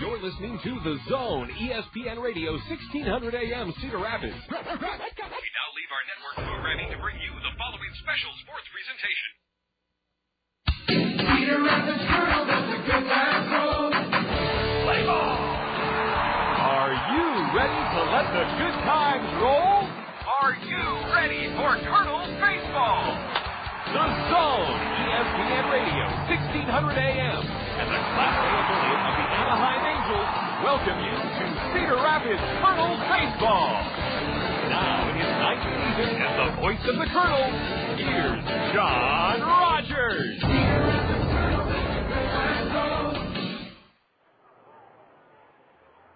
You're listening to The Zone, ESPN Radio, 1600 AM, Cedar Rapids. We now leave our network programming to bring you the following special sports presentation. Cedar Rapids Kernels, that's a good time roll. Play ball! Are you ready to let the good times roll? Are you ready for Kernels baseball? The Zone, ESPN Radio, 1600 AM, and the classic affiliate of the Anaheim Angels welcome you to Cedar Rapids Kernels baseball. Now in his ninth season as the voice of the Kernels, here's John Rogers.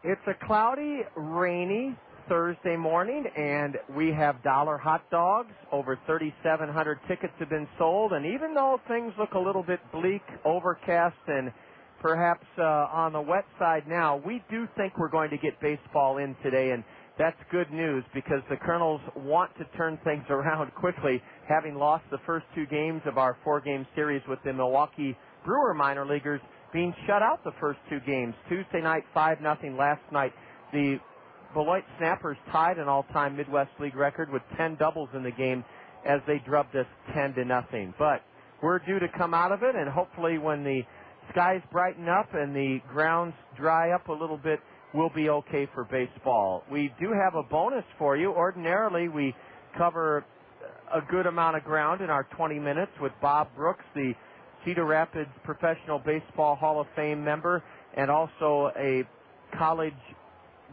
It's a cloudy, rainy Thursday morning, and we have dollar hot dogs. Over 3,700 tickets have been sold, and even though things look a little bit bleak, overcast, and perhaps on the wet side now, we do think we're going to get baseball in today, and that's good news because the Kernels want to turn things around quickly, having lost the first two games of our four-game series with the Milwaukee Brewer minor leaguers, being shut out the first two games. Tuesday night, 5-0. Last night, the Beloit Snappers tied an all-time Midwest League record with 10 doubles in the game as they drubbed us 10-0. But we're due to come out of it, and hopefully when the skies brighten up and the grounds dry up a little bit, we'll be okay for baseball. We do have a bonus for you. Ordinarily, we cover a good amount of ground in our 20 minutes with Bob Brooks, the Cedar Rapids Professional Baseball Hall of Fame member and also a college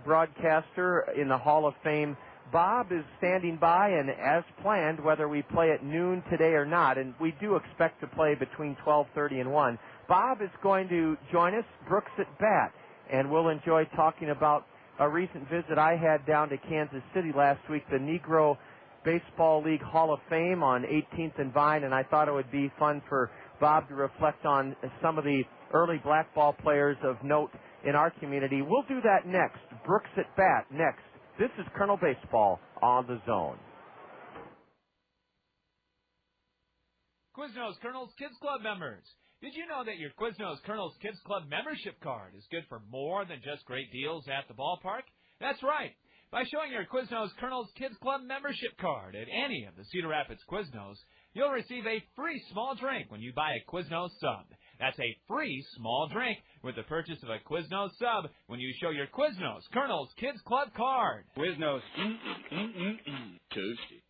broadcaster in the Hall of Fame. Bob is standing by, and as planned, whether we play at noon today or not, and we do expect to play between 12:30 and 1, Bob is going to join us, Brooks at Bat, and we'll enjoy talking about a recent visit I had down to Kansas City last week, the Negro Baseball League Hall of Fame on 18th and Vine, and I thought it would be fun for Bob to reflect on some of the early black ball players of note in our community. We'll do that next. Brooks at Bat next. This is Kernel Baseball on the Zone. Quiznos Kernels Kids Club members. Did you know that your Quiznos Kernels Kids Club membership card is good for more than just great deals at the ballpark? That's right. By showing your Quiznos Kernels Kids Club membership card at any of the Cedar Rapids Quiznos, you'll receive a free small drink when you buy a Quiznos sub. That's a free small drink with the purchase of a Quiznos sub when you show your Quiznos Kernels Kids Club card. Quiznos, toasty.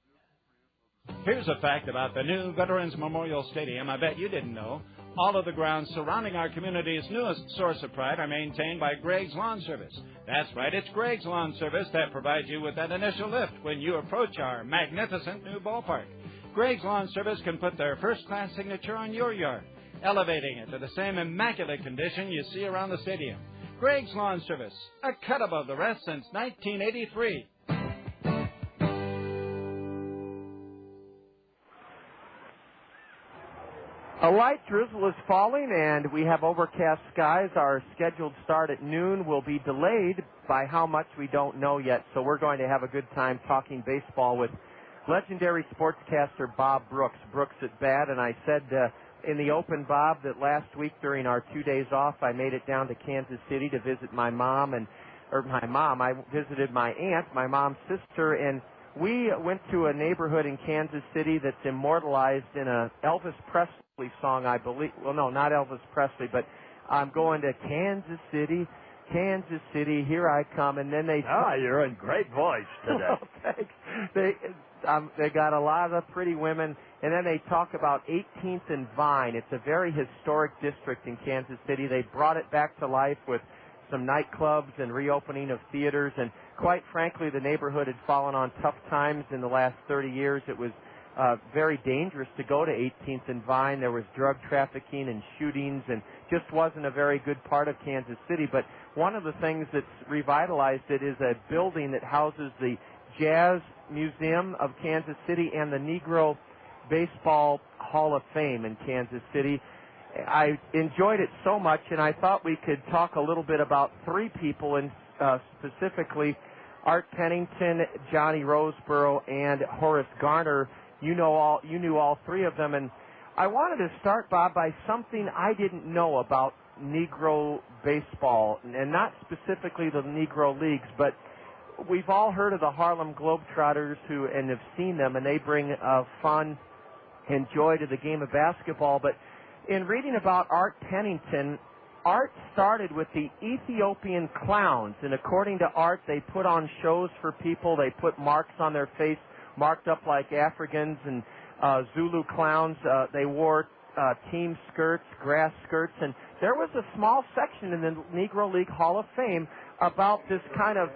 Here's a fact about the new Veterans Memorial Stadium I bet you didn't know. All of the grounds surrounding our community's newest source of pride are maintained by Greg's Lawn Service. That's right, it's Greg's Lawn Service that provides you with that initial lift when you approach our magnificent new ballpark. Greg's Lawn Service can put their first-class signature on your yard, elevating it to the same immaculate condition you see around the stadium. Greg's Lawn Service, a cut above the rest since 1983. A light drizzle is falling, and we have overcast skies. Our scheduled start at noon will be delayed by how much we don't know yet, so we're going to have a good time talking baseball with legendary sportscaster Bob Brooks. Brooks at Bat, and I said in the open, Bob, that last week during our 2 days off, I made it down to Kansas City to visit my mom, I visited my aunt, my mom's sister, and we went to a neighborhood in Kansas City that's immortalized in a Elvis Presley song, I believe. Well, no, not Elvis Presley, but I'm going to Kansas City, here I come. And then they... Ah, you're in great voice today. Well, thanks. They got a lot of pretty women, and then they talk about 18th and Vine. It's a very historic district in Kansas City. They brought it back to life with some nightclubs and reopening of theaters, and quite frankly, the neighborhood had fallen on tough times in the last 30 years. It was very dangerous to go to 18th and Vine. There was drug trafficking and shootings, and just wasn't a very good part of Kansas City. But one of the things that's revitalized it is a building that houses the Jazz Museum of Kansas City and the Negro Baseball Hall of Fame in Kansas City. I enjoyed it so much, and I thought we could talk a little bit about three people, and specifically Art Pennington, Johnny Roseboro, and Horace Garner. You knew all three of them, and I wanted to start, Bob, by something I didn't know about Negro baseball, and not specifically the Negro Leagues, but we've all heard of the Harlem Globetrotters and have seen them, and they bring fun and joy to the game of basketball. But in reading about Art Pennington, Art started with the Ethiopian Clowns, and according to Art, they put on shows for people. They put marks on their face, marked up like Africans and Zulu clowns. They wore team skirts, grass skirts, and there was a small section in the Negro League Hall of Fame about this kind of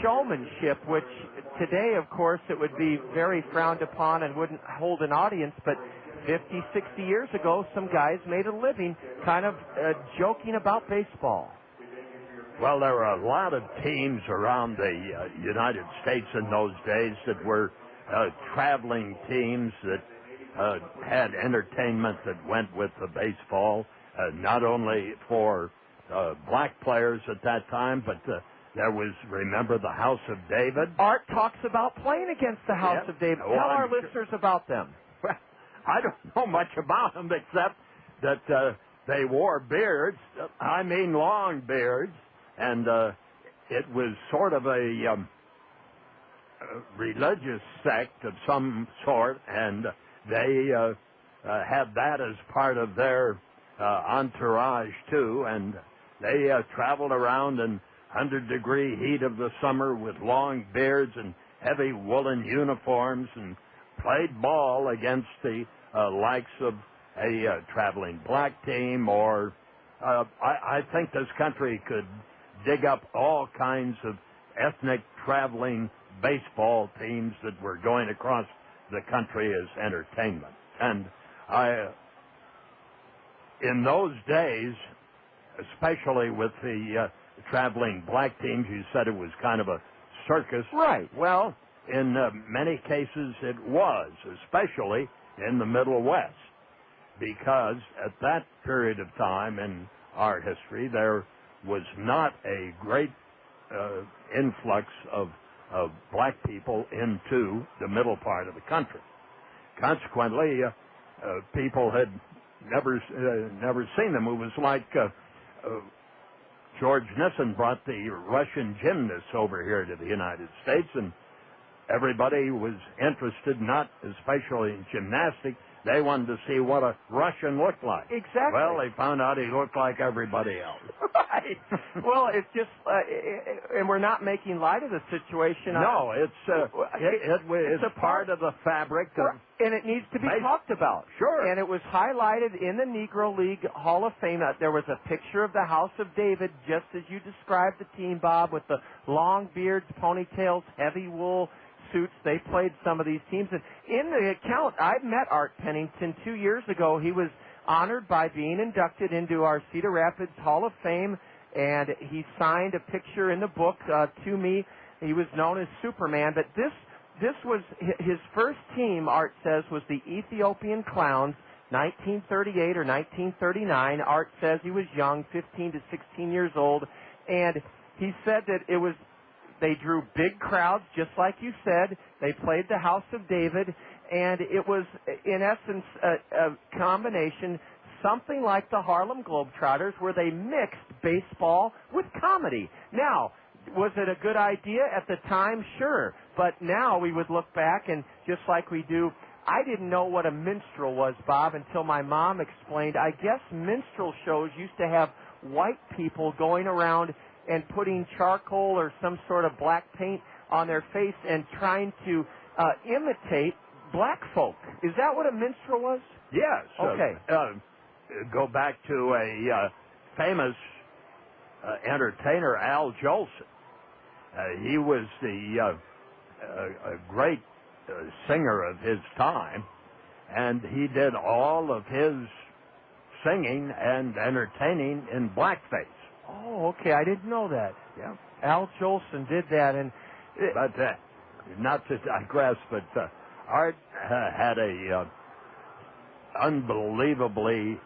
showmanship, which today, of course, it would be very frowned upon and wouldn't hold an audience, but 50, 60 years ago, some guys made a living kind of joking about baseball. Well, there were a lot of teams around the United States in those days that were traveling teams that had entertainment that went with the baseball, not only for black players at that time, but there was, remember, the House of David? Art talks about playing against the House of David. Tell our listeners about them. I don't know much about them except that they wore beards, I mean long beards, and it was sort of a religious sect of some sort, and they had that as part of their entourage too, and they traveled around in 100-degree heat of the summer with long beards and heavy woolen uniforms and played ball against the likes of a traveling black team, or I think this country could dig up all kinds of ethnic traveling baseball teams that were going across the country as entertainment. And in those days, especially with the traveling black teams, you said it was kind of a circus. Right. Well, in many cases it was, especially in the Middle West, because at that period of time in our history, there was not a great influx of black people into the middle part of the country. Consequently, people had never seen them. It was like George Nissen brought the Russian gymnasts over here to the United States, and everybody was interested, not especially in gymnastics. They wanted to see what a Russian looked like. Exactly. Well, they found out he looked like everybody else. Right. Well, it's just, and we're not making light of the situation. No, it's a part of the fabric of, and it needs to be talked about. Sure. And it was highlighted in the Negro League Hall of Fame. There was a picture of the House of David, just as you described the team, Bob, with the long beards, ponytails, heavy wool suits. They played some of these teams. And in the account, I met Art Pennington 2 years ago. He was honored by being inducted into our Cedar Rapids Hall of Fame, and he signed a picture in the book to me. He was known as Superman, but this was his first team, Art says, was the Ethiopian Clowns, 1938 or 1939. Art says he was young, 15 to 16 years old, and he said that they drew big crowds, just like you said. They played the House of David, and it was, in essence, a combination, something like the Harlem Globetrotters, where they mixed baseball with comedy. Now, was it a good idea at the time? Sure. But now we would look back, and just like we do, I didn't know what a minstrel was, Bob, until my mom explained. I guess minstrel shows used to have white people going around and putting charcoal or some sort of black paint on their face and trying to imitate black folk. Is that what a minstrel was? Yes. Okay. Go back to a famous entertainer, Al Jolson. He was a great singer of his time, and he did all of his singing and entertaining in blackface. Oh, okay. I didn't know that. Yeah. Al Jolson did that, and but not to digress, but Art had a unbelievably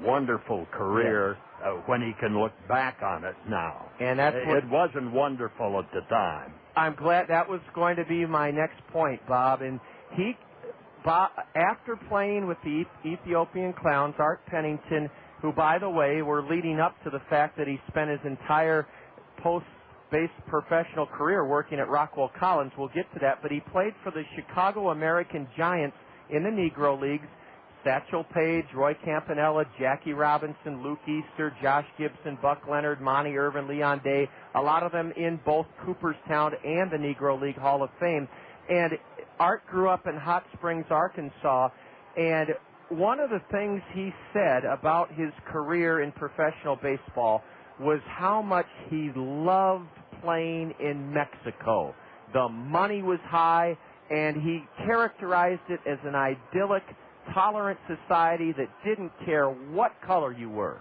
wonderful career when he can look back on it now. And that's it wasn't wonderful at the time. I'm glad that was going to be my next point, Bob. And Bob, after playing with the Ethiopian Clowns, Art Pennington who, by the way, were leading up to the fact that he spent his entire post-base professional career working at Rockwell Collins. We'll get to that, but he played for the Chicago American Giants in the Negro Leagues. Satchel Paige, Roy Campanella, Jackie Robinson, Luke Easter, Josh Gibson, Buck Leonard, Monty Irvin, Leon Day, a lot of them in both Cooperstown and the Negro League Hall of Fame. And Art grew up in Hot Springs, Arkansas, and one of the things he said about his career in professional baseball was how much he loved playing in Mexico. The money was high, and he characterized it as an idyllic, tolerant society that didn't care what color you were.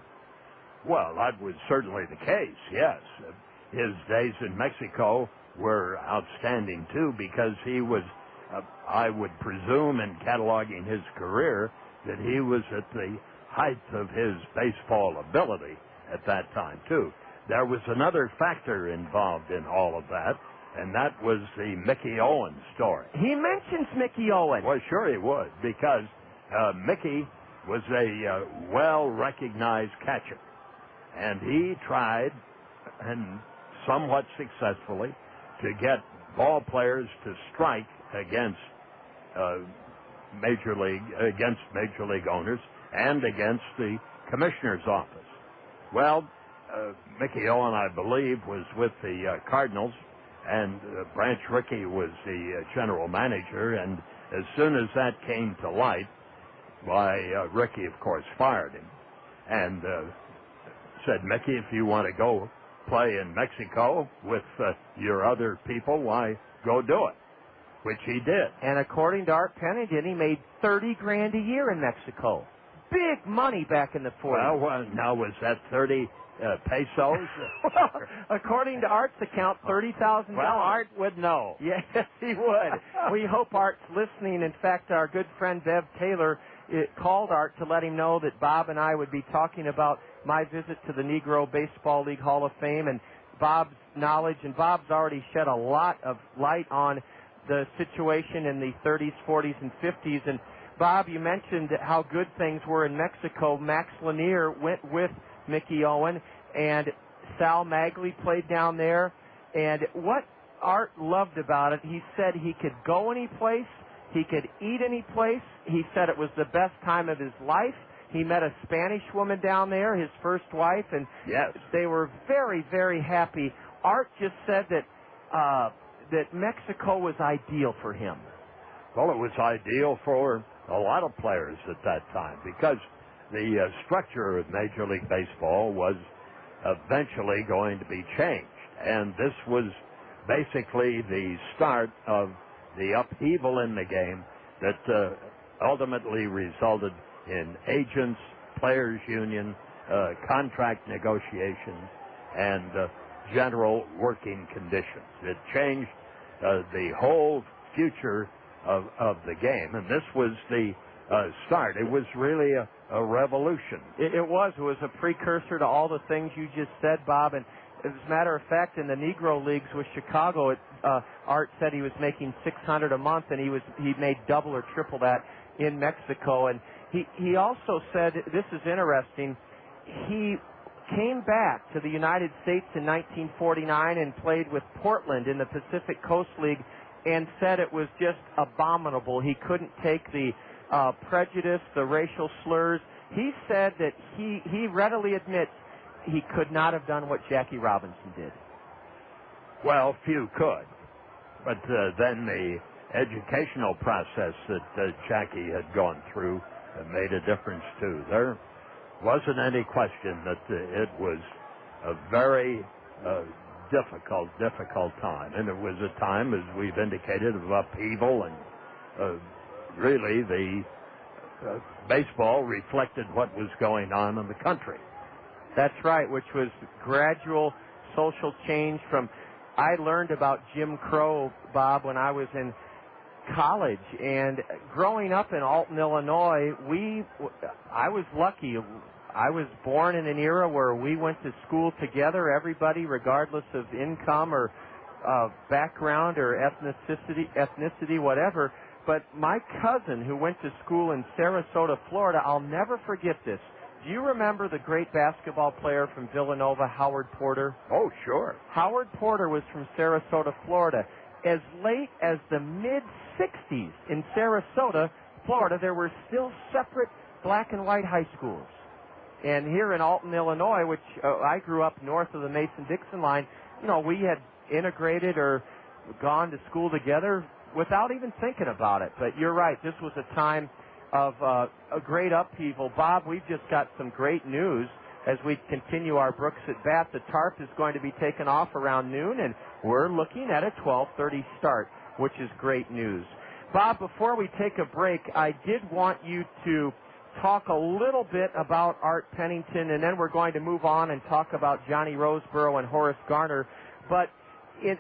Well, that was certainly the case, yes. His days in Mexico were outstanding, too, because he was, I would presume in cataloging his career, that he was at the height of his baseball ability at that time, too. There was another factor involved in all of that, and that was the Mickey Owen story. He mentions Mickey Owen. Well, sure he would, because Mickey was a well-recognized catcher, and he tried, and somewhat successfully, to get ball players to strike against Major League owners and against the commissioner's office. Well, Mickey Owen, I believe, was with the Cardinals, and Branch Rickey was the general manager, and as soon as that came to light, why, Rickey, of course, fired him and said, Mickey, if you want to go play in Mexico with your other people, why, go do it, which he did. And according to Art Pennington, he made $30,000 a year in Mexico. Big money back in the 40s. Well, now, was that 30 pesos? Well, according to Art's account, $30,000. Well, Art would know. Yes, he would. We hope Art's listening. In fact, our good friend Bev Taylor called Art to let him know that Bob and I would be talking about my visit to the Negro Baseball League Hall of Fame and Bob's knowledge. And Bob's already shed a lot of light on the situation in the 30s, 40s, and 50s. And Bob, you mentioned how good things were in Mexico. Max Lanier went with Mickey Owen, and Sal Magley played down there. And what Art loved about it, he said he could go any place, he could eat any place. He said it was the best time of his life. He met a Spanish woman down there, his first wife, and yes, they were very, very happy. Art just said that Mexico was ideal for him. Well, it was ideal for a lot of players at that time because the structure of Major League Baseball was eventually going to be changed. And this was basically the start of the upheaval in the game that ultimately resulted in agents, players' union, contract negotiations, and general working conditions. It changed the whole future of the game, and this was the start. It was really a revolution. It was a precursor to all the things you just said, Bob. And as a matter of fact, in the Negro Leagues with Chicago, Art said he was making $600 a month, and he made double or triple that in Mexico. And he also said, this is interesting, he came back to the United States in 1949 and played with Portland in the Pacific Coast League, and said it was just abominable. He couldn't take the prejudice, the racial slurs. He said that he readily admits he could not have done what Jackie Robinson did. Well, few could. But then the educational process that Jackie had gone through made a difference, too. There wasn't any question that it was a very difficult time. And it was a time, as we've indicated, of upheaval, and really the baseball reflected what was going on in the country. That's right, which was gradual social change from... I learned about Jim Crow, Bob, when I was in college, and growing up in Alton, Illinois, I was lucky. I was born in an era where we went to school together, everybody, regardless of income or background or ethnicity, whatever. But my cousin, who went to school in Sarasota, Florida, I'll never forget this. do you remember the great basketball player from Villanova, Howard Porter? Oh, sure. Howard Porter was from Sarasota, Florida. As late as the mid-'60s in Sarasota, Florida, there were still separate black and white high schools. And here in Alton, Illinois, which I grew up north of the Mason-Dixon line, we had integrated or gone to school together without even thinking about it. But you're right, this was a time of a great upheaval. Bob, we've just got some great news as we continue our Brooks at Bat. The tarp is going to be taken off around noon, and we're looking at a 12:30 start, which is great news. Bob, before we take a break, I did want you to talk a little bit about Art Pennington, and then we're going to move on and talk about Johnny Roseborough and Horace Garner. But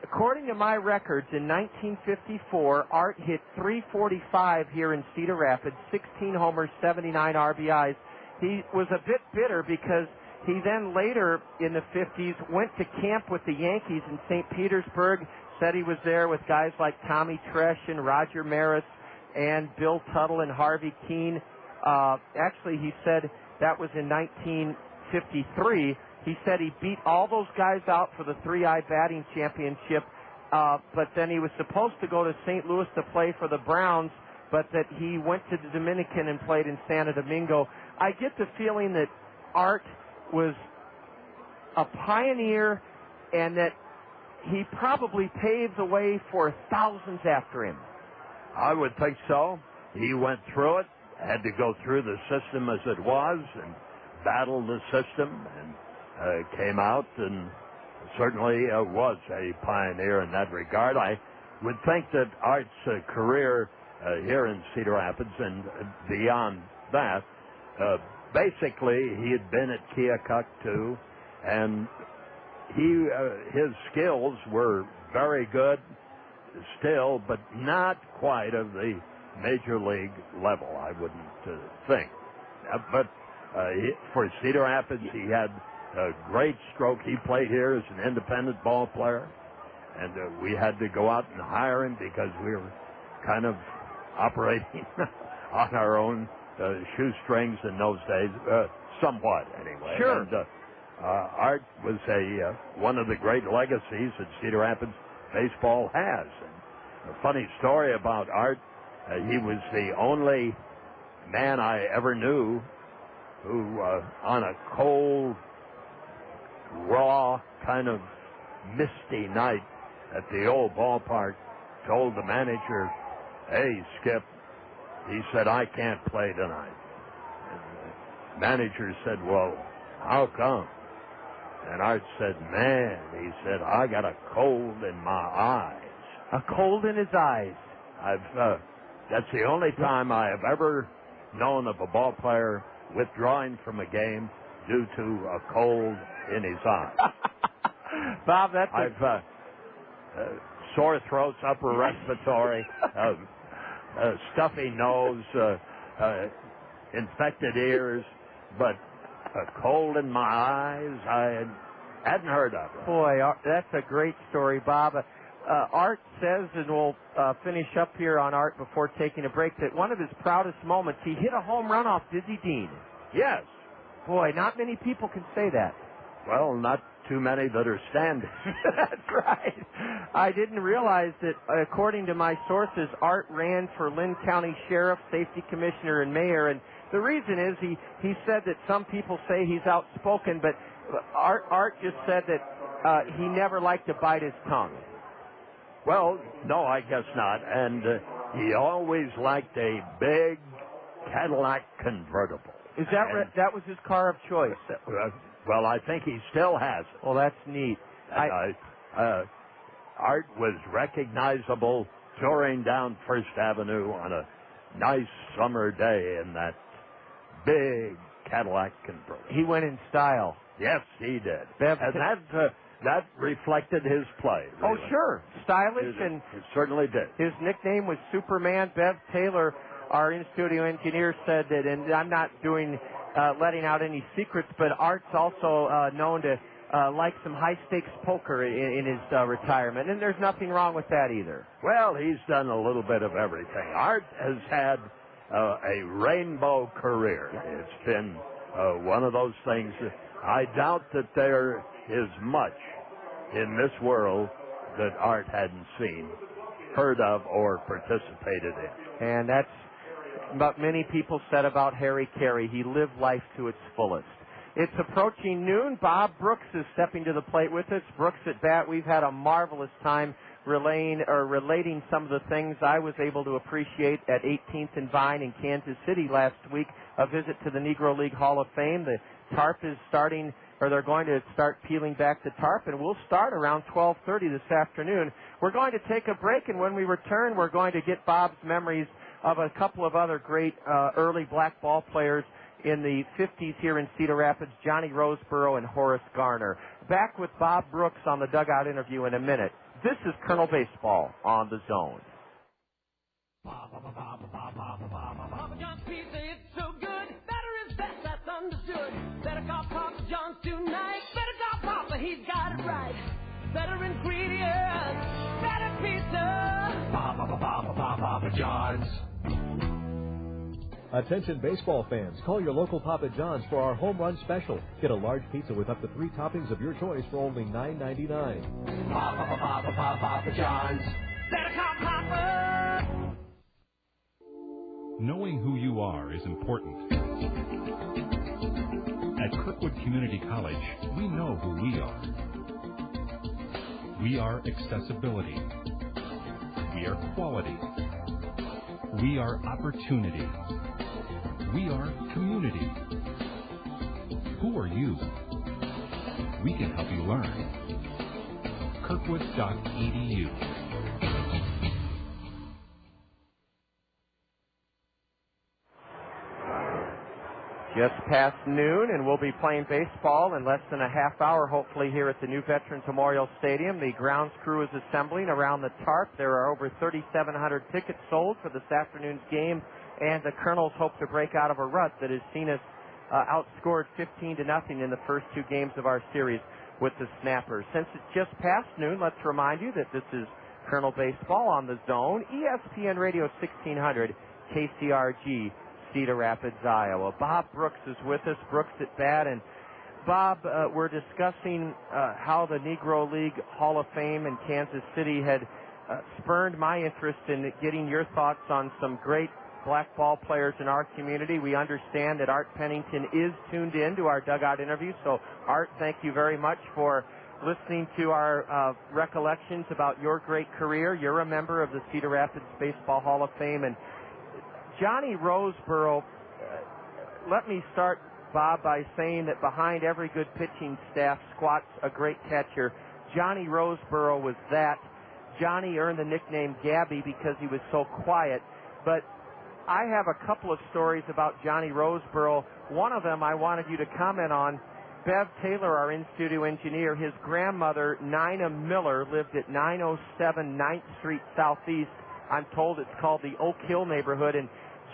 according to my records, in 1954, Art hit .345 here in Cedar Rapids, 16 homers, 79 RBIs. He was a bit bitter because he then later in the 50s went to camp with the Yankees in St. Petersburg, said he was there with guys like Tommy Tresh and Roger Maris and Bill Tuttle and Harvey Keene. Actually, he said that was in 1953. He said he beat all those guys out for the 3-eye batting championship, but then he was supposed to go to St. Louis to play for the Browns, but that he went to the Dominican and played in Santo Domingo. I get the feeling that Art was a pioneer and that he probably paved the way for thousands after him. I would think so. He went through it, had to go through the system as it was and battled the system and came out and certainly was a pioneer in that regard. I would think that Art's career here in Cedar Rapids and beyond that, basically he had been at Keokuk too, and his skills were very good still, but not quite of the major league level, I wouldn't think. But for Cedar Rapids, he had a great stroke. He played here as an independent ball player, and we had to go out and hire him because we were kind of operating on our own shoestrings in those days, somewhat anyway. Sure. And, Art was one of the great legacies that Cedar Rapids baseball has. And a funny story about Art, he was the only man I ever knew who, on a cold, raw, kind of misty night at the old ballpark, told the manager, "Hey, Skip," he said, "I can't play tonight." And the manager said, "Well, how come?" And Art said, "Man," he said, "I got a cold in my eyes." A cold in his eyes. That's the only time I have ever known of a ball player withdrawing from a game due to a cold in his eye. Bob, that's I've sore throats, upper respiratory, stuffy nose, infected ears, but a cold in my eyes, I hadn't heard of it. Boy, that's a great story, Bob. Art says, and we'll finish up here on Art before taking a break, that one of his proudest moments, he hit a home run off Dizzy Dean. Yes. Boy, not many people can say that. Well, not too many that are standing. That's right. I didn't realize that, according to my sources, Art ran for Lynn County Sheriff, Safety Commissioner, and Mayor, and the reason is he said that some people say he's outspoken, but Art just said that he never liked to bite his tongue. Well, no, I guess not. And he always liked a big Cadillac convertible. Is that that was his car of choice? Well, I think he still has it. Well, that's neat. Art was recognizable touring down First Avenue on a nice summer day in that big Cadillac convertible. He went in style. Yes, he did. Bev, and that reflected his play. Really. Oh, sure. Stylish, and it certainly did. His nickname was Superman. Bev Taylor, our in-studio engineer, said that, and I'm not letting out any secrets, but Art's also known to like some high-stakes poker in his retirement, and there's nothing wrong with that either. Well, he's done a little bit of everything. Art has had a rainbow career. It's been one of those things. I doubt that there is much in this world that Art hadn't seen, heard of, or participated in. And that's what many people said about Harry Carey. He lived life to its fullest. It's approaching noon. Bob Brooks is stepping to the plate with us. Brooks at bat. We've had a marvelous time relating some of the things I was able to appreciate at 18th and Vine in Kansas City last week, a visit to the Negro League Hall of Fame. The tarp is starting, or they're going to start peeling back the tarp, and we'll start around 12:30 this afternoon. We're going to take a break, and when we return, we're going to get Bob's memories of a couple of other great early black ball players in the 50s here in Cedar Rapids, Johnny Roseboro and Horace Garner. Back with Bob Brooks on the dugout interview in a minute. This is Colonel Baseball on the Zone. Papa John's pizza, it's so good. Better is best, that's understood. Better call Papa John's tonight. Better call Papa, he's got it right. Better ingredients, better pizza. Papa John's. Attention baseball fans, call your local Papa John's for our home run special. Get a large pizza with up to 3 toppings of your choice for only $9.99. Papa John's. Better call Papa. Knowing who you are is important. At Kirkwood Community College, we know who we are. We are accessibility. We are quality. We are opportunity. We are community. Who are you? We can help you learn. Kirkwood.edu. Just past noon, and we'll be playing baseball in less than a half hour, hopefully, here at the new Veterans Memorial Stadium. The grounds crew is assembling around the tarp. There are over 3,700 tickets sold for this afternoon's game, and the Kernels hope to break out of a rut that has seen us outscored 15-0 in the first 2 games of our series with the Snappers. Since it's just past noon, let's remind you that this is Colonel Baseball on the Zone, ESPN Radio 1600, KCRG, Cedar Rapids, Iowa. Bob Brooks is with us. Brooks at bat. And Bob, we're discussing how the Negro League Hall of Fame in Kansas City had spurned my interest in getting your thoughts on some great black ball players in our community. We understand that Art Pennington is tuned in to our dugout interview. So, Art, thank you very much for listening to our recollections about your great career. You're a member of the Cedar Rapids Baseball Hall of Fame. And Johnny Roseboro, let me start, Bob, by saying that behind every good pitching staff squats a great catcher. Johnny Roseboro was that. Johnny earned the nickname Gabby because he was so quiet. But I have a couple of stories about Johnny Roseboro. One of them I wanted you to comment on. Bev Taylor, our in-studio engineer, his grandmother, Nina Miller, lived at 907 9th Street Southeast. I'm told it's called the Oak Hill neighborhood. And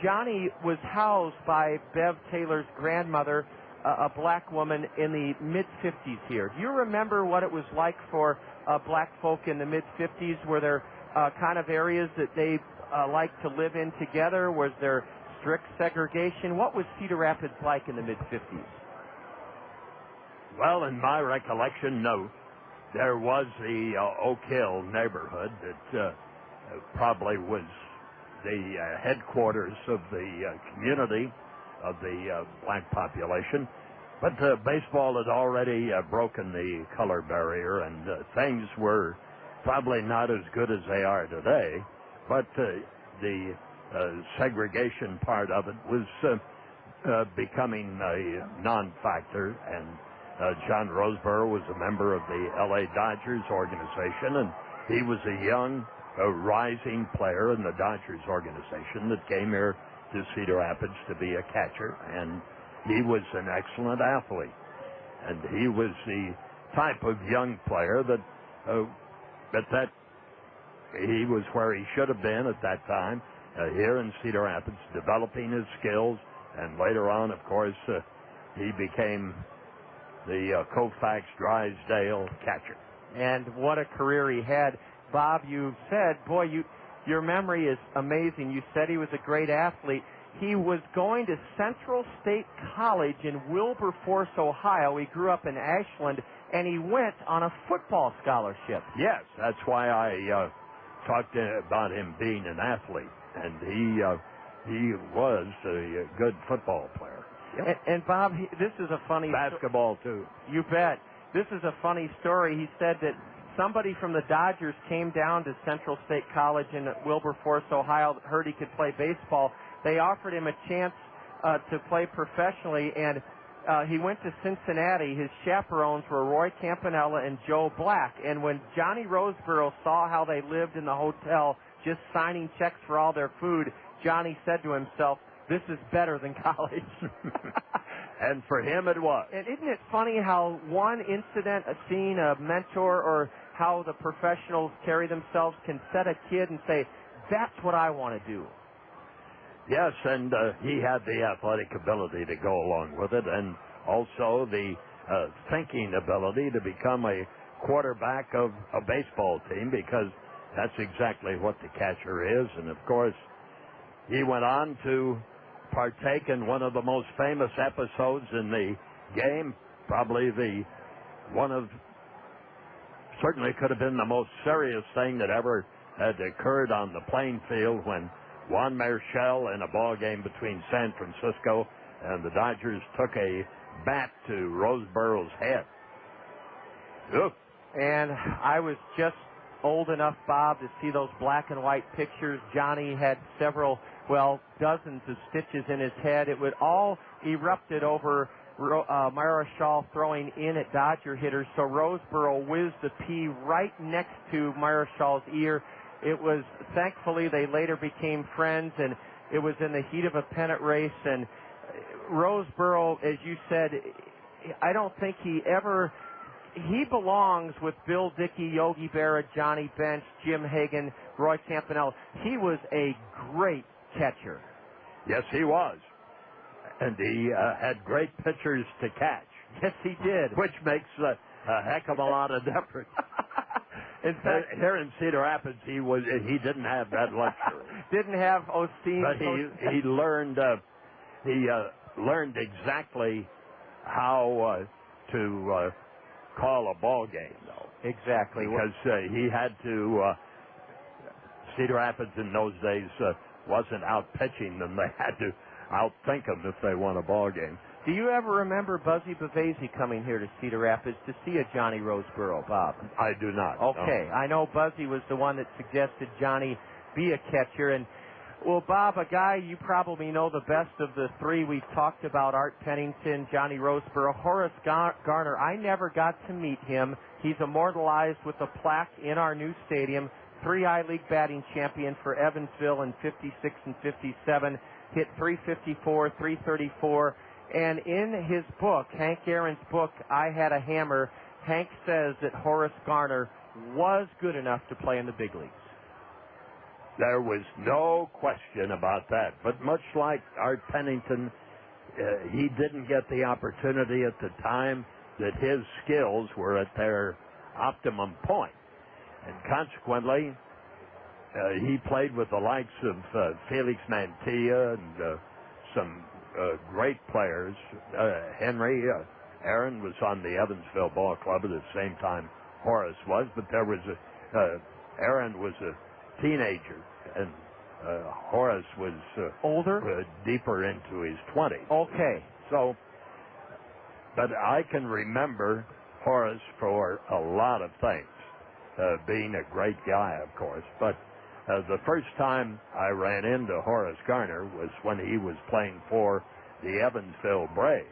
Johnny was housed by Bev Taylor's grandmother, a black woman in the mid-50s here. Do you remember what it was like for black folk in the mid-50s? Were there kind of areas that they liked to live in together? Was there strict segregation? What was Cedar Rapids like in the mid-50s? Well, in my recollection, no. There was the Oak Hill neighborhood that probably was the headquarters of the community of the black population. But baseball had already broken the color barrier, and things were probably not as good as they are today. But the segregation part of it was becoming a non-factor, and John Roseboro was a member of the L.A. Dodgers organization, and he was a young, rising player in the Dodgers organization that came here to Cedar Rapids to be a catcher, and he was an excellent athlete. And he was the type of young player that he was where he should have been at that time, here in Cedar Rapids, developing his skills, and later on, of course, he became the Koufax Drysdale catcher. And what a career he had. Bob, you said, boy, your memory is amazing. You said he was a great athlete. he was going to Central State College in Wilberforce, Ohio. He grew up in Ashland, and he went on a football scholarship. Yes, that's why I talked about him being an athlete, and he was a good football player. Yep. And Bob, this is a funny basketball too. You bet. This is a funny story. He said that somebody from the Dodgers came down to Central State College in Wilberforce, Ohio, heard he could play baseball. They offered him a chance to play professionally, and he went to Cincinnati. His chaperones were Roy Campanella and Joe Black. And when Johnny Roseborough saw how they lived in the hotel, just signing checks for all their food, Johnny said to himself, "This is better than college." And for him it was. And isn't it funny how one incident, a scene, a mentor, or how the professionals carry themselves can set a kid and say, "That's what I want to do." Yes, and he had the athletic ability to go along with it, and also the thinking ability to become a quarterback of a baseball team, because that's exactly what the catcher is. And, of course, he went on to partake in one of the most famous episodes in the game, probably certainly could have been the most serious thing that ever had occurred on the playing field, when Juan Marichal, in a ball game between San Francisco and the Dodgers, took a bat to Roseborough's head. Oof. And I was just old enough, Bob, to see those black and white pictures. Johnny had dozens of stitches in his head. It would all erupted over Marichal throwing in at Dodger hitters, so Roseborough whizzed the pea right next to Marichal's ear. It was, thankfully, they later became friends, and it was in the heat of a pennant race. And Roseborough, as you said, I don't think he belongs with Bill Dickey, Yogi Berra, Johnny Bench, Jim Hagan, Roy Campanella. He was a great catcher. Yes, he was. And he had great pitchers to catch. Yes, he did. Which makes a heck of a lot of difference. In fact, here in Cedar Rapids, he didn't have that luxury. Didn't have Osteen. But he learned exactly how to call a ball game, though. Exactly. Because he had to. Cedar Rapids in those days wasn't out pitching them; they had to outthink them if they won a ball game. Do you ever remember Buzzy Bavasi coming here to Cedar Rapids to see a Johnny Roseborough, Bob? I do not. Okay. No. I know Buzzy was the one that suggested Johnny be a catcher. And, well, Bob, a guy you probably know the best of the three we've talked about, Art Pennington, Johnny Roseborough, Horace Garner. I never got to meet him. He's immortalized with a plaque in our new stadium. 3 I-League batting champion for Evansville in 56 and 57. Hit .354, .334. And in his book, Hank Aaron's book, I Had a Hammer, Hank says that Horace Garner was good enough to play in the big leagues. There was no question about that. But much like Art Pennington, he didn't get the opportunity at the time that his skills were at their optimum point. And consequently, he played with the likes of Felix Mantilla and some great players. Henry Aaron was on the Evansville Ball Club at the same time Horace was, but there was Aaron was a teenager, and Horace was older, deeper into his 20s. Okay. So, but I can remember Horace for a lot of things, being a great guy, of course, but the first time I ran into Horace Garner was when he was playing for the Evansville Braves.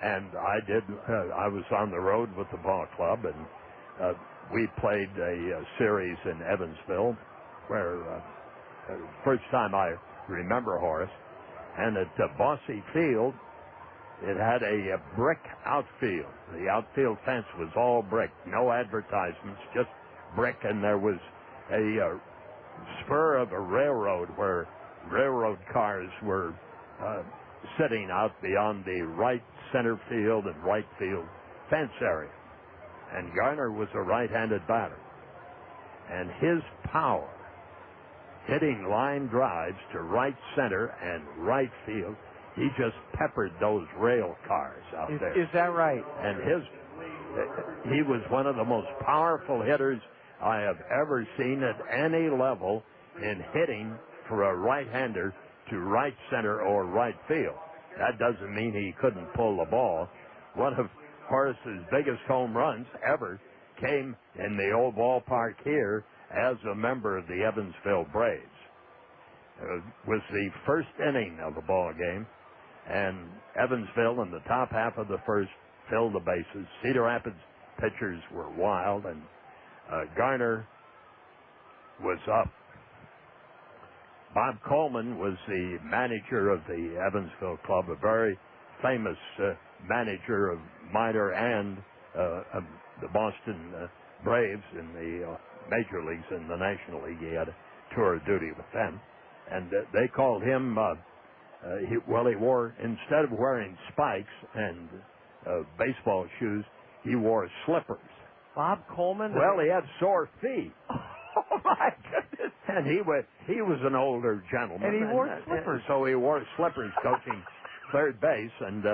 And I was on the road with the ball club, and we played a series in Evansville where first time I remember Horace. And at Bossy Field, it had a brick outfield. The outfield fence was all brick, no advertisements, just brick, and there was a spur of a railroad where railroad cars were sitting out beyond the right center field and right field fence area. And Garner was a right-handed batter. And his power hitting line drives to right center and right field. He just peppered those rail cars out there. Is that right? And he was one of the most powerful hitters I have ever seen at any level in hitting for a right-hander to right center or right field. That doesn't mean he couldn't pull the ball. One of Horace's biggest home runs ever came in the old ballpark here as a member of the Evansville Braves. It was the first inning of the ball game, and Evansville in the top half of the first filled the bases. Cedar Rapids pitchers were wild, and Garner was up. Bob Coleman was the manager of the Evansville club, a very famous manager of minor and of the Boston Braves in the major leagues and the National League. He had a tour of duty with them. And they called him, he wore, instead of wearing spikes and baseball shoes, he wore slippers. Bob Coleman? Well, he had sore feet. Oh, my goodness. And he was an older gentleman. And he wore slippers. So he wore slippers coaching third base. And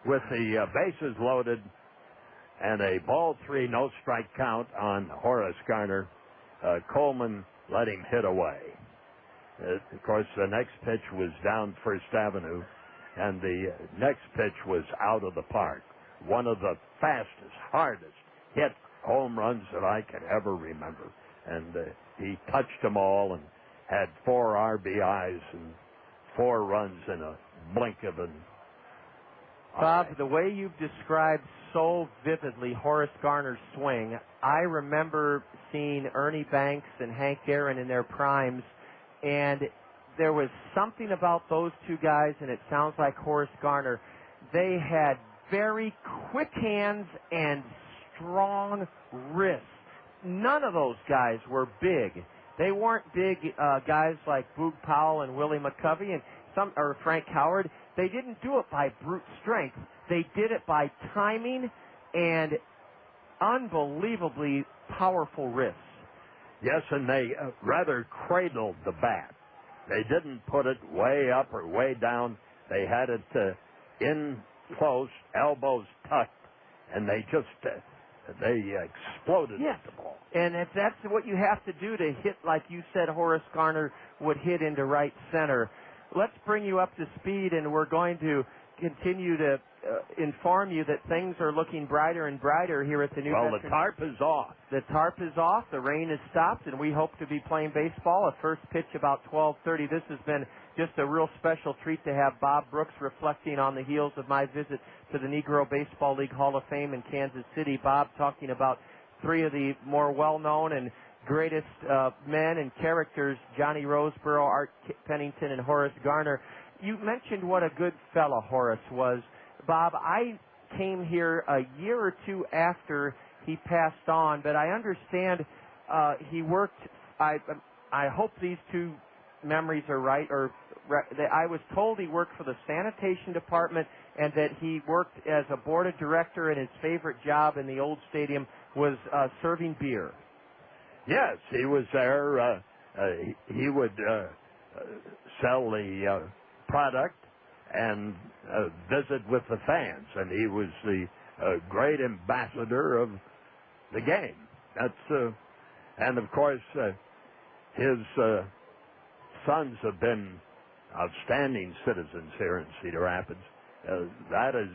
with the bases loaded and a 3-ball no strike count on Horace Garner, Coleman let him hit away. Of course, the next pitch was down First Avenue, and the next pitch was out of the park. One of the fastest, hardest hit home runs that I can ever remember. And he touched them all and had 4 RBIs and 4 runs in a blink of an eye. Bob, the way you've described so vividly Horace Garner's swing, I remember seeing Ernie Banks and Hank Aaron in their primes, and there was something about those two guys, and it sounds like Horace Garner. They had very quick hands and strong wrists. None of those guys were big. They weren't big guys like Boog Powell and Willie McCovey and or Frank Howard. They didn't do it by brute strength. They did it by timing and unbelievably powerful wrists. Yes, and they rather cradled the bat. They didn't put it way up or way down. They had it in close, elbows tucked, and they just they exploded the ball. And if that's what you have to do to hit, like you said, Horace Garner would hit into right center. Let's bring you up to speed, and we're going to continue to inform you that things are looking brighter and brighter here at the new. Well, the tarp is off. The tarp is off. The rain has stopped, and we hope to be playing baseball. A first pitch about 12:30. This has been just a real special treat to have Bob Brooks reflecting on the heels of my visit to the Negro Baseball League Hall of Fame in Kansas City. Bob talking about 3 of the more well-known and greatest men and characters, Johnny Roseboro, Art Pennington, and Horace Garner. You mentioned what a good fellow Horace was. Bob, I came here a year or 2 after he passed on, but I understand he worked, I hope these 2 memories are right, or I was told he worked for the sanitation department and that he worked as a board of director, and his favorite job in the old stadium was serving beer. Yes, he was there. He would sell the product and visit with the fans, and he was the great ambassador of the game. That's and of course his sons have been outstanding citizens here in Cedar Rapids. That is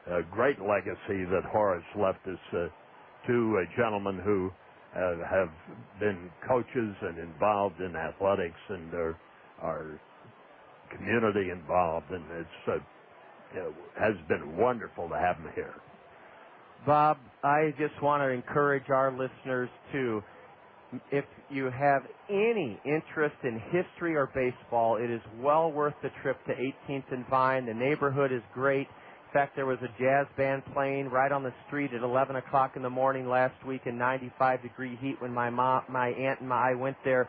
a great legacy that Horace left us. 2 gentlemen who have been coaches and involved in athletics and are community involved, and it has been wonderful to have them here. Bob, I just want to encourage our listeners to, if you have any interest in history or baseball, it is well worth the trip to 18th and Vine. The neighborhood is great. In fact, there was a jazz band playing right on the street at 11 o'clock in the morning last week in 95-degree heat when my aunt and I went there.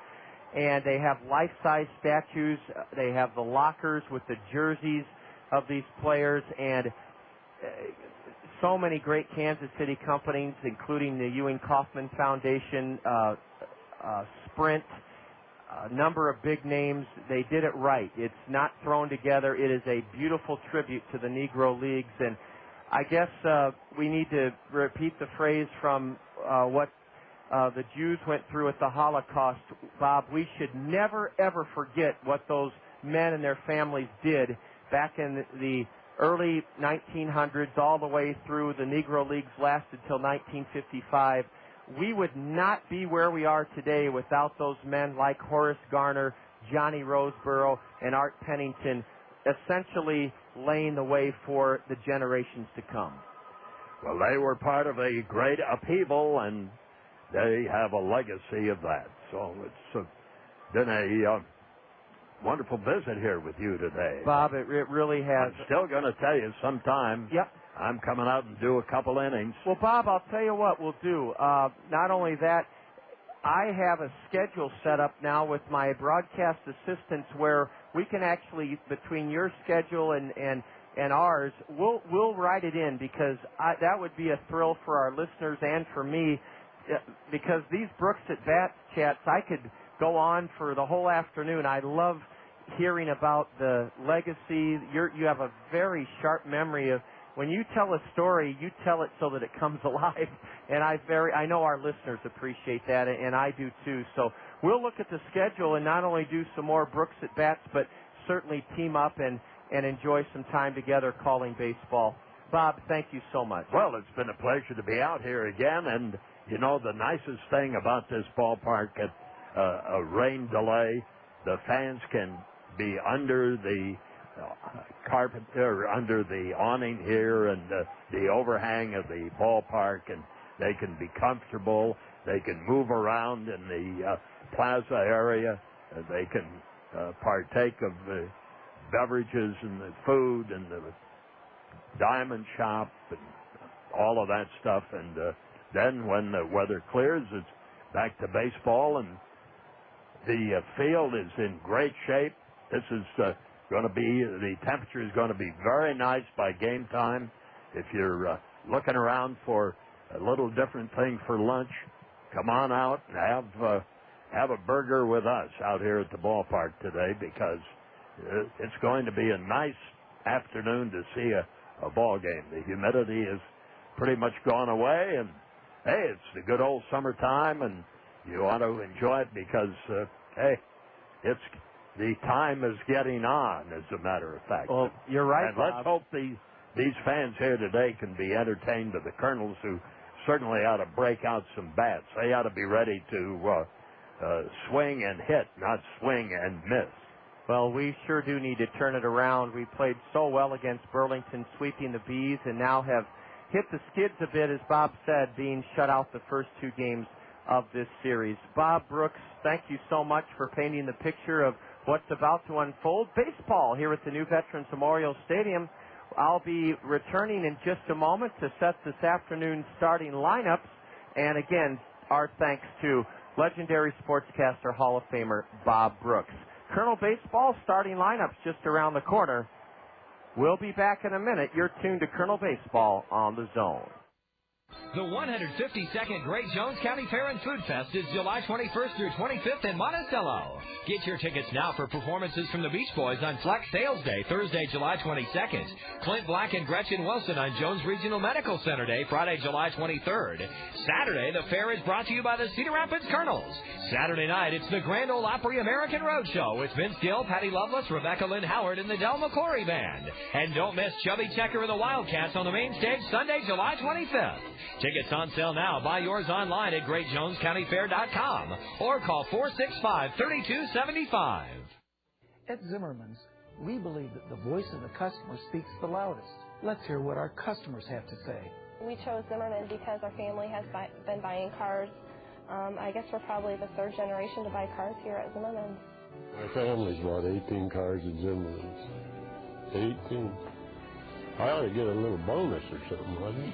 And they have life-size statues. They have the lockers with the jerseys of these players, and so many great Kansas City companies, including the Ewing Kauffman Foundation, Sprint, a number of big names. They did it right. It's not thrown together. It is a beautiful tribute to the Negro Leagues. And I guess we need to repeat the phrase from what the Jews went through at the Holocaust. Bob, we should never, ever forget what those men and their families did back in the early 1900s all the way through. The Negro Leagues lasted till 1955. We would not be where we are today without those men like Horace Garner, Johnny Roseboro, and Art Pennington essentially laying the way for the generations to come. Well, they were part of a great upheaval, and they have a legacy of that. So it's been a wonderful visit here with you today. Bob, it really has. I'm still going to tell you sometime. Yep. I'm coming out and do a couple innings. Well, Bob, I'll tell you what we'll do. Not only that, I have a schedule set up now with my broadcast assistants where we can actually, between your schedule and ours, we'll write it in, because that would be a thrill for our listeners and for me, because these Brooks at Bats chats, I could go on for the whole afternoon. I love hearing about the legacy. You have a very sharp memory of, when you tell a story, you tell it so that it comes alive, and I know our listeners appreciate that, and I do too. So we'll look at the schedule and not only do some more Brooks at Bats, but certainly team up and enjoy some time together calling baseball. Bob, thank you so much. Well, it's been a pleasure to be out here again, and you know the nicest thing about this ballpark, at a rain delay, the fans can be under the carpet or under the awning here and the overhang of the ballpark, and they can be comfortable. They can move around in the plaza area. They can partake of the beverages and the food and the diamond shop and all of that stuff. And then when the weather clears, it's back to baseball, and the field is in great shape. This is going to be, the temperature is going to be very nice by game time. If you're looking around for a little different thing for lunch, come on out and have a burger with us out here at the ballpark today, because it's going to be a nice afternoon to see a ball game. The humidity is pretty much gone away, and hey, it's the good old summertime, and you ought to enjoy it because, hey, the time is getting on, as a matter of fact. Well, you're right, and let's hope these fans here today can be entertained by the Kernels, who certainly ought to break out some bats. They ought to be ready to swing and hit, not swing and miss. Well, we sure do need to turn it around. We played so well against Burlington, sweeping the Bees, and now have hit the skids a bit, as Bob said, being shut out the first two games of this series. Bob Brooks, thank you so much for painting the picture of what's about to unfold. Baseball here at the new Veterans Memorial Stadium. I'll be returning in just a moment to set this afternoon's starting lineups. And again, our thanks to legendary sportscaster, Hall of Famer Bob Brooks. Colonel Baseball starting lineups just around the corner. We'll be back in a minute. You're tuned to Colonel Baseball on the Zone. The 152nd Great Jones County Fair and Food Fest is July 21st through 25th in Monticello. Get your tickets now for performances from the Beach Boys on Flex Sales Day, Thursday, July 22nd. Clint Black and Gretchen Wilson on Jones Regional Medical Center Day, Friday, July 23rd. Saturday, the fair is brought to you by the Cedar Rapids Kernels. Saturday night, it's the Grand Ole Opry American Roadshow with Vince Gill, Patty Loveless, Rebecca Lynn Howard, and the Del McCoury Band. And don't miss Chubby Checker and the Wildcats on the main stage Sunday, July 25th. Tickets on sale now. Buy yours online at GreatJonesCountyFair.com or call 465-3275. At Zimmerman's, we believe that the voice of the customer speaks the loudest. Let's hear what our customers have to say. We chose Zimmerman because our family has been buying cars. I guess we're probably the third generation to buy cars here at Zimmerman's. My family's bought 18 cars at Zimmerman's. 18. I ought to get a little bonus or something, wouldn't I?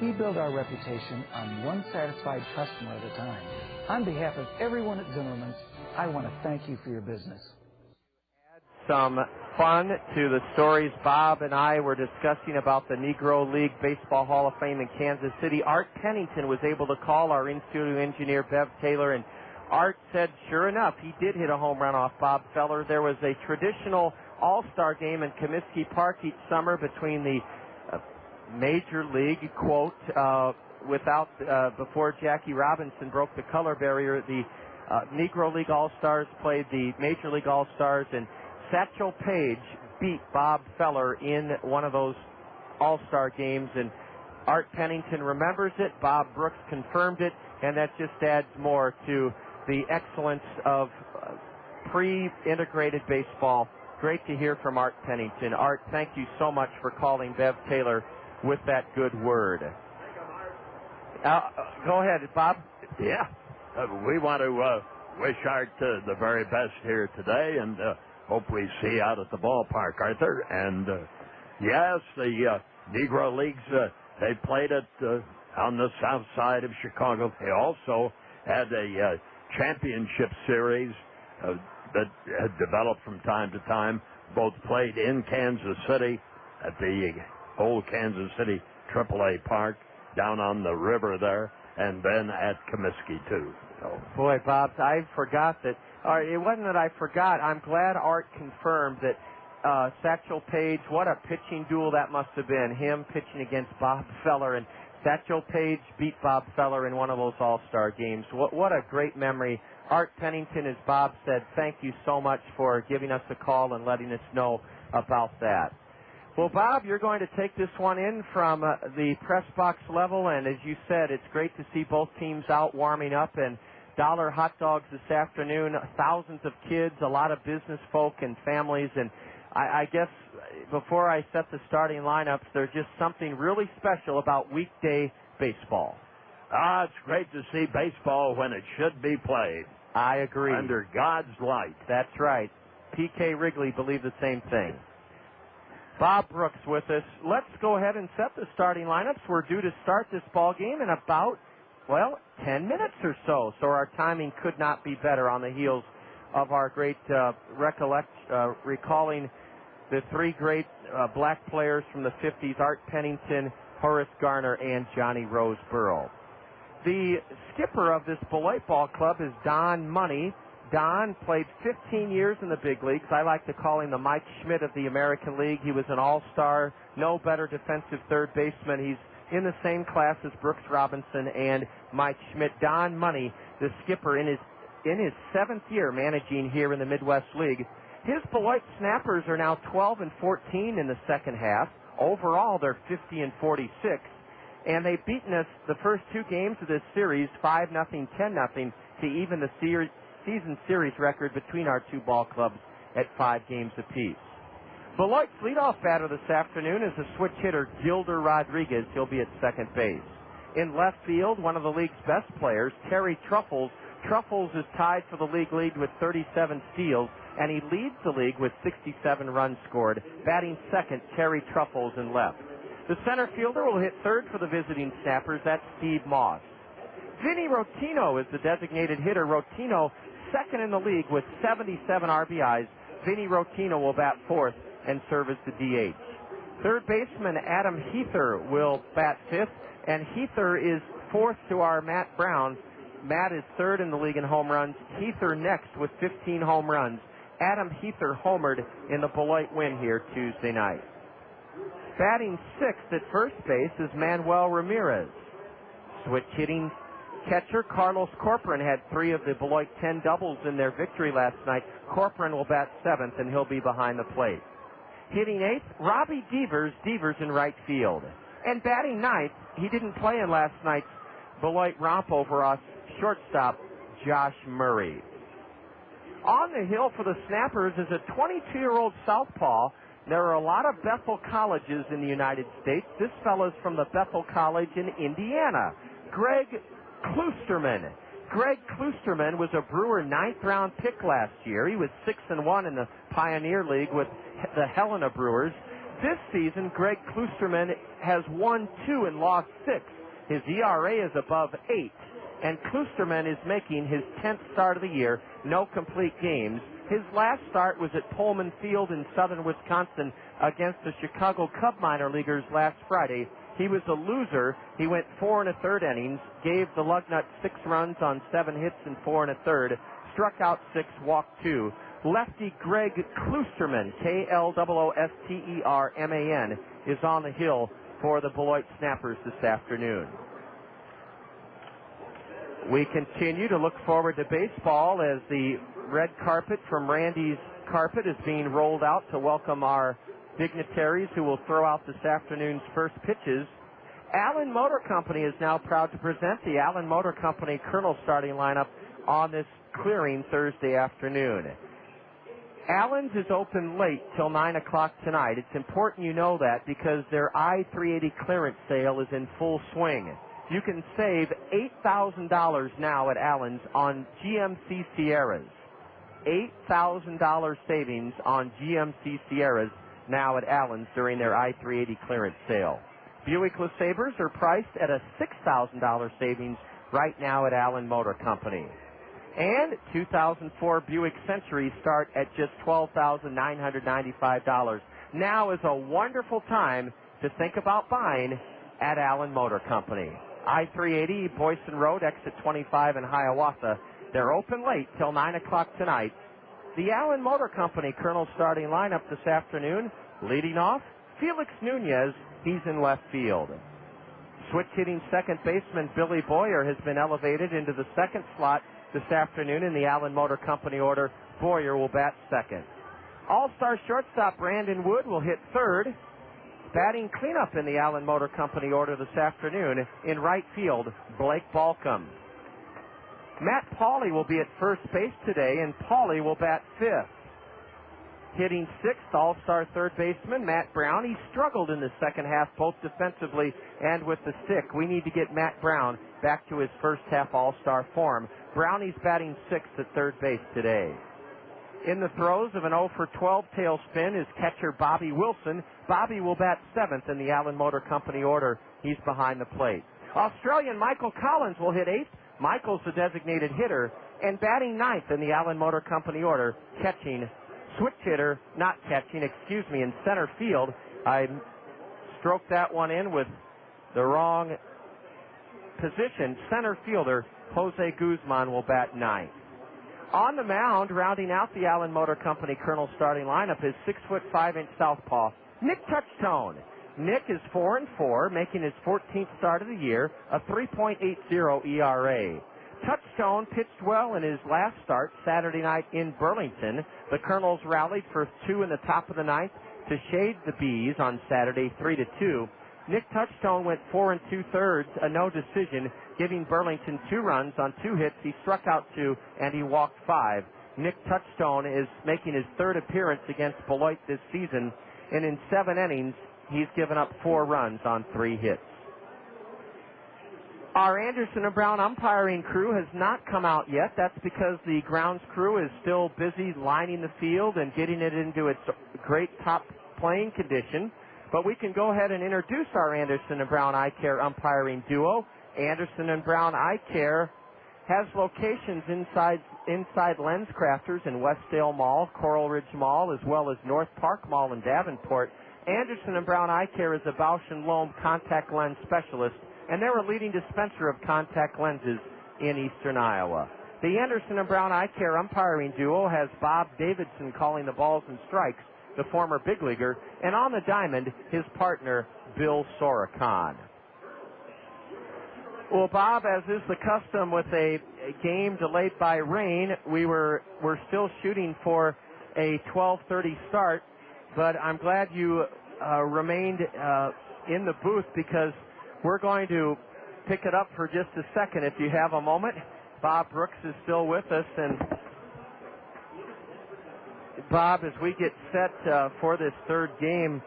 We build our reputation on one satisfied customer at a time. On behalf of everyone at Zimmerman's, I want to thank you for your business. Some fun to the stories Bob and I were discussing about the Negro League Baseball Hall of Fame in Kansas City. Art Pennington was able to call our in-studio engineer, Bev Taylor, and Art said, sure enough, he did hit a home run off Bob Feller. There was a traditional all-star game in Comiskey Park each summer between the Major League, quote, before Jackie Robinson broke the color barrier, the Negro League All-Stars played the Major League All-Stars, and Satchel Paige beat Bob Feller in one of those All-Star games, and Art Pennington remembers it, Bob Brooks confirmed it, and that just adds more to the excellence of pre-integrated baseball. Great to hear from Art Pennington. Art, thank you so much for calling Bev Taylor with that good word. Go ahead, Bob. Yeah. We want to wish Art the very best here today, and hope we see you out at the ballpark, Arthur. And yes, the Negro Leagues, they played it on the south side of Chicago. They also had a championship series that had developed from time to time. Both played in Kansas City at the old Kansas City AAA Park down on the river there, and then at Comiskey, too. So. Boy, Bob, I forgot that. It wasn't that I forgot. I'm glad Art confirmed that Satchel Paige, what a pitching duel that must have been, him pitching against Bob Feller, and Satchel Paige beat Bob Feller in one of those all-star games. What a great memory. Art Pennington, as Bob said, thank you so much for giving us a call and letting us know about that. Well, Bob, you're going to take this one in from the press box level, and as you said, it's great to see both teams out warming up, and dollar hot dogs this afternoon, thousands of kids, a lot of business folk and families, and I guess before I set the starting lineups, there's just something really special about weekday baseball. It's great to see baseball when it should be played. I agree. Under God's light. That's right. P.K. Wrigley believed the same thing. Bob Brooks with us. Let's go ahead and set the starting lineups. We're due to start this ball game in about, 10 minutes or so. So our timing could not be better on the heels of our great recalling the three great black players from the 50s, Art Pennington, Horace Garner, and Johnny Roseborough. The skipper of this Beloit Ball Club is Don Money. Don played 15 years in the big leagues. I like to call him the Mike Schmidt of the American League. He was an all-star, no better defensive third baseman. He's in the same class as Brooks Robinson and Mike Schmidt. Don Money, the skipper, in his seventh year managing here in the Midwest League. His Beloit Snappers are now 12-14 in the second half. Overall, they're 50-46. And they've beaten us the first two games of this series, 5-0, 10-0, to even the season series record between our two ball clubs at 5 games apiece. Beloit's leadoff batter this afternoon is the switch hitter Gilder Rodriguez. He'll be at second base. In left field, one of the league's best players, Terry Truffles. Truffles is tied for the league lead with 37 steals, and he leads the league with 67 runs scored. Batting second, Terry Truffles in left. The center fielder will hit third for the visiting Snappers. That's Steve Moss. Vinny Rottino is the designated hitter. Rottino, second in the league with 77 RBIs. Vinny Rottino will bat fourth and serve as the DH. Third baseman Adam Heather will bat fifth, and Heather is fourth to our Matt Brown. Matt is third in the league in home runs. Heather next with 15 home runs. Adam Heather homered in the Beloit win here Tuesday night. Batting sixth at first base is Manuel Ramirez. Switch hitting catcher Carlos Corporán had 3 of the Beloit 10 doubles in their victory last night. Corporán will bat seventh, and he'll be behind the plate. Hitting eighth, Robbie Devers. Devers in right field. And batting ninth, he didn't play in last night's Beloit romp over us, shortstop Josh Murray. On the hill for the Snappers is a 22-year-old southpaw. There are a lot of Bethel colleges in the United States. This fellow's from the Bethel College in Indiana. Greg Kloosterman. Greg Kloosterman was a Brewer 9th-round pick last year. He was 6-1 in the Pioneer League with the Helena Brewers. This season, Greg Kloosterman has won 2 and lost 6. His ERA is above 8. And Kloosterman is making his 10th start of the year, no complete games. His last start was at Pullman Field in southern Wisconsin against the Chicago Cub minor leaguers last Friday. He was a loser. He went 4 1/3 innings, gave the Lugnut 6 runs on 7 hits in 4 1/3, struck out 6, walked 2. Lefty Greg Kloosterman, Klosterman, is on the hill for the Beloit Snappers this afternoon. We continue to look forward to baseball as the red carpet from Randy's Carpet is being rolled out to welcome our dignitaries who will throw out this afternoon's first pitches. Allen Motor Company is now proud to present the Allen Motor Company Kernels starting lineup on this clearing Thursday afternoon. Allen's is open late till 9 o'clock tonight. It's important you know that because their I-380 clearance sale is in full swing. You can save $8,000 now at Allen's on GMC Sierras. $8,000 savings on GMC Sierras now at Allen's during their I-380 clearance sale. Buick LeSabres are priced at a $6,000 savings right now at Allen Motor Company. And 2004 Buick Centuries start at just $12,995. Now is a wonderful time to think about buying at Allen Motor Company. I-380, Boyson Road, exit 25 in Hiawatha. They're open late till 9 o'clock tonight. The Allen Motor Company Kernels starting lineup this afternoon, leading off, Felix Nunez, he's in left field. Switch hitting second baseman Billy Boyer has been elevated into the second slot this afternoon in the Allen Motor Company order. Boyer will bat second. All-star shortstop Brandon Wood will hit third. Batting cleanup in the Allen Motor Company order this afternoon in right field, Blake Balcom. Matt Pauley will be at first base today, and Pauley will bat fifth. Hitting sixth, all-star third baseman Matt Brown. He struggled in the second half, both defensively and with the stick. We need to get Matt Brown back to his first half all-star form. Brownie's batting sixth at third base today. In the throes of an 0-for-12 tailspin is catcher Bobby Wilson. Bobby will bat seventh in the Allen Motor Company order. He's behind the plate. Australian Michael Collins will hit eighth. Michael's the designated hitter. And batting ninth in the Allen Motor Company order, catching, switch hitter, not catching, excuse me, in center field. I stroked that one in with the wrong position. Center fielder Jose Guzman will bat ninth. On the mound, rounding out the Allen Motor Company Kernels starting lineup is 6'5" southpaw Nick Touchtone. Nick is 4-4, making his 14th start of the year, a 3.80 ERA. Touchstone pitched well in his last start Saturday night in Burlington. The Kernels rallied for 2 in the top of the ninth to shade the Bees on Saturday 3-2. Nick Touchstone went 4 2/3, a no decision, giving Burlington 2 runs on 2 hits. He struck out 2 and he walked 5. Nick Touchstone is making his third appearance against Beloit this season, and in 7 innings, he's given up 4 runs on 3 hits. Our Anderson and Brown umpiring crew has not come out yet. That's because the grounds crew is still busy lining the field and getting it into its great top playing condition. But we can go ahead and introduce our Anderson and Brown Eye Care umpiring duo. Anderson and Brown Eye Care has locations inside LensCrafters in Westdale Mall, Coral Ridge Mall, as well as North Park Mall in Davenport. Anderson and Brown Eye Care is a Bausch & Lomb contact lens specialist, and they're a leading dispenser of contact lenses in eastern Iowa. The Anderson and Brown Eye Care umpiring duo has Bob Davidson calling the balls and strikes, the former big leaguer, and on the diamond, his partner, Bill Sorokhan. Well, Bob, as is the custom with a game delayed by rain, we're still shooting for a 12:30 start, but I'm glad you remained in the booth because we're going to pick it up for just a second if you have a moment. Bob Brooks is still with us, and Bob, as we get set for this third game,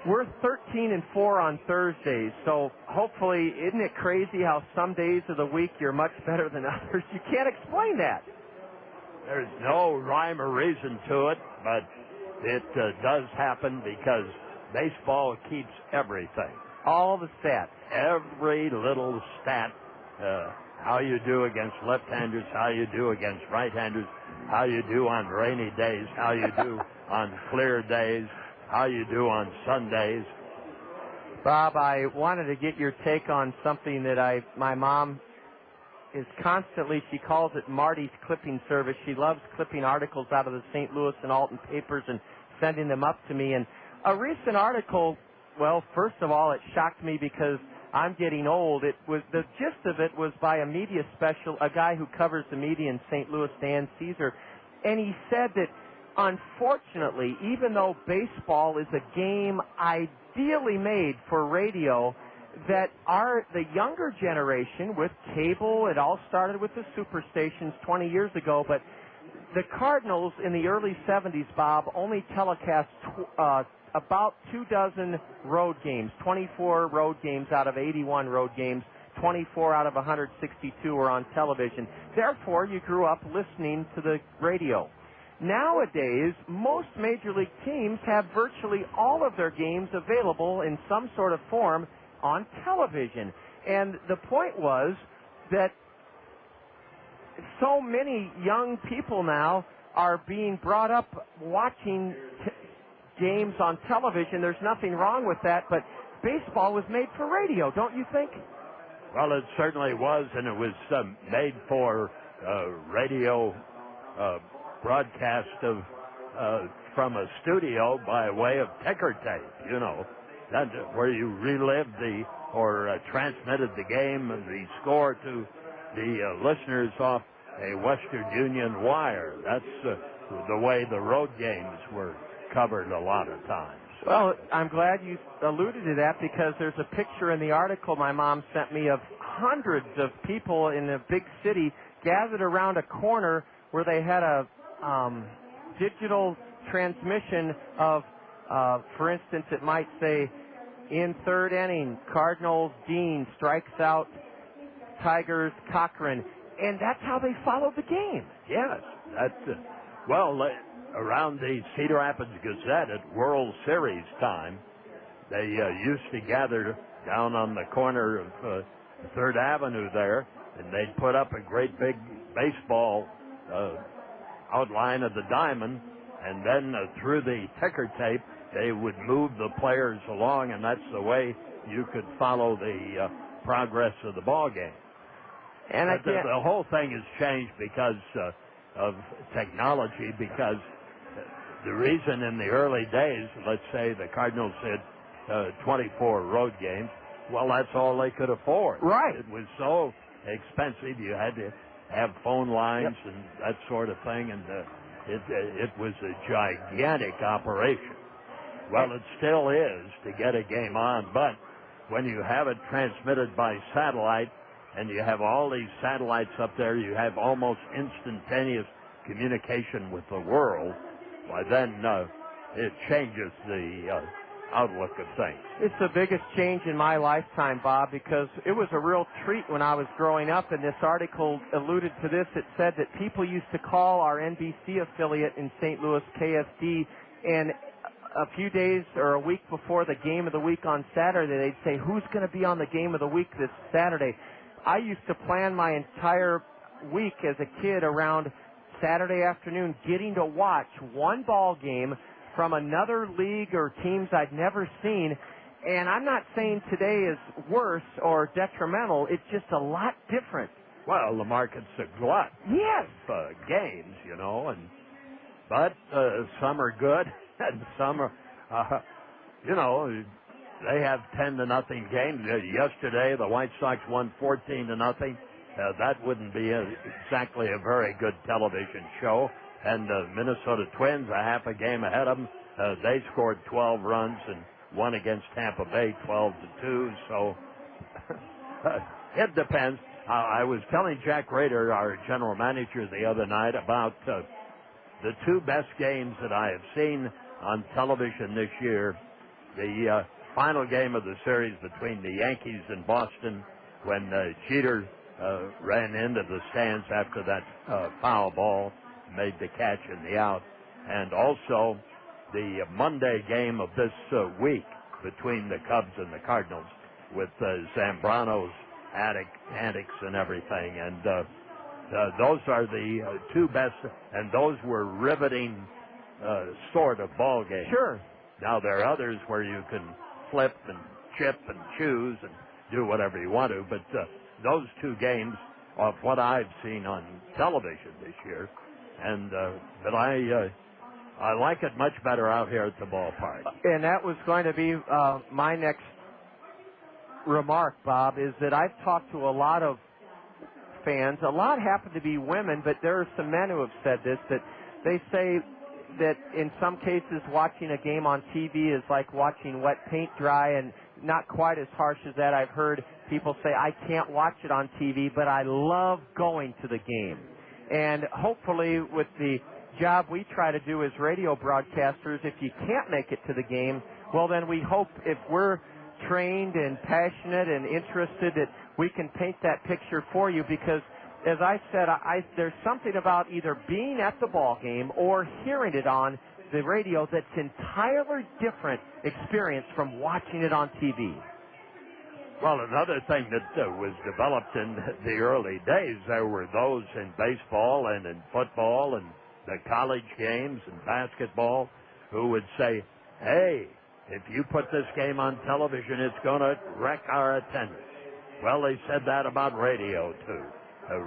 we're 13-4 on Thursdays, so hopefully, isn't it crazy how some days of the week you're much better than others? You can't explain that. There's no rhyme or reason to it, but it does happen because baseball keeps everything. All the stats. Every little stat, how you do against left-handers, how you do against right-handers, how you do on rainy days, how you do on clear days, how you do on Sundays. Bob, I wanted to get your take on something that my mom is constantly, she calls it Marty's clipping service. She loves clipping articles out of the St. Louis and Alton papers and sending them up to me. And a recent article, well, first of all, it shocked me because I'm getting old. The gist of it was by a media special, a guy who covers the media in St. Louis, Dan Cedar, and he said that unfortunately, even though baseball is a game ideally made for radio, that the younger generation with cable, it all started with the superstations 20 years ago, but the Cardinals in the early 70s, Bob, only telecast about 24 road games, 24 road games out of 81 road games, 24 out of 162 were on television. Therefore, you grew up listening to the radio. Nowadays, most major league teams have virtually all of their games available in some sort of form on television. And the point was that so many young people now are being brought up watching games on television. There's nothing wrong with that, but baseball was made for radio, don't you think? Well, it certainly was, and it was made for radio broadcast from a studio by way of ticker tape, where you relived or transmitted the game and the score to the listeners off a Western Union wire. That's the way the road games were covered a lot of times. Well, I'm glad you alluded to that because there's a picture in the article my mom sent me of hundreds of people in a big city gathered around a corner where they had a digital transmission of, for instance, it might say, in third inning, Cardinals, Dean strikes out Tigers, Cochran. And that's how they followed the game. Yes. That's, around the Cedar Rapids Gazette at World Series time, they used to gather down on the corner of 3rd Avenue there, and they'd put up a great big baseball outline of the diamond, and then through the ticker tape, they would move the players along, and that's the way you could follow the progress of the ball game. And the whole thing has changed because of technology, because the reason in the early days, let's say the Cardinals had 24 road games, well, that's all they could afford. Right. It was so expensive. You had to have phone lines and that sort of thing, and it was a gigantic operation. Well, it still is to get a game on, but when you have it transmitted by satellite and you have all these satellites up there, you have almost instantaneous communication with the world, why then it changes the outlook of things. It's the biggest change in my lifetime, Bob, because it was a real treat when I was growing up, and this article alluded to this. It said that people used to call our NBC affiliate in St. Louis, KSD, and a few days or a week before the game of the week on Saturday, they'd say, who's going to be on the game of the week this Saturday? I used to plan my entire week as a kid around Saturday afternoon getting to watch one ball game from another league or teams I'd never seen. And I'm not saying today is worse or detrimental. It's just a lot different. Well, the market's a glut. Yes. Games, but some are good and some are, they have 10-0 games. Yesterday, the White Sox won 14-0. That wouldn't be exactly a very good television show. And the Minnesota Twins, a half a game ahead of them, they scored 12 runs and won against Tampa Bay 12-2. So it depends. I was telling Jack Rader, our general manager, the other night about the two best games that I have seen on television this year. The final game of the series between the Yankees and Boston, when Cedar ran into the stands after that foul ball, made the catch and the out, and also the Monday game of this week between the Cubs and the Cardinals with Zambrano's antics and everything, and those are the two best, and those were riveting sort of ball games. Sure. Now there are others where you can flip and chip and choose and do whatever you want to. But those two games, of what I've seen on television this year, and but I like it much better out here at the ballpark. And that was going to be my next remark, Bob, is that I've talked to a lot of fans. A lot happen to be women, but there are some men who have said this, that they say that in some cases watching a game on TV is like watching wet paint dry, and not quite as harsh as that. I've heard people say, I can't watch it on TV, but I love going to the game. And hopefully with the job we try to do as radio broadcasters, if you can't make it to the game, well, then we hope if we're trained and passionate and interested that we can paint that picture for you, because as I said, there's something about either being at the ball game or hearing it on the radio that's entirely different experience from watching it on TV. Well, another thing that was developed in the early days, there were those in baseball and in football and the college games and basketball who would say, hey, if you put this game on television, it's going to wreck our attendance. Well, they said that about radio, too.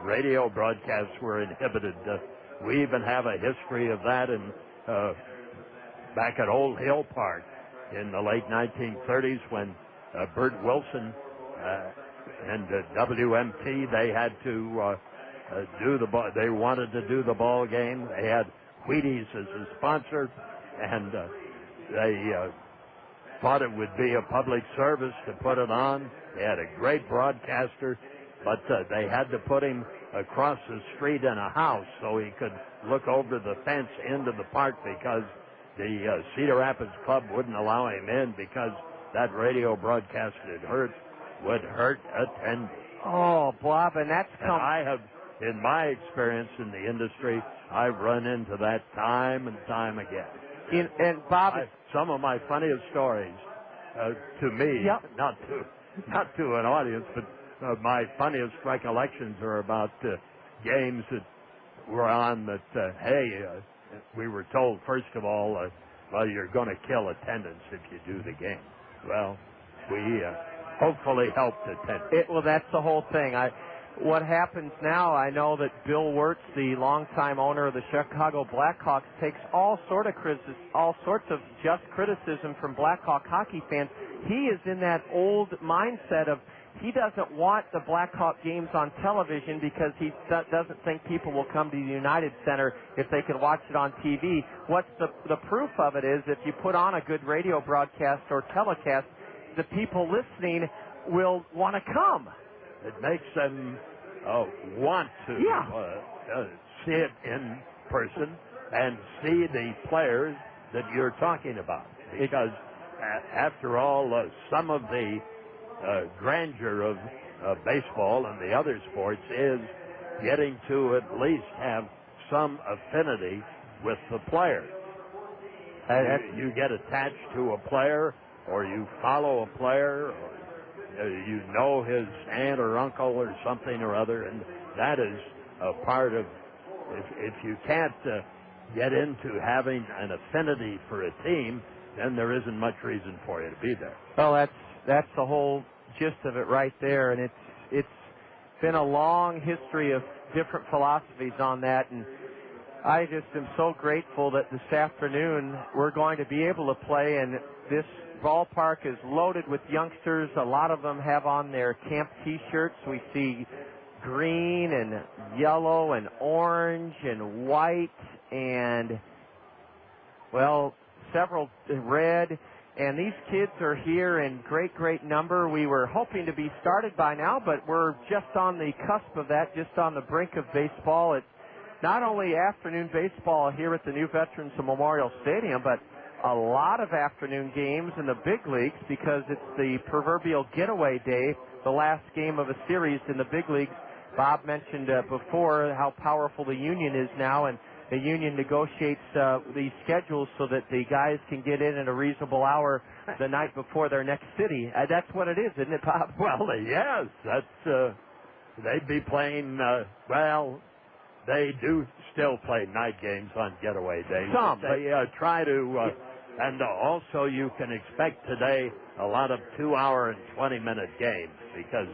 Radio broadcasts were inhibited. We even have a history of that in back at Old Hill Park in the late 1930s when Bert Wilson and WMT, they had to they wanted to do the ball game. They had Wheaties as a sponsor, and they thought it would be a public service to put it on. They had a great broadcaster, but they had to put him across the street in a house so he could look over the fence into the park, because the Cedar Rapids Club wouldn't allow him in because that radio broadcast would hurt attendance. Oh, Bob, and that's come. And I have, in my experience in the industry, I've run into that time and time again. And Bob, some of my funniest stories to me, yep. not to an audience, but my funniest recollections are about games that were on that, we were told, first of all, well, you're going to kill attendance if you do the game. Well, we hopefully helped attendance. Well, that's the whole thing. What happens now, I know that Bill Wirtz, the longtime owner of the Chicago Blackhawks, takes all sorts of just criticism from Blackhawk hockey fans. He is in that old mindset of he doesn't want the Blackhawk games on television because he doesn't think people will come to the United Center if they can watch it on TV. What's the proof of it is if you put on a good radio broadcast or telecast, the people listening will want to come. It makes them want to see it in person and see the players that you're talking about. Because, after all, some of the grandeur of baseball and the other sports is getting to at least have some affinity with the player. You get attached to a player, or you follow a player, or you know his aunt or uncle or something or other, and that is a part of, if you can't get into having an affinity for a team, then there isn't much reason for you to be there. Well, that's the whole gist of it right there, and it's been a long history of different philosophies on that, and I just am so grateful that this afternoon we're going to be able to play, and this ballpark is loaded with youngsters. A lot of them have on their camp T-shirts. We see green and yellow and orange and white and, well, several red. And these kids are here in great number. We were hoping to be started by now, but we're just on the cusp of that, just on the brink of baseball. It's not only afternoon baseball here at the new Veterans Memorial Stadium, but a lot of afternoon games in the big leagues because it's the proverbial getaway day, the last game of a series in the big leagues. Bob mentioned before how powerful the union is now, and the union negotiates these schedules so that the guys can get in at a reasonable hour the night before their next city. That's what it is, isn't it, Bob? Well, yes. That's they'd be playing, they do still play night games on getaway days. Some. They try to And also you can expect today a lot of 2-hour and 20-minute games because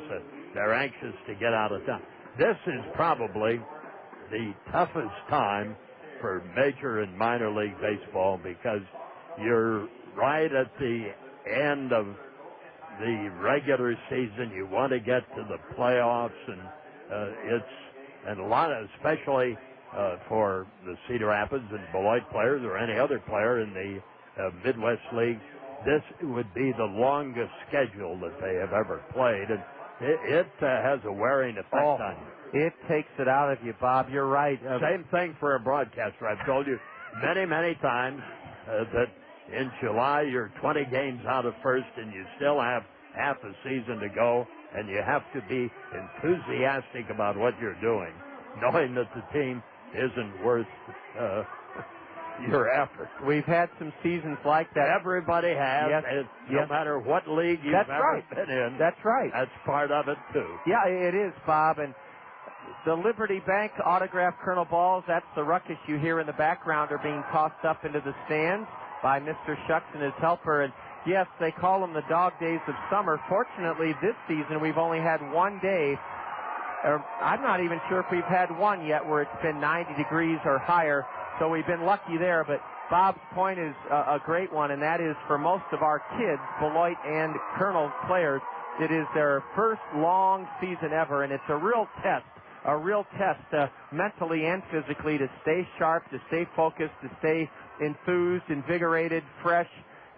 they're anxious to get out of town. This is probably the toughest time for major and minor league baseball because you're right at the end of the regular season. You want to get to the playoffs, and a lot of, especially for the Cedar Rapids and Beloit players or any other player in the Midwest League, this would be the longest schedule that they have ever played, and it has a wearing effect on you. It takes it out of you, Bob. You're right. Same thing for a broadcaster. I've told you many, many times that in July you're 20 games out of first and you still have half a season to go, and you have to be enthusiastic about what you're doing, knowing that the team isn't worth your effort. We've had some seasons like that. Everybody has. Yes. No matter what league you've ever been in. That's right. That's part of it, too. Yeah, it is, Bob. And the Liberty Bank autographed Colonel balls, that's the ruckus you hear in the background, are being tossed up into the stands by Mr. Shucks and his helper. And yes, they call them the dog days of summer. Fortunately, this season we've only had one day, or I'm not even sure if we've had one yet, where it's been 90 degrees or higher. So we've been lucky there. But Bob's point is a great one, and that is for most of our kids, Beloit and Kernels players, it is their first long season ever, and it's a real test mentally and physically to stay sharp, to stay focused, to stay enthused, invigorated, fresh,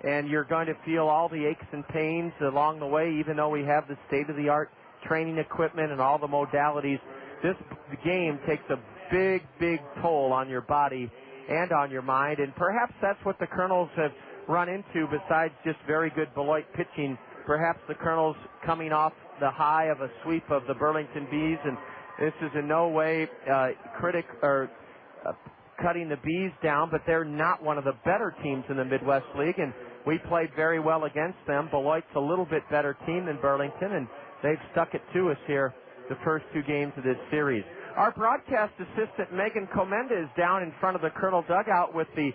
and you're going to feel all the aches and pains along the way, even though we have the state-of-the-art training equipment and all the modalities. This game takes a big toll on your body and on your mind, and perhaps that's what the Kernels have run into besides just very good Beloit pitching. Perhaps the Kernels coming off the high of a sweep of the Burlington Bees, and this is in no way cutting the Bees down, but they're not one of the better teams in the Midwest League, and we played very well against them. Beloit's a little bit better team than Burlington, and they've stuck it to us here the first two games of this series. Our broadcast assistant, Megan Comenda, is down in front of the Kernel dugout with the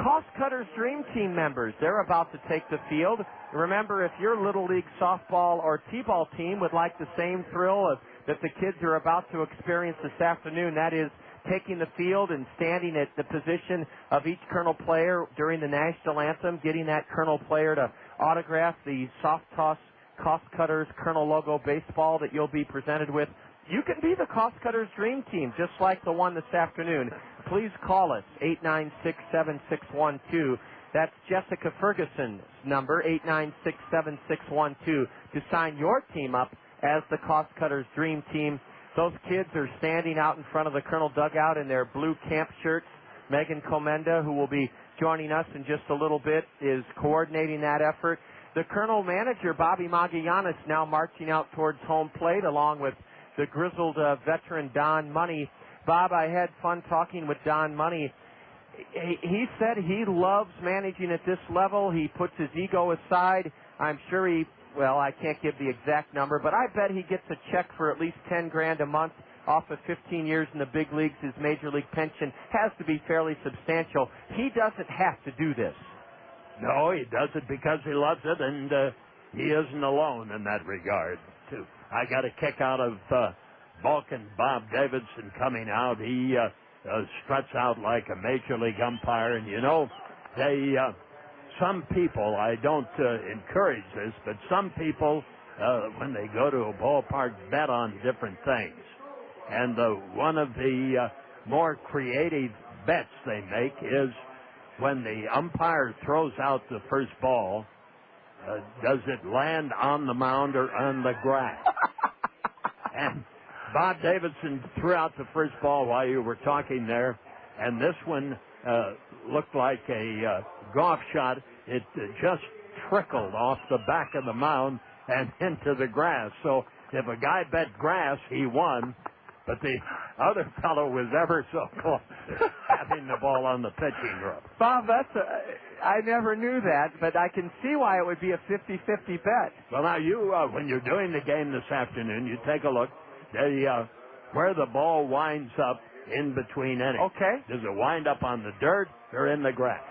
Cost Cutters Dream Team members. They're about to take the field. Remember, if your Little League softball or T-ball team would like the same thrill that the kids are about to experience this afternoon, that is taking the field and standing at the position of each Kernel player during the national anthem, getting that Kernel player to autograph the soft toss Cost Cutters Kernel logo baseball that you'll be presented with, you can be the Cost Cutters Dream Team, just like the one this afternoon. Please call us, 896-7612. That's Jessica Ferguson's number, 896-7612, to sign your team up as the Cost Cutters Dream Team. Those kids are standing out in front of the Kernel dugout in their blue camp shirts. Megan Comenda, who will be joining us in just a little bit, is coordinating that effort. The Kernel manager, Bobby Magallanes, now marching out towards home plate along with the grizzled veteran Don Money. Bob, I had fun talking with Don Money. He said he loves managing at this level. He puts his ego aside. I'm sure I can't give the exact number, but I bet he gets a check for at least $10,000 a month off of 15 years in the big leagues. His major league pension has to be fairly substantial. He doesn't have to do this. No, he does it because he loves it, and he isn't alone in that regard, too. I got a kick out of Balkan Bob Davidson coming out. He struts out like a major league umpire, and some people, I don't encourage this, but some people, when they go to a ballpark, bet on different things. And one of the more creative bets they make is when the umpire throws out the first ball, does it land on the mound or on the grass? And Bob Davidson threw out the first ball while you were talking there, and this one looked like a golf shot. It just trickled off the back of the mound and into the grass. So if a guy bet grass, he won, but the other fellow was ever so close to having the ball on the pitching rope. Bob, I never knew that, but I can see why it would be a 50-50 bet. Well, now you, when you're doing the game this afternoon, you take a look. Where the ball winds up in between innings. Okay. Does it wind up on the dirt or in the grass?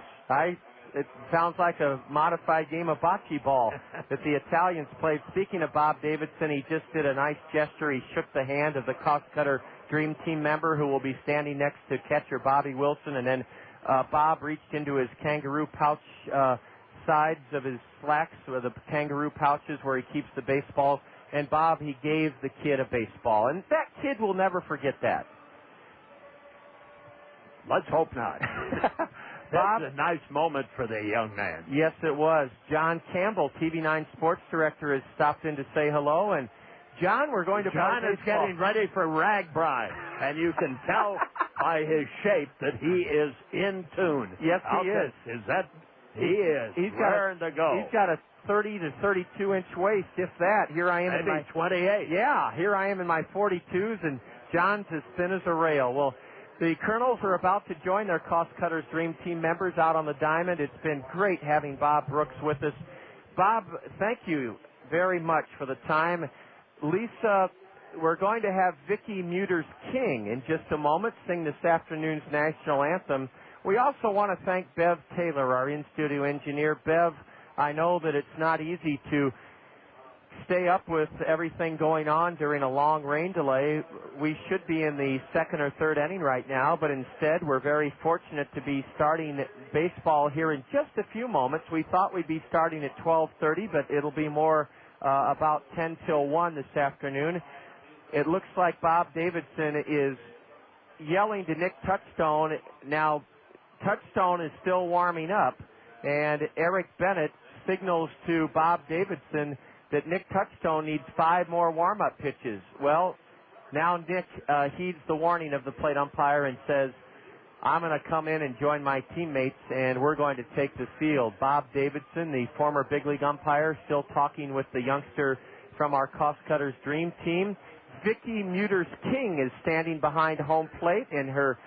It sounds like a modified game of bocce ball that the Italians played. Speaking of Bob Davidson, he just did a nice gesture. He shook the hand of the Cost Cutter Dream Team member who will be standing next to catcher Bobby Wilson. And then Bob reached into his kangaroo pouch sides of his slacks, or the kangaroo pouches where he keeps the baseballs. And Bob, he gave the kid a baseball. And that kid will never forget that. Let's hope not. Bob, that's a nice moment for the young man. Yes, it was. John Campbell, TV9 sports director, has stopped in to say hello. And, John, we're going to John is getting ready for Ragbride. And you can tell by his shape that he is in tune. Yes, he is. He is. He's raring to go. He's got a 30 to 32-inch waist, if that. Here I am Maybe in my 28. Yeah, here I am in my 42s, and John's as thin as a rail. Well, the Kernels are about to join their Cost Cutters Dream Team members out on the diamond. It's been great having Bob Brooks with us. Bob, thank you very much for the time. Lisa, we're going to have Vicki Muter's King in just a moment sing this afternoon's national anthem. We also want to thank Bev Taylor, our in-studio engineer. Bev, I know that it's not easy to stay up with everything going on during a long rain delay. We should be in the second or third inning right now, but instead we're very fortunate to be starting baseball here in just a few moments. We thought we'd be starting at 12:30, but it'll be more about 10 till 1 this afternoon. It looks like Bob Davidson is yelling to Nick Touchstone. Now, Touchstone is still warming up, and Eric Bennett signals to Bob Davidson that Nick Touchstone needs 5 more warm-up pitches. Well, now Nick heeds the warning of the plate umpire and says, I'm going to come in and join my teammates, and we're going to take the field. Bob Davidson, the former big league umpire, still talking with the youngster from our Cost Cutters Dream Team. Vicki Muter's King is standing behind home plate in her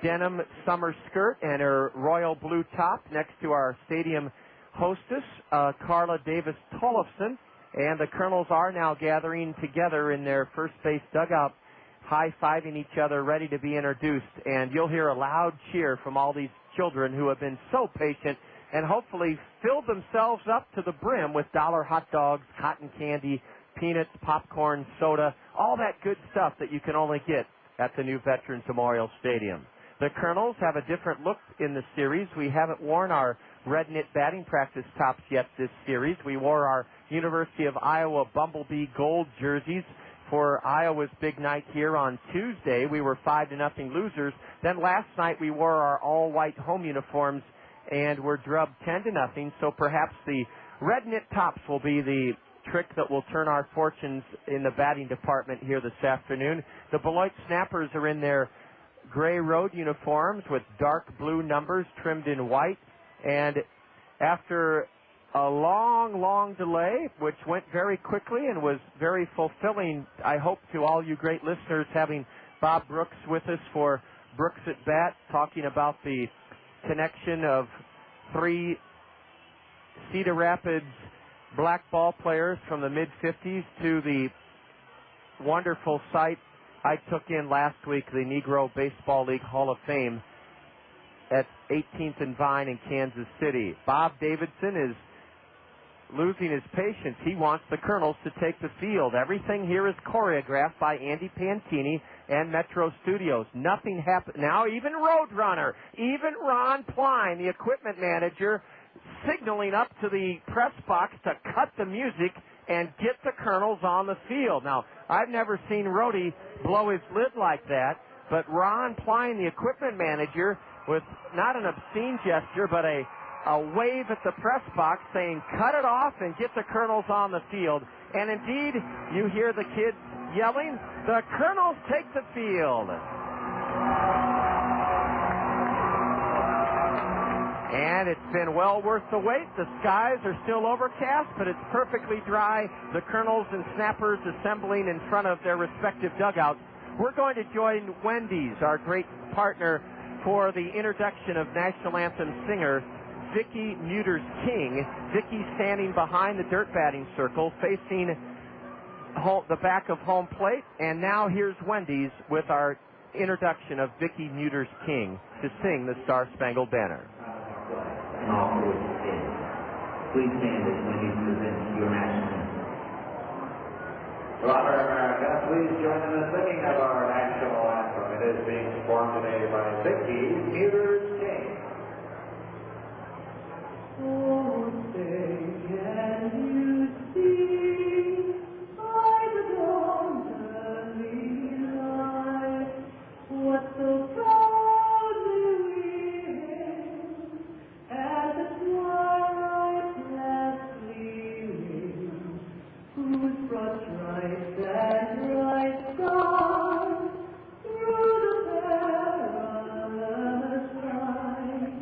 denim summer skirt and her royal blue top next to our stadium hostess, Carla Davis Tollefson. And the Kernels are now gathering together in their first base dugout, high-fiving each other, ready to be introduced. And you'll hear a loud cheer from all these children who have been so patient and hopefully filled themselves up to the brim with dollar hot dogs, cotton candy, peanuts, popcorn, soda, all that good stuff that you can only get at the new Veterans Memorial Stadium. The Kernels have a different look in the series. We haven't worn our red knit batting practice tops yet this series. We wore our University of Iowa Bumblebee gold jerseys for Iowa's big night here on Tuesday. We were 5-0 losers. Then last night we wore our all-white home uniforms and were drubbed 10-0. So perhaps the red knit tops will be the trick that will turn our fortunes in the batting department here this afternoon. The Beloit Snappers are in their gray road uniforms with dark blue numbers trimmed in white. And after a long delay, which went very quickly and was very fulfilling, I hope, to all you great listeners, having Bob Brooks with us for Brooks at Bat, talking about the connection of 3 Cedar Rapids black ball players from the mid-50s to the wonderful sight I took in last week, the Negro Baseball League Hall of Fame at 18th and Vine in Kansas City. Bob Davidson is losing his patience. He wants the Kernels to take the field. Everything here is choreographed by Andy Pantini and Metro Studios. Nothing happened. Now even Roadrunner, even Ron Pline, the equipment manager, signaling up to the press box to cut the music and get the Kernels on the field. Now, I've never seen Rhodey blow his lid like that, but Ron Pline, the equipment manager, with not an obscene gesture, but a wave at the press box saying, cut it off and get the Kernels on the field. And indeed, you hear the kids yelling, the Kernels take the field. And it's been well worth the wait. The skies are still overcast, but it's perfectly dry. The Kernels and Snappers assembling in front of their respective dugouts. We're going to join Wendy's, our great partner, for the introduction of National Anthem singer Vicki Muter's King. Vicki standing behind the dirt batting circle, facing the back of home plate. And now here's Wendy's with our introduction of Vicki Muter's King to sing the Star Spangled Banner. small group of kids. Please stand as when you present your national anthem. Brother America, please join in the singing of our national anthem. It is being performed today by Vicky's Peters King. Oh, say, can you see by the dawn's early light what so proudly we hailed at the twilight's last gleaming, whose broad stripes and bright stars through the perilous night,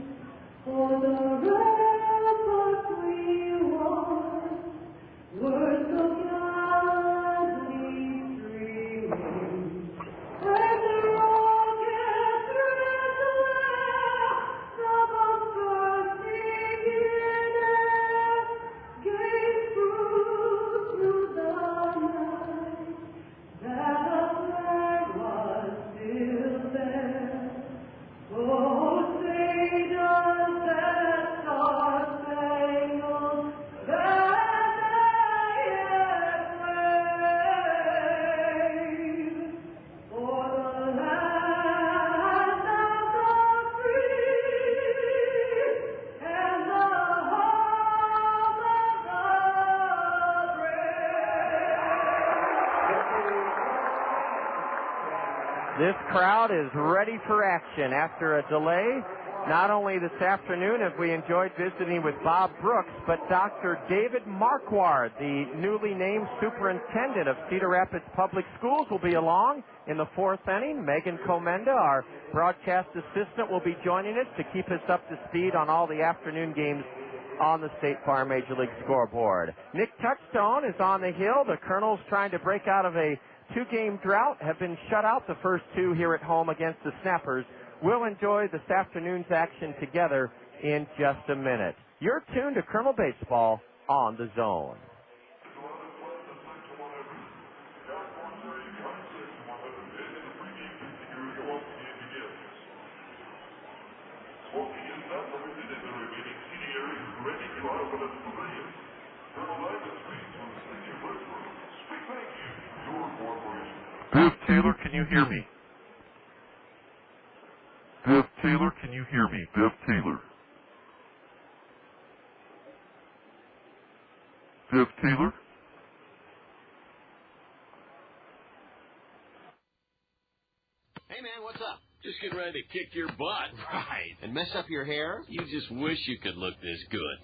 for the ramparts we won were so gallantly streaming, and the rockets red glare of a bursting in air gave proof through the night that the flag was still there. Oh, say does that star-spangled banner yet wave for the land of the free and the home of the This crowd is ready for action after a delay. Not only this afternoon have we enjoyed visiting with Bob Brooks, but Dr. David Marquardt, the newly named superintendent of Cedar Rapids Public Schools, will be along in the fourth inning. Megan Comenda, our broadcast assistant, will be joining us to keep us up to speed on all the afternoon games on the State Farm Major League scoreboard. Nick Touchstone is on the hill. The Kernels, trying to break out of a two-game drought, have been shut out the first two here at home against the Snappers. We'll enjoy this afternoon's action together in just a minute. You're tuned to Kernel Baseball on the Zone. Biff Taylor, can you hear me? Biff Taylor, can you hear me? Biff Taylor. Biff Taylor? Hey, man, what's up? Just getting ready to kick your butt. Right. And mess up your hair? You just wish you could look this good.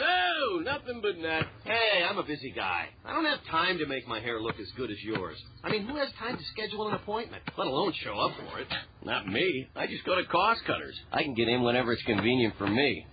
No, nothing but that. Hey, I'm a busy guy. I don't have time to make my hair look as good as yours. I mean, who has time to schedule an appointment, let alone show up for it? Not me. I just go to Cost Cutters. I can get in whenever it's convenient for me.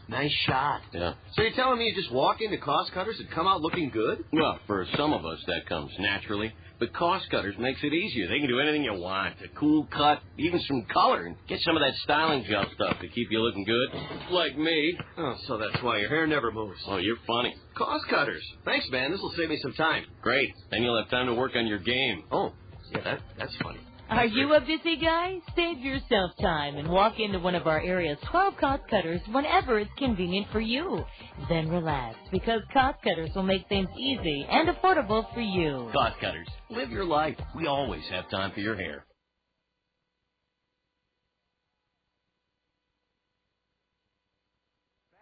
Nice shot. Yeah. So you're telling me you just walk into Cost Cutters and come out looking good? Well, for some of us, that comes naturally. But Cost Cutters makes it easier. They can do anything you want. A cool cut, even some color, and get some of that styling gel stuff to keep you looking good. Like me. Oh, so that's why your hair never moves. Oh, you're funny. Cost Cutters. Thanks, man. This will save me some time. Great. Then you'll have time to work on your game. Oh, yeah, that's funny. Are you a busy guy? Save yourself time and walk into one of our area's 12 Cost Cutters whenever it's convenient for you. Then relax, because Cost Cutters will make things easy and affordable for you. Cost Cutters. Live your life. We always have time for your hair.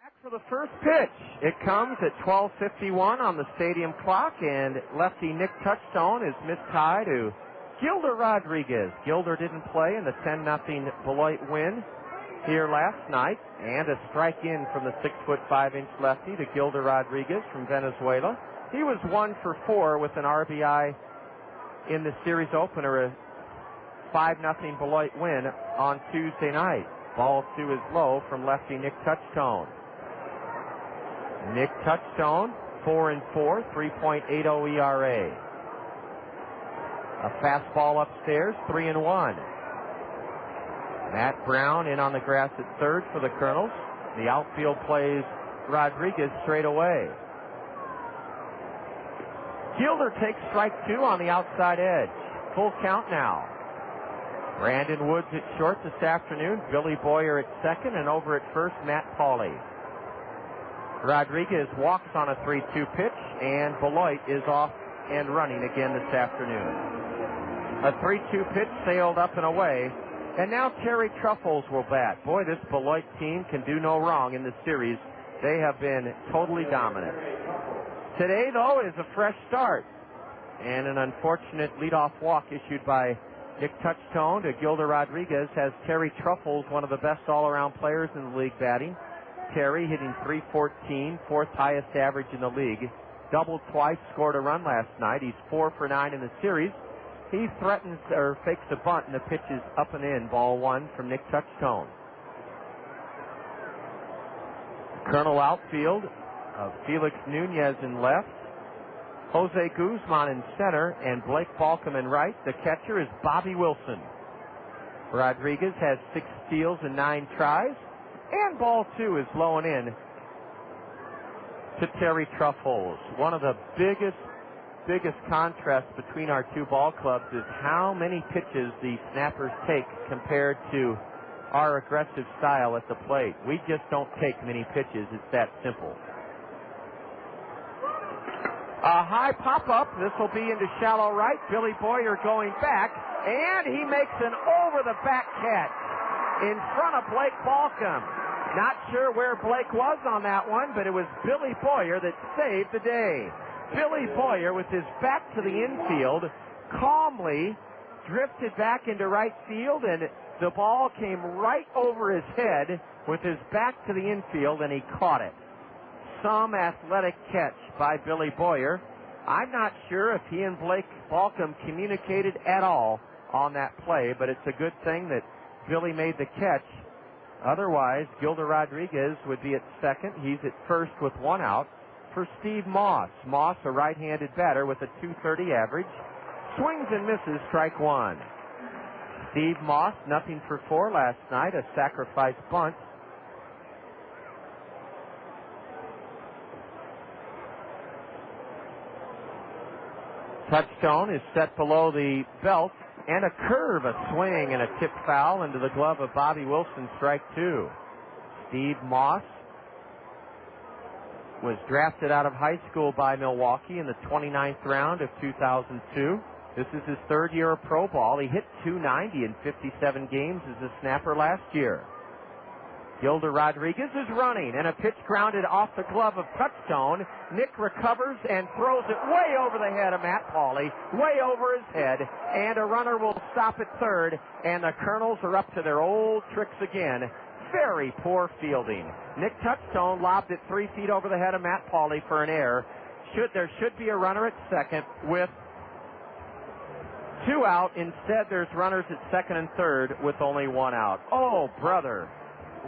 Back for the first pitch. It comes at 12:51 on the stadium clock, and lefty Nick Touchstone is mistied to Gilder Rodriguez. Gilder didn't play in the 10-0 Beloit win here last night, and a strike in from the 6'5" lefty to Gilder Rodriguez from Venezuela. He was 1 for 4 with an RBI in the series opener, a 5-0 Beloit win on Tuesday night. Ball 2 is low from lefty Nick Touchstone. Nick Touchstone, 4-4, 3.80 ERA. A fastball upstairs, 3-1. Matt Brown in on the grass at third for the Kernels. The outfield plays Rodriguez straight away. Gilder takes strike 2 on the outside edge. Full count now. Brandon Woods at short this afternoon. Billy Boyer at second, and over at first, Matt Pauley. Rodriguez walks on a 3-2 pitch, and Beloit is off and running again this afternoon. A 3-2 pitch sailed up and away, and now Terry Truffles will bat. Boy, this Beloit team can do no wrong in this series. They have been totally dominant. Today, though, is a fresh start, and an unfortunate leadoff walk issued by Nick Touchstone to Gilda Rodriguez has Terry Truffles, one of the best all-around players in the league, batting. Terry hitting .314, fourth highest average in the league. Doubled twice, scored a run last night. He's 4 for 9 in the series. He threatens or fakes a bunt, and the pitch is up and in. Ball one from Nick Touchstone. Colonel outfield of Felix Nunez in left. Jose Guzman in center, and Blake Balcom in right. The catcher is Bobby Wilson. Rodriguez has 6 steals and 9 tries. And ball two is low and in to Terry Truffles. One of the biggest contrasts between our two ball clubs is how many pitches the snappers take compared to our aggressive style at the plate. We just don't take many pitches. It's that simple. A high pop-up. This will be into shallow right. Billy Boyer going back, and he makes an over-the-back catch in front of Blake Balcom. Not sure where Blake was on that one, but it was Billy Boyer that saved the day. Billy Boyer, with his back to the infield, calmly drifted back into right field, and the ball came right over his head with his back to the infield, and he caught it. Some athletic catch by Billy Boyer. I'm not sure if he and Blake Balcom communicated at all on that play, but it's a good thing that Billy made the catch. Otherwise, Gilda Rodriguez would be at second. He's at first with 1 out for Steve Moss. Moss, a right-handed batter with a .230 average. Swings and misses, strike one. Steve Moss, 0 for 4 last night, a sacrifice bunt. Touchstone is set below the belt. And a curve, a swing, and a tip foul into the glove of Bobby Wilson, strike two. Steve Moss was drafted out of high school by Milwaukee in the 29th round of 2002. This is his 3rd year of pro ball. He hit .290 in 57 games as a snapper last year. Gilda Rodriguez is running, and a pitch grounded off the glove of Touchstone. Nick recovers and throws it way over the head of Matt Pauley, way over his head, and a runner will stop at third, and the Kernels are up to their old tricks again. Very poor fielding. Nick Touchstone lobbed it 3 feet over the head of Matt Pauley for an error. There should be a runner at second with 2 out. Instead, there's runners at second and third with only 1 out. Oh, brother.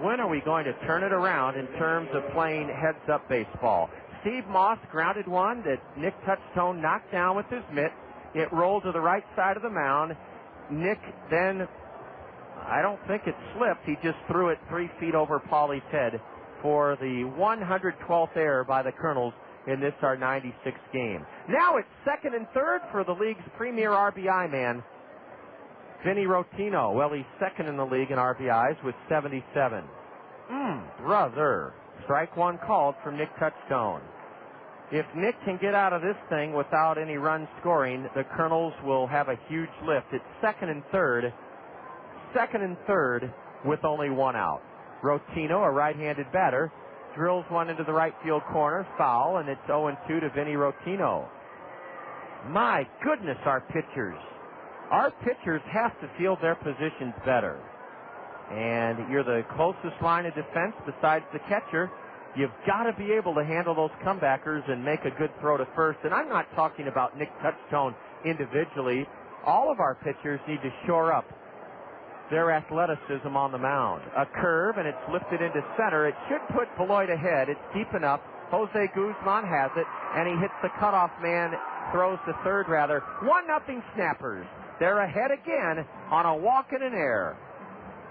When are we going to turn it around in terms of playing heads-up baseball? Steve Moss grounded one that Nick Touchstone knocked down with his mitt. It rolled to the right side of the mound. Nick then, I don't think it slipped. He just threw it 3 feet over Pauley's head for the 112th error by the Kernels in this, our 96th game. Now it's second and third for the league's premier RBI man, Vinny Rottino. Well, he's second in the league in RBIs with 77. Brother. Strike one called from Nick Touchstone. If Nick can get out of this thing without any run scoring, the Kernels will have a huge lift. It's second and third with only 1 out. Rottino, a right-handed batter, drills one into the right field corner, foul, and it's 0-2 to Vinny Rottino. My goodness, our pitchers have to field their positions better. And you're the closest line of defense besides the catcher. You've got to be able to handle those comebackers and make a good throw to first. And I'm not talking about Nick Touchstone individually. All of our pitchers need to shore up their athleticism on the mound. A curve, and it's lifted into center. It should put Beloit ahead. It's deep enough. Jose Guzman has it, and he hits the cutoff man, throws to third rather. 1-0 Snappers. They're ahead again on a walk and an error.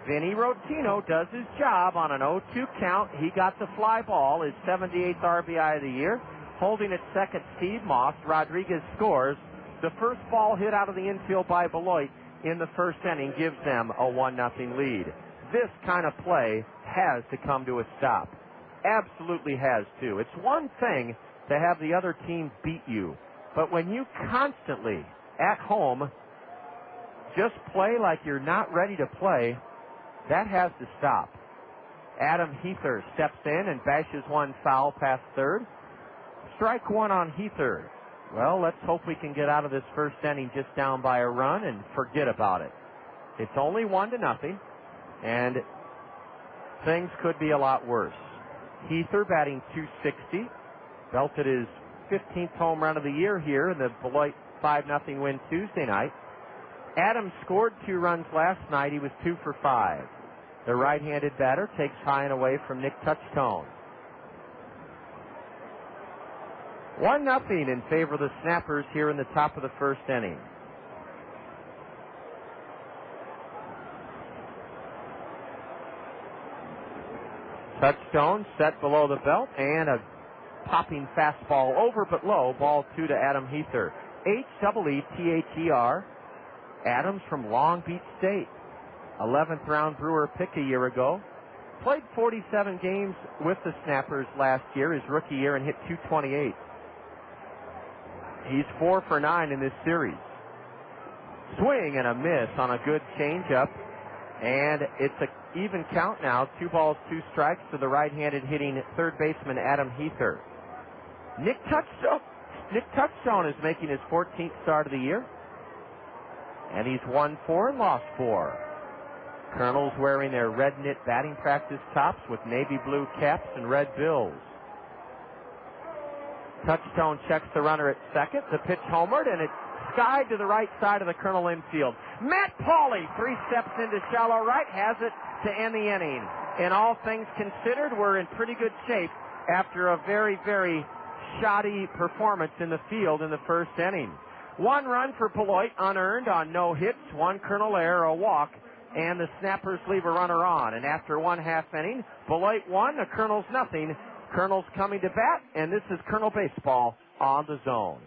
Vinny Rottino does his job on an 0-2 count. He got the fly ball, his 78th RBI of the year. Holding at second, Steve Moss. Rodriguez scores. The first ball hit out of the infield by Beloit in the first inning gives them a 1-0 lead. This kind of play has to come to a stop. Absolutely has to. It's one thing to have the other team beat you, but when you constantly, at home, just play like you're not ready to play, that has to stop. Adam Heather steps in and bashes one foul past third. Strike one on Heather. Well, let's hope we can get out of this first inning just down by a run and forget about it. It's only 1-0, and things could be a lot worse. Heather batting .260, belted his 15th home run of the year here in the Beloit 5-0 win Tuesday night. Adams scored 2 runs last night. He was 2 for 5. The right-handed batter takes high and away from Nick Touchstone. 1-0 in favor of the Snappers here in the top of the first inning. Touchstone set below the belt, and a popping fastball over but low. Ball 2 to Adam Heather. H-E-E-T-H-E-R. Adams from Long Beach State. 11th round Brewer pick a year ago. Played 47 games with the Snappers last year, his rookie year, and hit .228. He's 4 for 9 in this series. Swing and a miss on a good changeup. And it's an even count now. 2 balls, 2 strikes to the right-handed hitting third baseman Adam Heather. Nick Touchstone is making his 14th start of the year. And he's won 4 and lost 4. Kernels wearing their red knit batting practice tops with navy blue caps and red bills. Touchstone checks the runner at second. The pitch homered, and it's skied to the right side of the Kernel infield. Matt Pauley, 3 steps into shallow right, has it to end the inning. And all things considered, we're in pretty good shape after a very, very shoddy performance in the field in the first inning. 1 run for Beloit, unearned on no hits, 1 Kernel error, a walk, and the Snappers leave a runner on. And after 1/2 inning, Beloit 1, the Kernels nothing. Kernels coming to bat, and this is Kernel baseball on the Zone.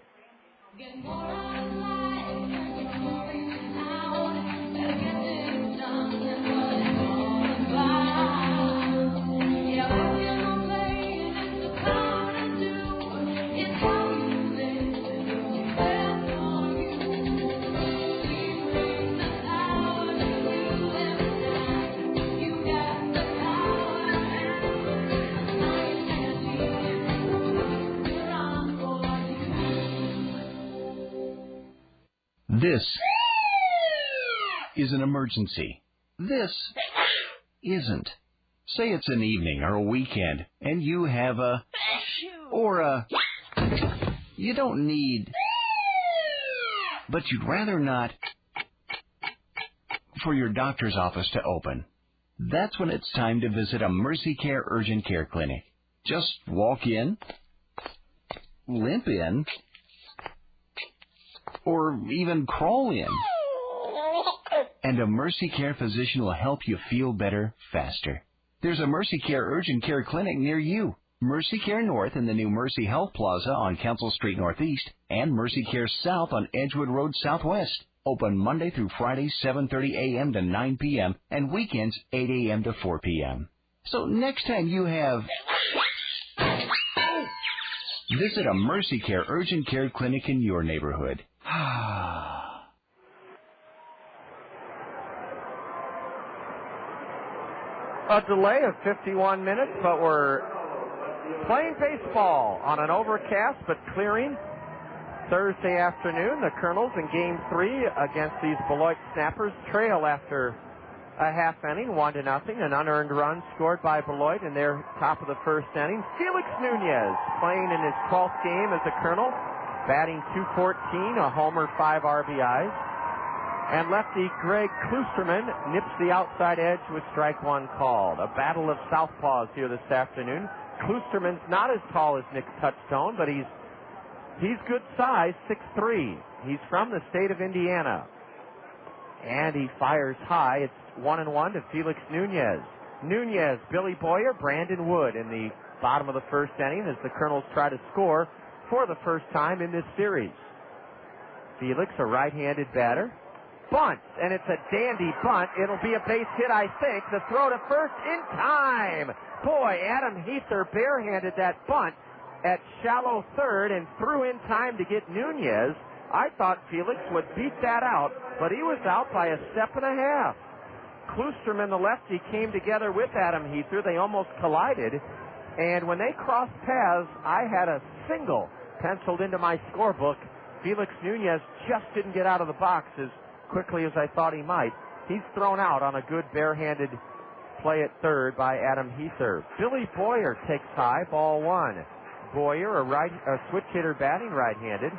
This is an emergency. This isn't. Say it's an evening or a weekend, and you have you don't need, but you'd rather not for your doctor's office to open. That's when it's time to visit a Mercy Care Urgent Care Clinic. Just walk in, limp in, or even crawl in, and a Mercy Care physician will help you feel better faster. There's a Mercy Care Urgent Care Clinic near you. Mercy Care North in the new Mercy Health Plaza on Council Street Northeast, and Mercy Care South on Edgewood Road Southwest. Open Monday through Friday, 7:30 a.m. to 9 p.m., and weekends, 8 a.m. to 4 p.m. So next time you have... visit a Mercy Care Urgent Care Clinic in your neighborhood. A delay of 51 minutes, but we're playing baseball on an overcast but clearing Thursday afternoon. The Kernels in Game 3 against these Beloit Snappers trail after a half inning, 1-0. An unearned run scored by Beloit in their top of the first inning. Felix Nunez playing in his 12th game as a Kernel, batting .214, a homer, 5 RBIs. And lefty Greg Kloosterman nips the outside edge with strike 1 called. A battle of southpaws here this afternoon. Kloosterman's not as tall as Nick Touchstone, but he's good size, 6'3". He's from the state of Indiana. And he fires high. It's 1-1 to Felix Nunez. Nunez, Billy Boyer, Brandon Wood in the bottom of the first inning as the Kernels try to score for the first time in this series. Felix, a right-handed batter. bunts, and it's a dandy bunt. It'll be a base hit, I think. The throw to first in time. Boy, Adam Heather barehanded that bunt at shallow third and threw in time to get Nunez. I thought Felix would beat that out, but he was out by a step and a half. Kloosterman, the lefty, came together with Adam Heather. They almost collided, and when they crossed paths, I had a single penciled into my scorebook. Felix Nunez just didn't get out of the box as quickly as I thought he might. He's thrown out on a good barehanded play at third by Adam Heather. Billy Boyer takes high, ball one. Boyer, a switch hitter batting right-handed,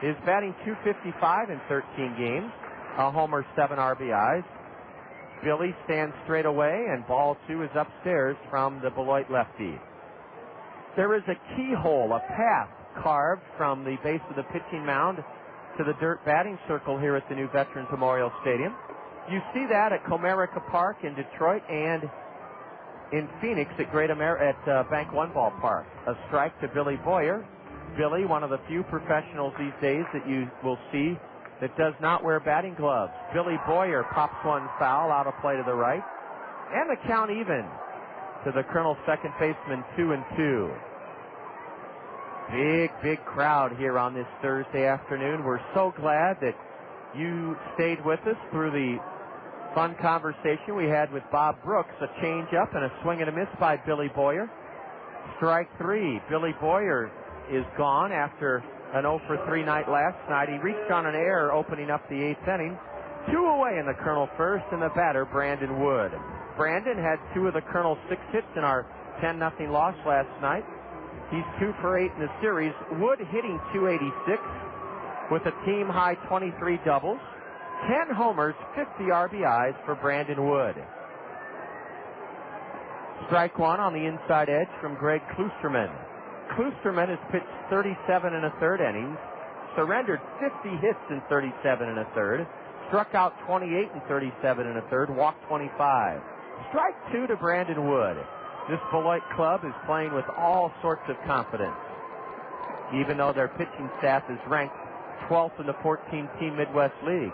is batting .255 in 13 games, a homer, 7 RBIs. Billy stands straight away, and ball two is upstairs from the Beloit lefty. There is a keyhole, a path carved from the base of the pitching mound to the dirt batting circle here at the new Veterans Memorial Stadium. You see that at Comerica Park in Detroit and in Phoenix at Bank One Ballpark. A strike to Billy Boyer. Billy, one of the few professionals these days that you will see that does not wear batting gloves. Billy Boyer pops one foul out of play to the right. And the count even to the Kernels second baseman, 2-2. Big crowd here on this Thursday afternoon. We're so glad that you stayed with us through the fun conversation we had with Bob Brooks. A change-up and a swing and a miss by Billy Boyer. Strike three. Billy Boyer is gone after an 0-for-3 night last night. He reached on an error opening up the 8th inning. 2 away in the Kernel first, and the batter, Brandon Wood. Brandon had 2 of the Kernel's 6 hits in our 10-0 loss last night. He's 2 for 8 in the series. Wood hitting .286 with a team-high 23 doubles. 10 homers, 50 RBIs for Brandon Wood. Strike one on the inside edge from Greg Kloosterman. Kloosterman has pitched 37 1/3 innings, surrendered 50 hits in 37 1/3, struck out 28 in 37 1/3, walked 25. Strike two to Brandon Wood. This Beloit club is playing with all sorts of confidence, even though their pitching staff is ranked 12th in the 14-team Midwest League.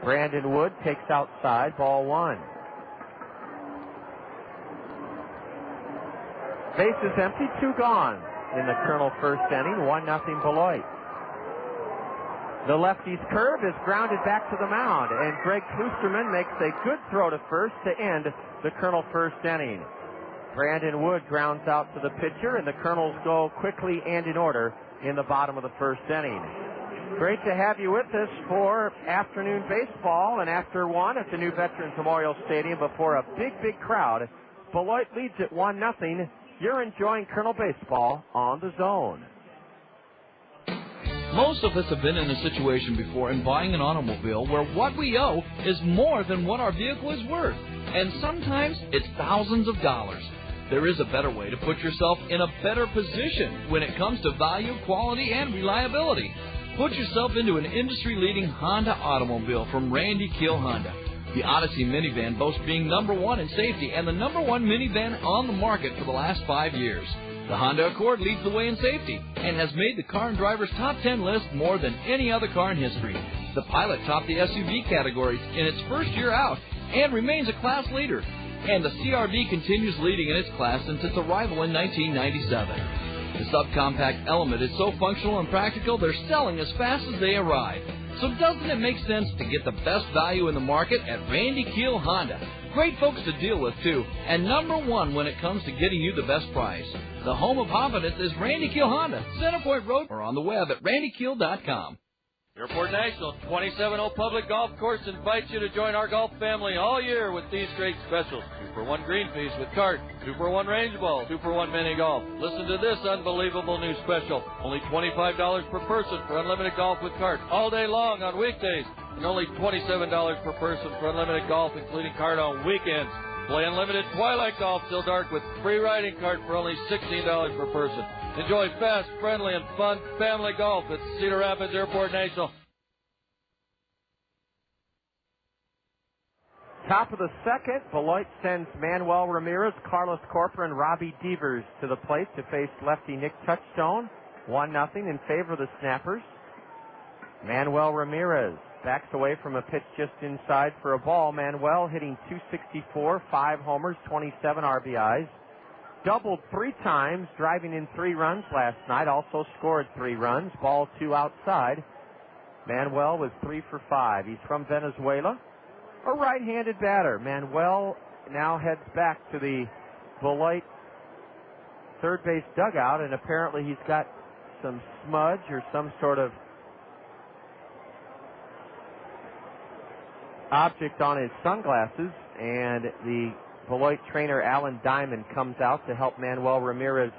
Brandon Wood takes outside, ball one. Bases empty, 2 gone in the Kernel first inning, 1-0 Beloit. The lefty's curve is grounded back to the mound, and Greg Kloosterman makes a good throw to first to end the Kernel first inning. Brandon Wood grounds out to the pitcher, and the Kernels go quickly and in order in the bottom of the first inning. Great to have you with us for afternoon baseball, and after one at the new Veterans Memorial Stadium before a big crowd, Beloit leads at 1-0. You're enjoying Kernel baseball on the Zone. Most of us have been in a situation before in buying an automobile where what we owe is more than what our vehicle is worth. And sometimes it's thousands of dollars. There is a better way to put yourself in a better position when it comes to value, quality, and reliability. Put yourself into an industry-leading Honda automobile from Randy Kiel Honda. The Odyssey minivan boasts being #1 in safety and the #1 minivan on the market for the last 5 years. The Honda Accord leads the way in safety and has made the Car and Driver's Top 10 list more than any other car in history. The Pilot topped the SUV categories in its first year out and remains a class leader. And the CR-V continues leading in its class since its arrival in 1997. The subcompact Element is so functional and practical, they're selling as fast as they arrive. So doesn't it make sense to get the best value in the market at Randy Kiel Honda? Great folks to deal with, too, and #1 when it comes to getting you the best price. The home of confidence is Randy Kiel Honda, Centerpoint Road, or on the web at randykiel.com. Airport National 27 Public Golf Course invites you to join our golf family all year with these great specials. 2-for-1 green fees with cart, 2-for-1 range ball, 2-for-1 mini golf. Listen to this unbelievable new special. Only $25 per person for unlimited golf with cart all day long on weekdays, and only $27 per person for unlimited golf including cart on weekends. Play unlimited twilight golf till dark with free riding cart for only $16 per person. Enjoy fast, friendly, and fun family golf at Cedar Rapids Airport National. Top of the second, Beloit sends Manuel Ramirez, Carlos Corporán, and Robbie Devers to the plate to face lefty Nick Touchstone. 1-0 in favor of the Snappers. Manuel Ramirez backs away from a pitch just inside for a ball. Manuel hitting .264, 5 homers, 27 RBIs. Doubled 3 times, driving in 3 runs last night. Also scored 3 runs. Ball 2 outside. Manuel was 3 for 5. He's from Venezuela. A right-handed batter. Manuel now heads back to the Beloit third base dugout, and apparently he's got some smudge or some sort of object on his sunglasses, and the Beloit trainer Alan Diamond comes out to help Manuel Ramirez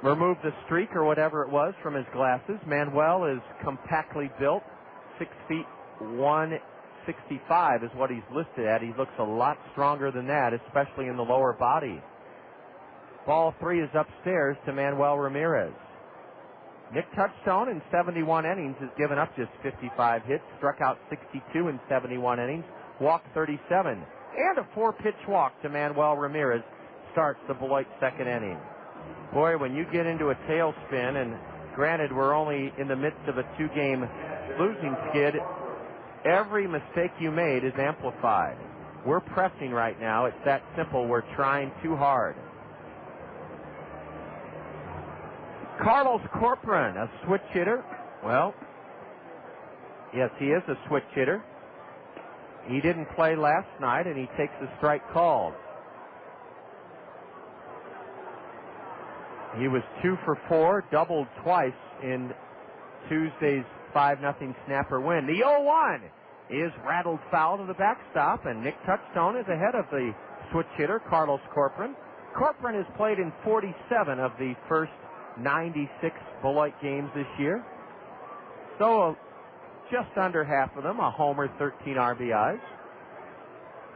remove the streak or whatever it was from his glasses. Manuel is compactly built, 6 feet 165 is what he's listed at. He looks a lot stronger than that, especially in the lower body. Ball 3 is upstairs to Manuel Ramirez. Nick Touchstone in 71 innings has given up just 55 hits, struck out 62 in 71 innings, walked 37, and a 4-pitch walk to Manuel Ramirez starts the Beloit second inning. Boy, when you get into a tailspin, and granted we're only in the midst of a 2-game losing skid, every mistake you made is amplified. We're pressing right now. It's that simple. We're trying too hard. Carlos Corporán, a switch hitter. Well, yes, he is a switch hitter. He didn't play last night, and he takes a strike called. He was 2 for 4, doubled twice in Tuesday's 5-0 snapper win. The 0-1 is rattled foul to the backstop, and Nick Touchstone is ahead of the switch hitter, Carlos Corporán. Corporán has played in 47 of the first 96 Beloit games this year. So just under half of them, a homer, 13 RBIs.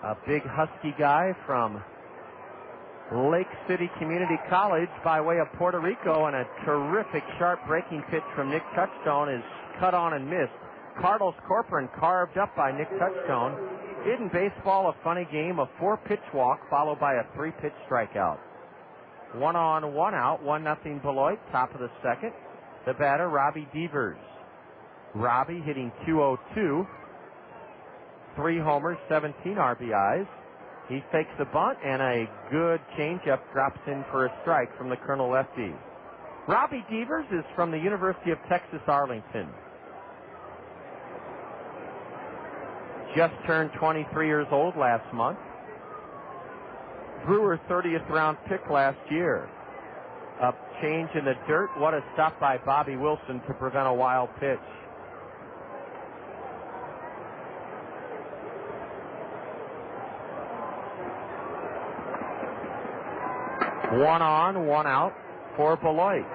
A big husky guy from Lake City Community College by way of Puerto Rico, and a terrific sharp breaking pitch from Nick Touchstone is cut on and missed. Carlos Corporán carved up by Nick Touchstone. In baseball, a funny game, a 4-pitch walk followed by a 3-pitch strikeout. 1 on, 1 out, 1-0 Beloit, top of the second. The batter, Robbie Devers. Robbie hitting .202, 3 homers, 17 RBIs. He fakes the bunt, and a good changeup drops in for a strike from the Colonel lefty. Robbie Devers is from the University of Texas, Arlington. Just turned 23 years old last month. Brewer 30th round pick last year. A change in the dirt. What a stop by Bobby Wilson to prevent a wild pitch. One on, 1 out for Beloit.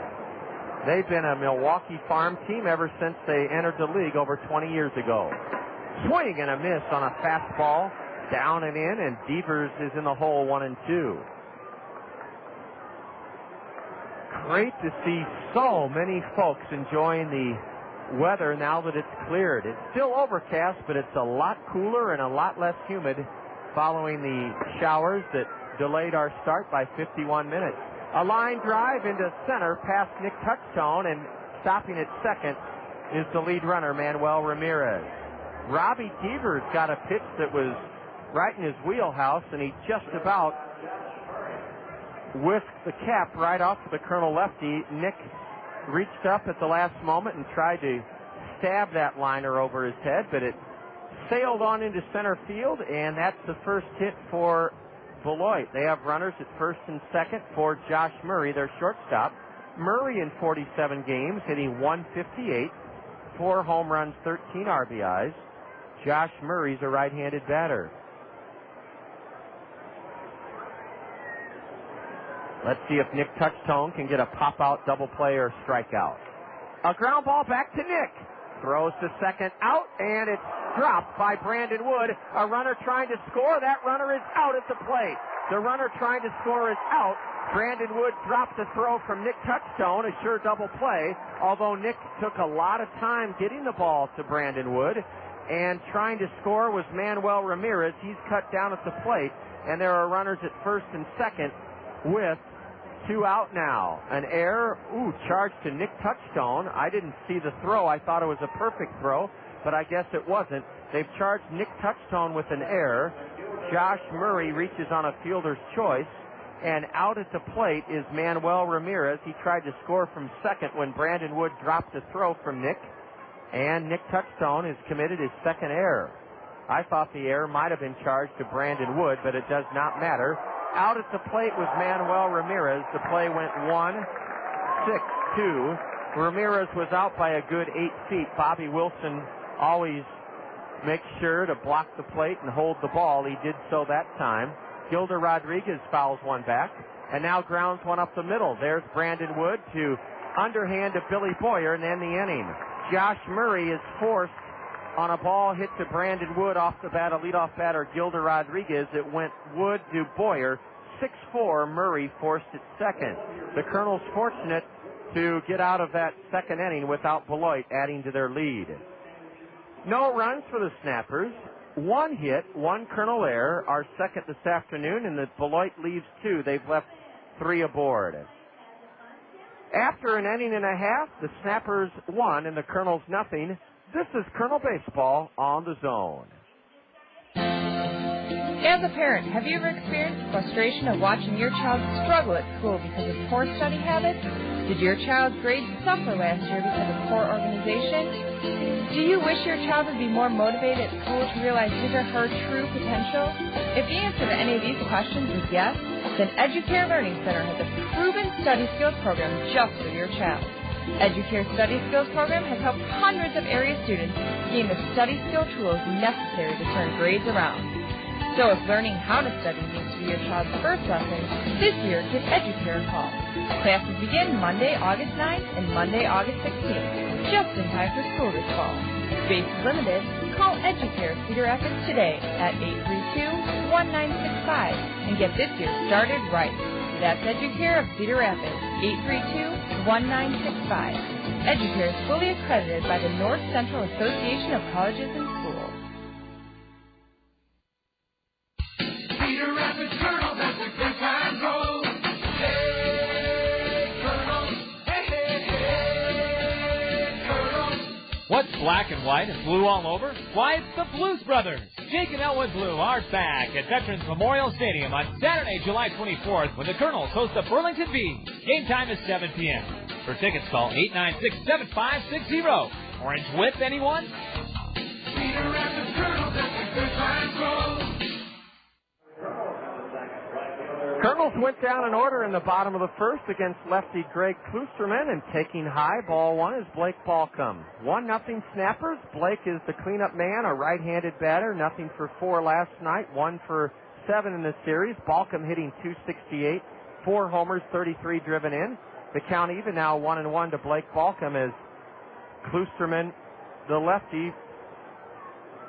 They've been a Milwaukee farm team ever since they entered the league over 20 years ago. Swing and a miss on a fastball. Down and in, and Devers is in the hole, 1-2. Great to see so many folks enjoying the weather now that it's cleared. It's still overcast, but it's a lot cooler and a lot less humid following the showers that delayed our start by 51 minutes. A line drive into center past Nick Touchstone, and stopping at second is the lead runner, Manuel Ramirez. Robbie Devers got a pitch that was right in his wheelhouse, and he just about whiffed the cap right off of the Colonel lefty. Nick reached up at the last moment and tried to stab that liner over his head, but it sailed on into center field, and that's the first hit for Beloit. They have runners at first and second for Josh Murray, their shortstop. Murray in 47 games, hitting .158, 4 home runs, 13 RBIs. Josh Murray's a right-handed batter. Let's see if Nick Touchstone can get a pop-out, double play, or strikeout. A ground ball back to Nick. Throws to second, out, and it's dropped by Brandon Wood. A runner trying to score. That runner is out at the plate. The runner trying to score is out. Brandon Wood dropped the throw from Nick Touchstone, a sure double play, although Nick took a lot of time getting the ball to Brandon Wood, and trying to score was Manuel Ramirez. He's cut down at the plate, and there are runners at first and second with 2 out now. An error, charged to Nick Touchstone. I didn't see the throw. I thought it was a perfect throw, but I guess it wasn't. They've charged Nick Touchstone with an error. Josh Murray reaches on a fielder's choice, and out at the plate is Manuel Ramirez. He tried to score from second when Brandon Wood dropped the throw from Nick, and Nick Touchstone has committed his second error. I thought the error might have been charged to Brandon Wood, but it does not matter. Out at the plate was Manuel Ramirez. The play went 1-6-2. Ramirez was out by a good 8 feet. Bobby Wilson always makes sure to block the plate and hold the ball. He did so that time. Gilda Rodriguez fouls one back and now grounds one up the middle. There's Brandon Wood to underhand to Billy Boyer and end the inning. Josh Murray is forced on a ball hit to Brandon Wood off the bat, a leadoff batter, Gilda Rodriguez. It went Wood to Boyer. 6-4, Murray forced at second. The Kernels fortunate to get out of that second inning without Beloit adding to their lead. No runs for the Snappers. 1 hit, 1 Kernel error, our second this afternoon, and the Beloit leaves 2. They've left 3 aboard. After an inning and a half, the Snappers 1 and the Kernels nothing. This is Kernel Baseball on the Zone. As a parent, have you ever experienced the frustration of watching your child struggle at school because of poor study habits? Did your child's grades suffer last year because of poor organization? Do you wish your child would be more motivated at school to realize his or her true potential? If the answer to any of these questions is yes, then Educare Learning Center has a proven study skills program just for your child. Educare Study Skills Program has helped hundreds of area students gain the study skill tools necessary to turn grades around. So if learning how to study needs to be your child's first lesson, this year give Educare a call. Classes begin Monday, August 9th and Monday, August 16th, just in time for school this fall. Space is limited. Call Educare Cedar Rapids today at 832-1965 and get this year started right. That's Educare of Cedar Rapids, 832-1965. Educare is fully accredited by the North Central Association of Colleges and Schools. Cedar Rapids Kernels, that's a good time roll. Hey, Kernels. Hey, hey, hey, Kernels. What's black and white and blue all over? Why, it's the Blues Brothers. Jake and Elwood Blue are back at Veterans Memorial Stadium on Saturday, July 24th, when the Kernels host the Burlington Bees. Game time is 7 p.m. For tickets, call 896-7560. Orange whip, anyone? Cedar Rapids Kernels, that's a good time roll. Kernels went down in order in the bottom of the first against lefty Greg Klusterman, and taking high, ball 1 is Blake Balcom. 1-0 Snappers. Blake is the cleanup man, a right-handed batter. 0 for 4 last night, 1 for 7 in the series. Balcom hitting .268, 4 homers, 33 driven in. The count even now 1-1 to Blake Balcom as Klusterman, the lefty,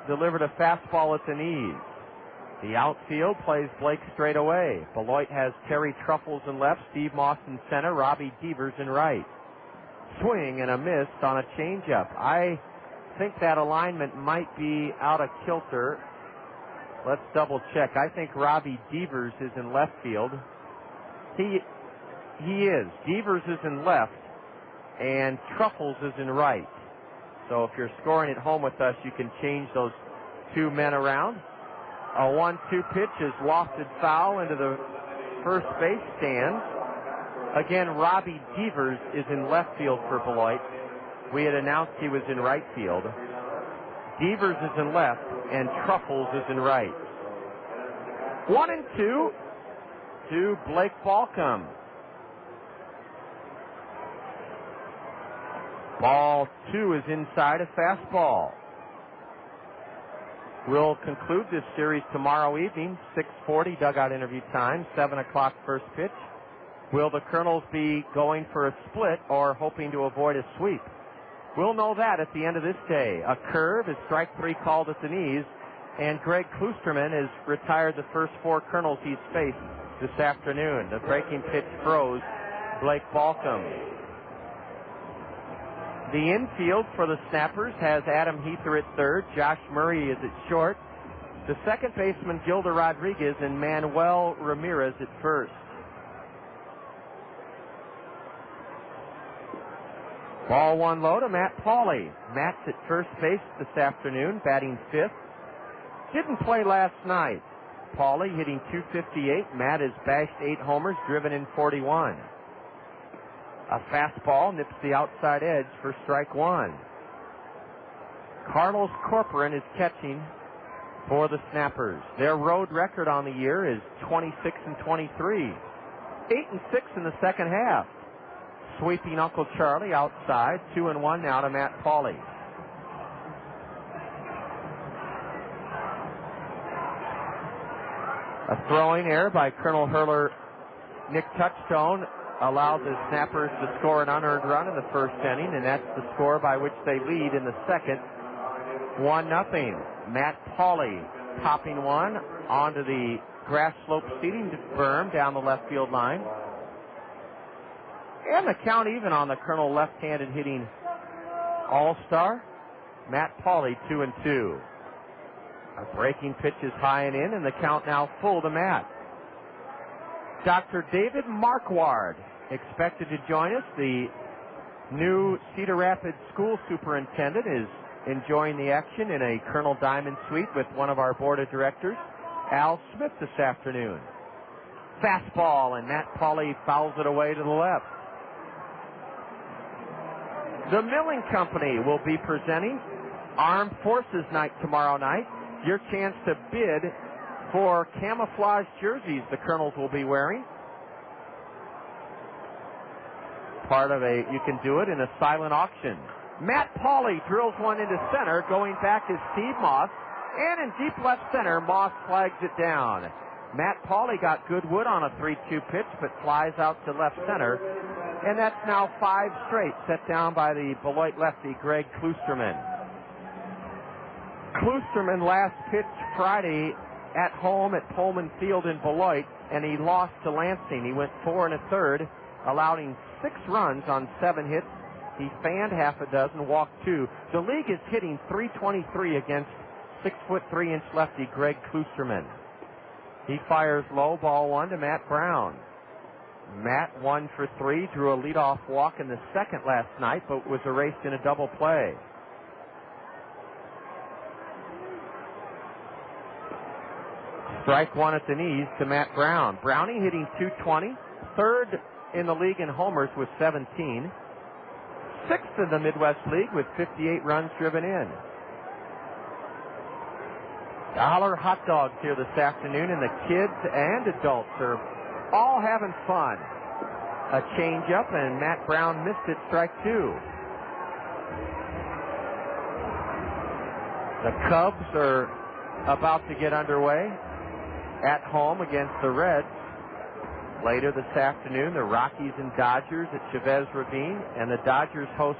delivered a fastball at the knees. The outfield plays Blake straight away. Beloit has Terry Truffles in left, Steve Moss in center, Robbie Devers in right. Swing and a miss on a changeup. I think that alignment might be out of kilter. Let's double check. I think Robbie Devers is in left field. He is. Devers is in left, and Truffles is in right. So if you're scoring at home with us, you can change those 2 men around. A 1-2 pitch is lofted foul into the first base stands. Again, Robbie Devers is in left field for Beloit. We had announced he was in right field. Devers is in left, and Truffles is in right. 1-2 to Blake Balcom. Ball 2 is inside, a fastball. We'll conclude this series tomorrow evening, 6:40 dugout interview time, 7 o'clock first pitch. Will the Kernels be going for a split or hoping to avoid a sweep? We'll know that at the end of this day. A curve is strike 3 called at the knees, and Greg Klusterman has retired the first 4 Kernels he's faced this afternoon. The breaking pitch froze Blake Balcom. The infield for the Snappers has Adam Heather at third. Josh Murray is at short. The second baseman, Gilda Rodriguez, and Manuel Ramirez at first. Ball one low to Matt Pauley. Matt's at first base this afternoon, batting fifth. Didn't play last night. Pauley hitting .258. Matt has bashed 8 homers, driven in 41. A fastball nips the outside edge for strike one. Carlos Corporán is catching for the Snappers. Their road record on the year is 26-23. 8-6 in the second half. Sweeping Uncle Charlie outside. 2-1 now to Matt Pauley. A throwing error by Colonel Hurler. Nick Touchstone allowed the Snappers to score an unearned run in the first inning, and that's the score by which they lead in the second. 1-0. Matt Pauley popping one onto the grass slope seating berm down the left field line. And the count even on the Colonel left-handed hitting all-star, Matt Pauley, 2-2. A breaking pitch is high and in, and the count now full to Matt. Dr. David Marquard expected to join us. The new Cedar Rapids school superintendent is enjoying the action in a Colonel Diamond suite with one of our board of directors, Al Smith, this afternoon. Fastball, and Matt Pauley fouls it away to the left. The Milling Company will be presenting Armed Forces Night tomorrow night. Your chance to bid for camouflage jerseys the Colonels will be wearing. You can do it in a silent auction. Matt Pauley drills one into center. Going back is Steve Moss. And in deep left center, Moss flags it down. Matt Pauley got good wood on a 3-2 pitch, but flies out to left center. And that's now 5 straight, set down by the Beloit lefty, Greg Kloosterman. Kloosterman last pitched Friday at home at Pullman Field in Beloit, and he lost to Lansing. He went 4 1/3, allowing 6 runs on 7 hits. He fanned half a dozen, walked 2. The league is hitting .323 against 6'3" lefty Greg Kloosterman. He fires low, ball one to Matt Brown. Matt 1 for 3, drew a leadoff walk in the second last night, but was erased in a double play. Strike one at the knees to Matt Brown. Brownie hitting .220, third in the league in homers with 17, sixth in the Midwest League with 58 runs driven in. Dollar hot dogs here this afternoon, and the kids and adults are all having fun. A change-up, and Matt Brown missed it, strike 2. The Cubs are about to get underway at home against the Reds. Later this afternoon, the Rockies and Dodgers at Chavez Ravine, and the Giants host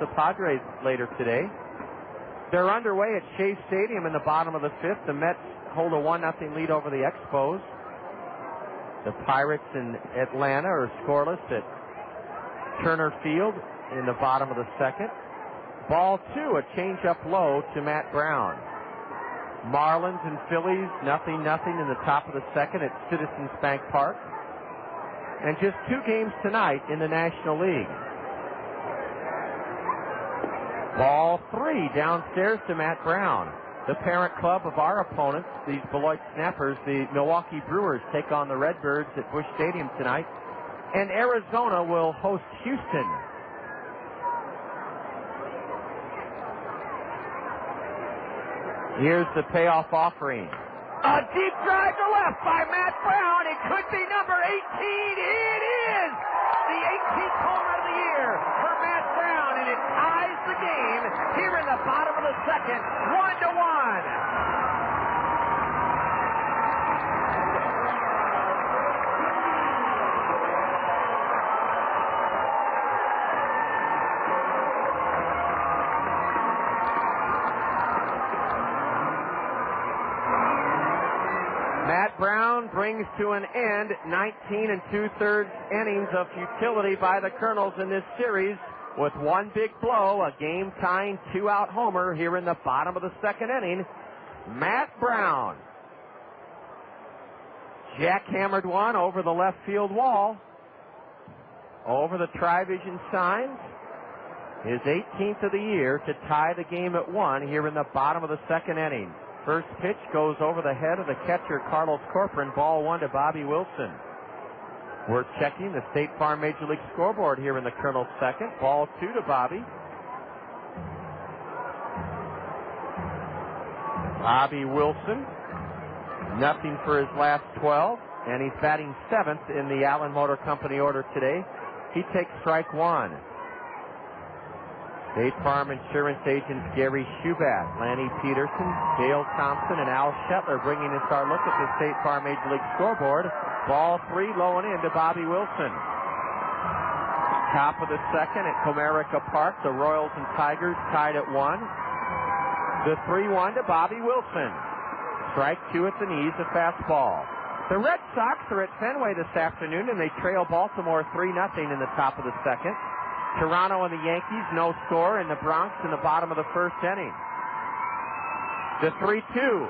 the Padres later today. They're underway at Shea Stadium in the bottom of the 5th. The Mets hold a 1-0 lead over the Expos. The Pirates in Atlanta are scoreless at Turner Field in the bottom of the 2nd. Ball 2, a change-up low to Matt Brown. Marlins and Phillies, 0-0 in the top of the 2nd at Citizens Bank Park. And just 2 games tonight in the National League. Ball 3 downstairs to Matt Brown. The parent club of our opponents, these Beloit Snappers, the Milwaukee Brewers, take on the Redbirds at Busch Stadium tonight. And Arizona will host Houston. Here's the payoff offering. A deep drive to left by Matt Brown. It could be number 18. It is the 18th homer of the year for Matt Brown, and it ties the game here in the bottom of the 2nd, 1-1. Matt Brown brings to an end 19 2/3 innings of futility by the Kernels in this series with one big blow, a game-tying 2-out homer here in the bottom of the 2nd inning. Matt Brown jackhammered one over the left field wall. over the Tri-Vision signs. His 18th of the year to tie the game at 1 here in the bottom of the second inning. First pitch goes over the head of the catcher, Carlos Corporán. Ball 1 to Bobby Wilson. We're checking the State Farm Major League scoreboard here in the Kernels second. Ball 2 to Bobby. Bobby Wilson, nothing for his last 12, and he's batting 7th in the Allen Motor Company order today. He takes strike 1. State Farm Insurance agents Gary Schubat, Lanny Peterson, Dale Thompson, and Al Shetler bringing us our look at the State Farm Major League scoreboard. Ball 3 low and in to Bobby Wilson. Top of the second at Comerica Park, the Royals and Tigers tied at 1. The 3-1 to Bobby Wilson. Strike 2 at the knees, a fastball. The Red Sox are at Fenway this afternoon, and they trail Baltimore 3-0 in the top of the second. Toronto and the Yankees, no score in the Bronx in the bottom of the first inning. The 3-2.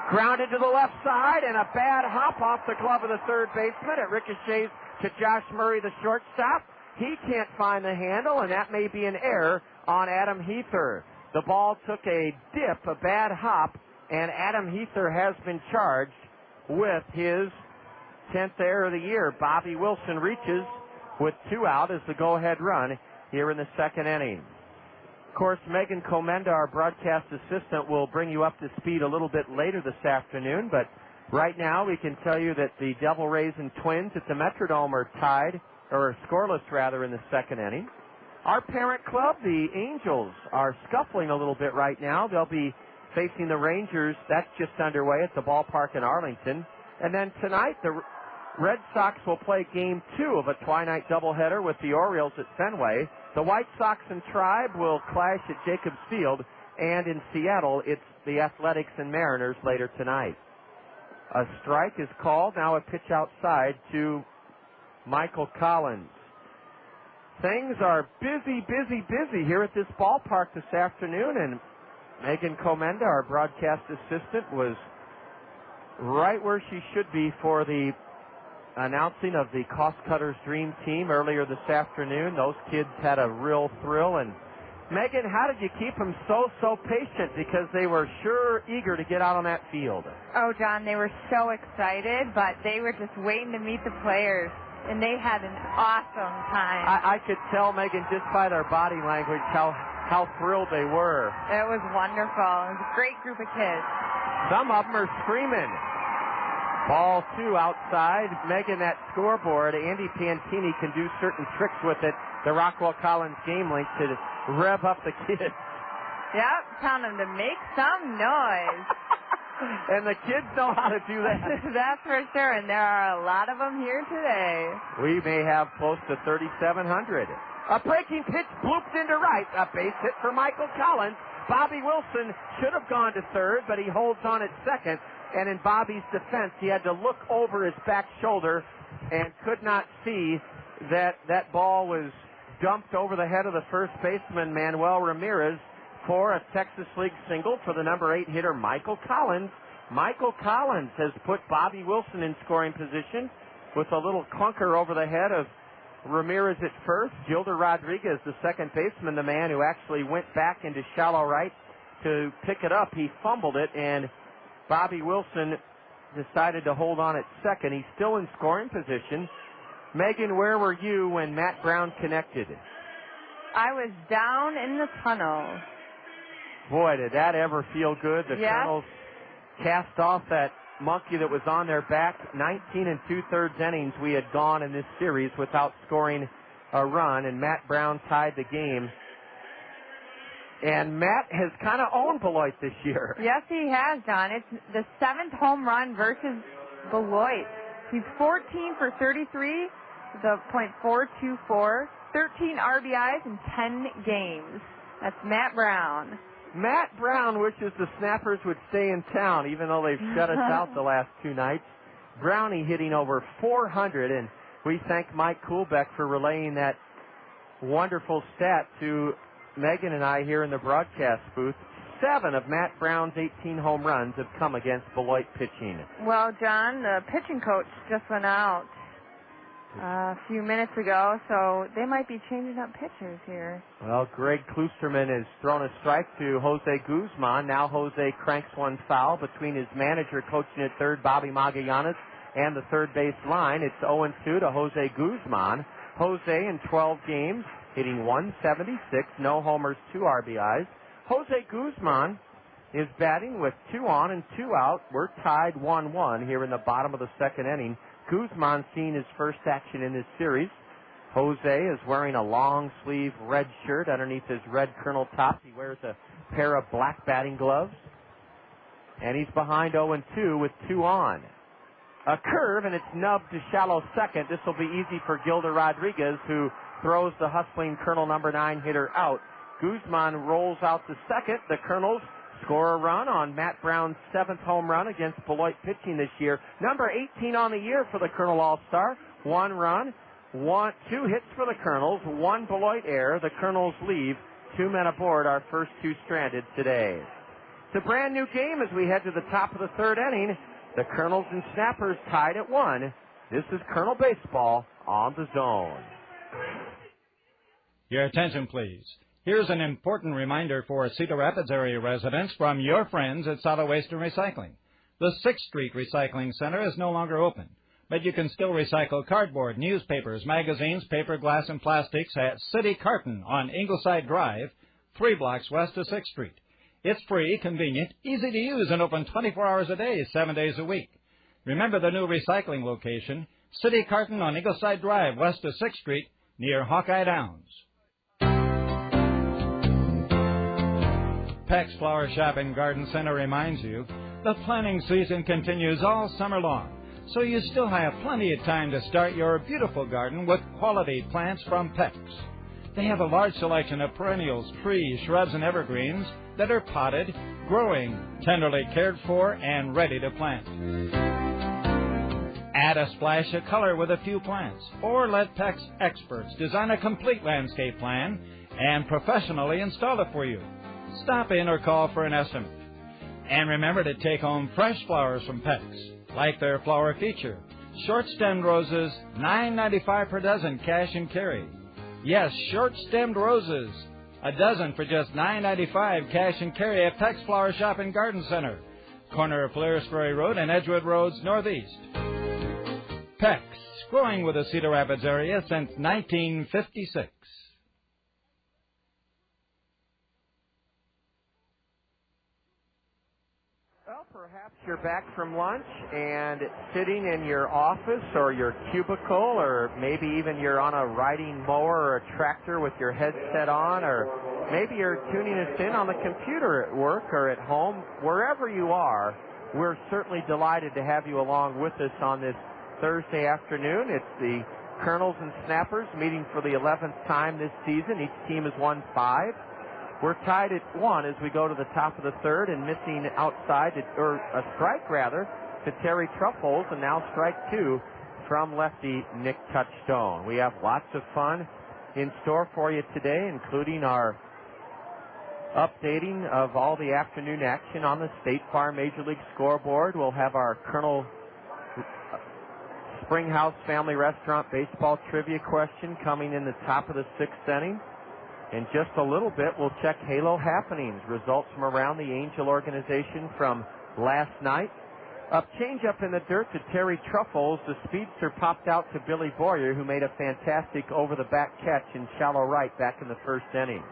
Grounded to the left side, and a bad hop off the glove of the third baseman. It ricochets to Josh Murray, the shortstop. He can't find the handle, and that may be an error on Adam Heather. The ball took a dip, a bad hop, and Adam Heather has been charged with his 10th error of the year. Bobby Wilson reaches with 2 out as the go-ahead run here in the second inning. Of course, Megan Comenda, our broadcast assistant, will bring you up to speed a little bit later this afternoon, but right now we can tell you that the Devil Rays and Twins at the Metrodome are tied, or scoreless rather, in the second inning. Our parent club, the Angels, are scuffling a little bit right now. They'll be facing the Rangers. That's just underway at the ballpark in Arlington. And then tonight, the Red Sox will play Game 2 of a twilight doubleheader with the Orioles at Fenway. The White Sox and Tribe will clash at Jacobs Field. And in Seattle, it's the Athletics and Mariners later tonight. A strike is called. Now a pitch outside to Michael Collins. Things are busy here at this ballpark this afternoon, and Megan Comenda, our broadcast assistant, was right where she should be for the announcing of the Cost Cutters Dream Team earlier this afternoon. Those kids had a real thrill. And Megan, how did you keep them so patient? Because they were sure eager to get out on that field. Oh, John, they were so excited, but they were just waiting to meet the players. And they had an awesome time. I could tell, Megan, just by their body language how thrilled they were. It was wonderful. It was a great group of kids. Some of them are screaming. Ball 2 outside. Megan, that scoreboard, Andy Pantini can do certain tricks with it. The Rockwell Collins Game Link to rev up the kids. Yep, telling them to make some noise. And the kids know how to do that. That's for sure, and there are a lot of them here today. We may have close to 3,700. A breaking pitch blooped into right. A base hit for Michael Collins. Bobby Wilson should have gone to third, but he holds on at second. And in Bobby's defense, he had to look over his back shoulder and could not see that that ball was dumped over the head of the first baseman, Manuel Ramirez, for a Texas League single for the number 8 hitter, Michael Collins. Michael Collins has put Bobby Wilson in scoring position with a little clunker over the head of Ramirez at first. Gilder Rodriguez, the second baseman, the man who actually went back into shallow right to pick it up. He fumbled it, and Bobby Wilson decided to hold on at second. He's still in scoring position. Megan, where were you when Matt Brown connected? I was down in the tunnel. Boy, did that ever feel good. The Kernels cast off that monkey that was on their back. 19 2/3 innings we had gone in this series without scoring a run, and Matt Brown tied the game. And Matt has kind of owned Beloit this year. Yes, he has, John. It's the 7th home run versus Beloit. He's 14 for 33 with a .424, 13 RBIs in 10 games. That's Matt Brown. Matt Brown wishes the Snappers would stay in town, even though they've shut us out the last 2 nights. Brownie hitting over 400, and we thank Mike Kuhlbeck for relaying that wonderful stat to Megan and I here in the broadcast booth. 7 of Matt Brown's 18 home runs have come against Beloit pitching. Well, John, the pitching coach just went out. a few minutes ago, so they might be changing up pitchers here. Well, Greg Kloosterman has thrown a strike to Jose Guzman. Now Jose cranks one foul between his manager coaching at third, Bobby Magallanes, and the third base line. It's 0-2 to Jose Guzman. Jose in 12 games, hitting 176, no homers, 2 RBIs. Jose Guzman is batting with 2 on and 2 out. We're tied 1-1 here in the bottom of the second inning. Guzman seeing his first action in this series. Jose is wearing a long sleeve red shirt underneath his red Kernel top. He wears a pair of black batting gloves. And he's behind 0-2 with 2 on. A curve, and it's nubbed to shallow second. This will be easy for Gilda Rodriguez, who throws the hustling Kernel number 9 hitter out. Guzman rolls out to second. The Kernels score a run on Matt Brown's 7th home run against Beloit pitching this year. Number 18 on the year for the Kernel All-Star. 1 run, 2 hits for the Kernels, 1 Beloit error. The Kernels leave 2 men aboard, our first 2 stranded today. It's a brand new game as we head to the top of the third inning. The Kernels and Snappers tied at 1. This is Kernel Baseball on the Zone. Your attention, please. Here's an important reminder for Cedar Rapids area residents from your friends at Solid Waste and Recycling. The 6th Street Recycling Center is no longer open, but you can still recycle cardboard, newspapers, magazines, paper, glass, and plastics at City Carton on Ingleside Drive, 3 blocks west of 6th Street. It's free, convenient, easy to use, and open 24 hours a day, 7 days a week. Remember the new recycling location, City Carton on Ingleside Drive, west of 6th Street, near Hawkeye Downs. Peck's Flower Shop and Garden Center reminds you the planting season continues all summer long, so you still have plenty of time to start your beautiful garden with quality plants from Peck's. They have a large selection of perennials, trees, shrubs, and evergreens that are potted, growing, tenderly cared for, and ready to plant. Add a splash of color with a few plants, or let Peck's experts design a complete landscape plan and professionally install it for you. Stop in or call for an estimate. And remember to take home fresh flowers from Peck's, like their flower feature. Short-stemmed roses, $9.95 per dozen, cash and carry. Yes, short-stemmed roses. A dozen for just $9.95, cash and carry at Peck's Flower Shop and Garden Center. Corner of Polaris Ferry Road and Edgewood Roads Northeast. Peck's, growing with the Cedar Rapids area since 1956. Well, perhaps you're back from lunch and sitting in your office or your cubicle, or maybe even you're on a riding mower or a tractor with your headset on, or maybe you're tuning us in on the computer at work or at home. Wherever you are, we're certainly delighted to have you along with us on this Thursday afternoon. It's the Kernels and Snappers meeting for the 11th time this season. Each team has won 5. We're tied at 1 as we go to the top of the third, and missing outside, or a strike rather, to Terry Truffles, and now strike 2 from lefty Nick Touchstone. We have lots of fun in store for you today, including our updating of all the afternoon action on the State Farm Major League scoreboard. We'll have our Kernel Springhouse Family Restaurant baseball trivia question coming in the top of the 6th inning. In just a little bit, we'll check Halo happenings, results from around the Angel organization from last night. A change up in the dirt to Terry Truffles. The speedster popped out to Billy Boyer, who made a fantastic over-the-back catch in shallow right back in the 1st inning.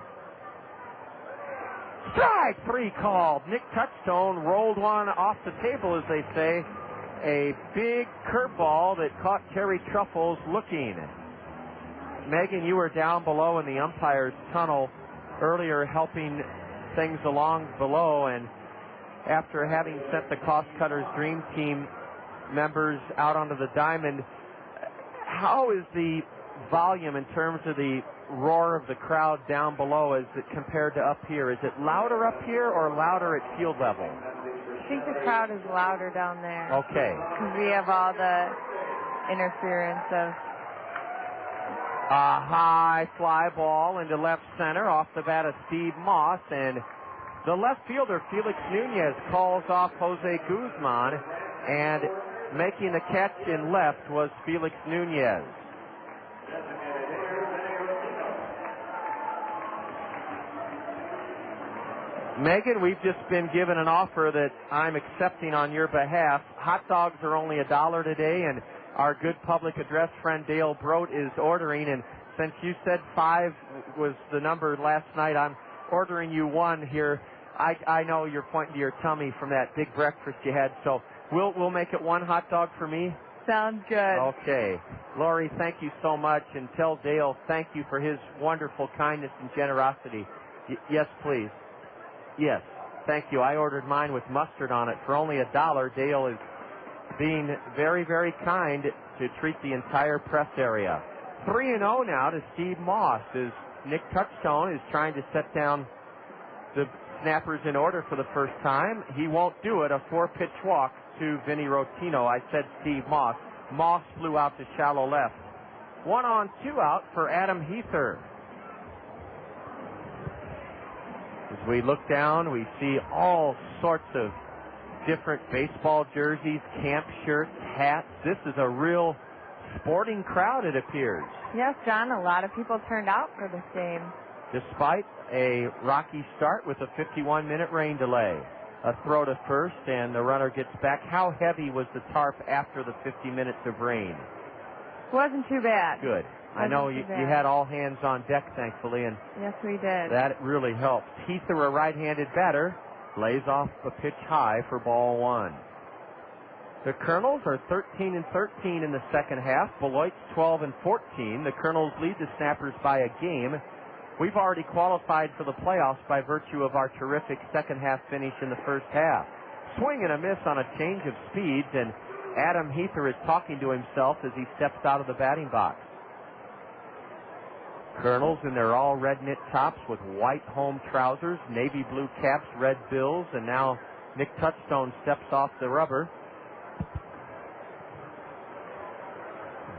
Strike 3 called. Nick Touchstone rolled one off the table, as they say. A big curveball that caught Terry Truffles looking. Megan, you were down below in the umpire's tunnel earlier helping things along below, and after having sent the Cost Cutters Dream Team members out onto the diamond, how is the volume in terms of the roar of the crowd down below as it compared to up here? Is it louder up here or louder at field level? I think the crowd is louder down there. Okay. Because we have all the interference of... A high fly ball into left center off the bat of Steve Moss, and the left fielder Felix Nunez calls off Jose Guzman, and making the catch in left was Felix Nunez. Megan, we've just been given an offer that I'm accepting on your behalf. Hot dogs are only $1 today, and our good public address friend Dale Brote is ordering. And since you said 5 was the number last night, I'm ordering you 1 here. I know you're pointing to your tummy from that big breakfast you had, so we'll make it 1 hot dog for me. Sounds good. Okay. Lori, thank you so much, and tell Dale thank you for his wonderful kindness and generosity. Yes, please. Yes, thank you. I ordered mine with mustard on it for only $1. Dale is being very, very kind to treat the entire press area. 3-0 now to Steve Moss as Nick Touchstone is trying to set down the snappers in order for the first time. He won't do it. A 4-pitch walk to Vinny Rottino. I said Steve Moss. Moss flew out to shallow left. 1 on, 2 out for Adam Heather. As we look down, we see all sorts of different baseball jerseys, camp shirts, hats. This is a real sporting crowd, it appears. Yes, John, a lot of people turned out for this game. Despite a rocky start with a 51-minute rain delay. A throw to first, and the runner gets back. How heavy was the tarp after the 50 minutes of rain? Wasn't too bad. Good. I know you had all hands on deck, thankfully, and yes, we did. That really helps. Heather, a right-handed batter, lays off a pitch high for ball 1. The Kernels are 13-13 in the second half. Beloit's 12-14. The Kernels lead the Snappers by a game. We've already qualified for the playoffs by virtue of our terrific second-half finish in the first half. Swing and a miss on a change of speeds, and Adam Heather is talking to himself as he steps out of the batting box. Kernels in their all red knit tops with white home trousers, navy blue caps, red bills, and now Nick Touchstone steps off the rubber.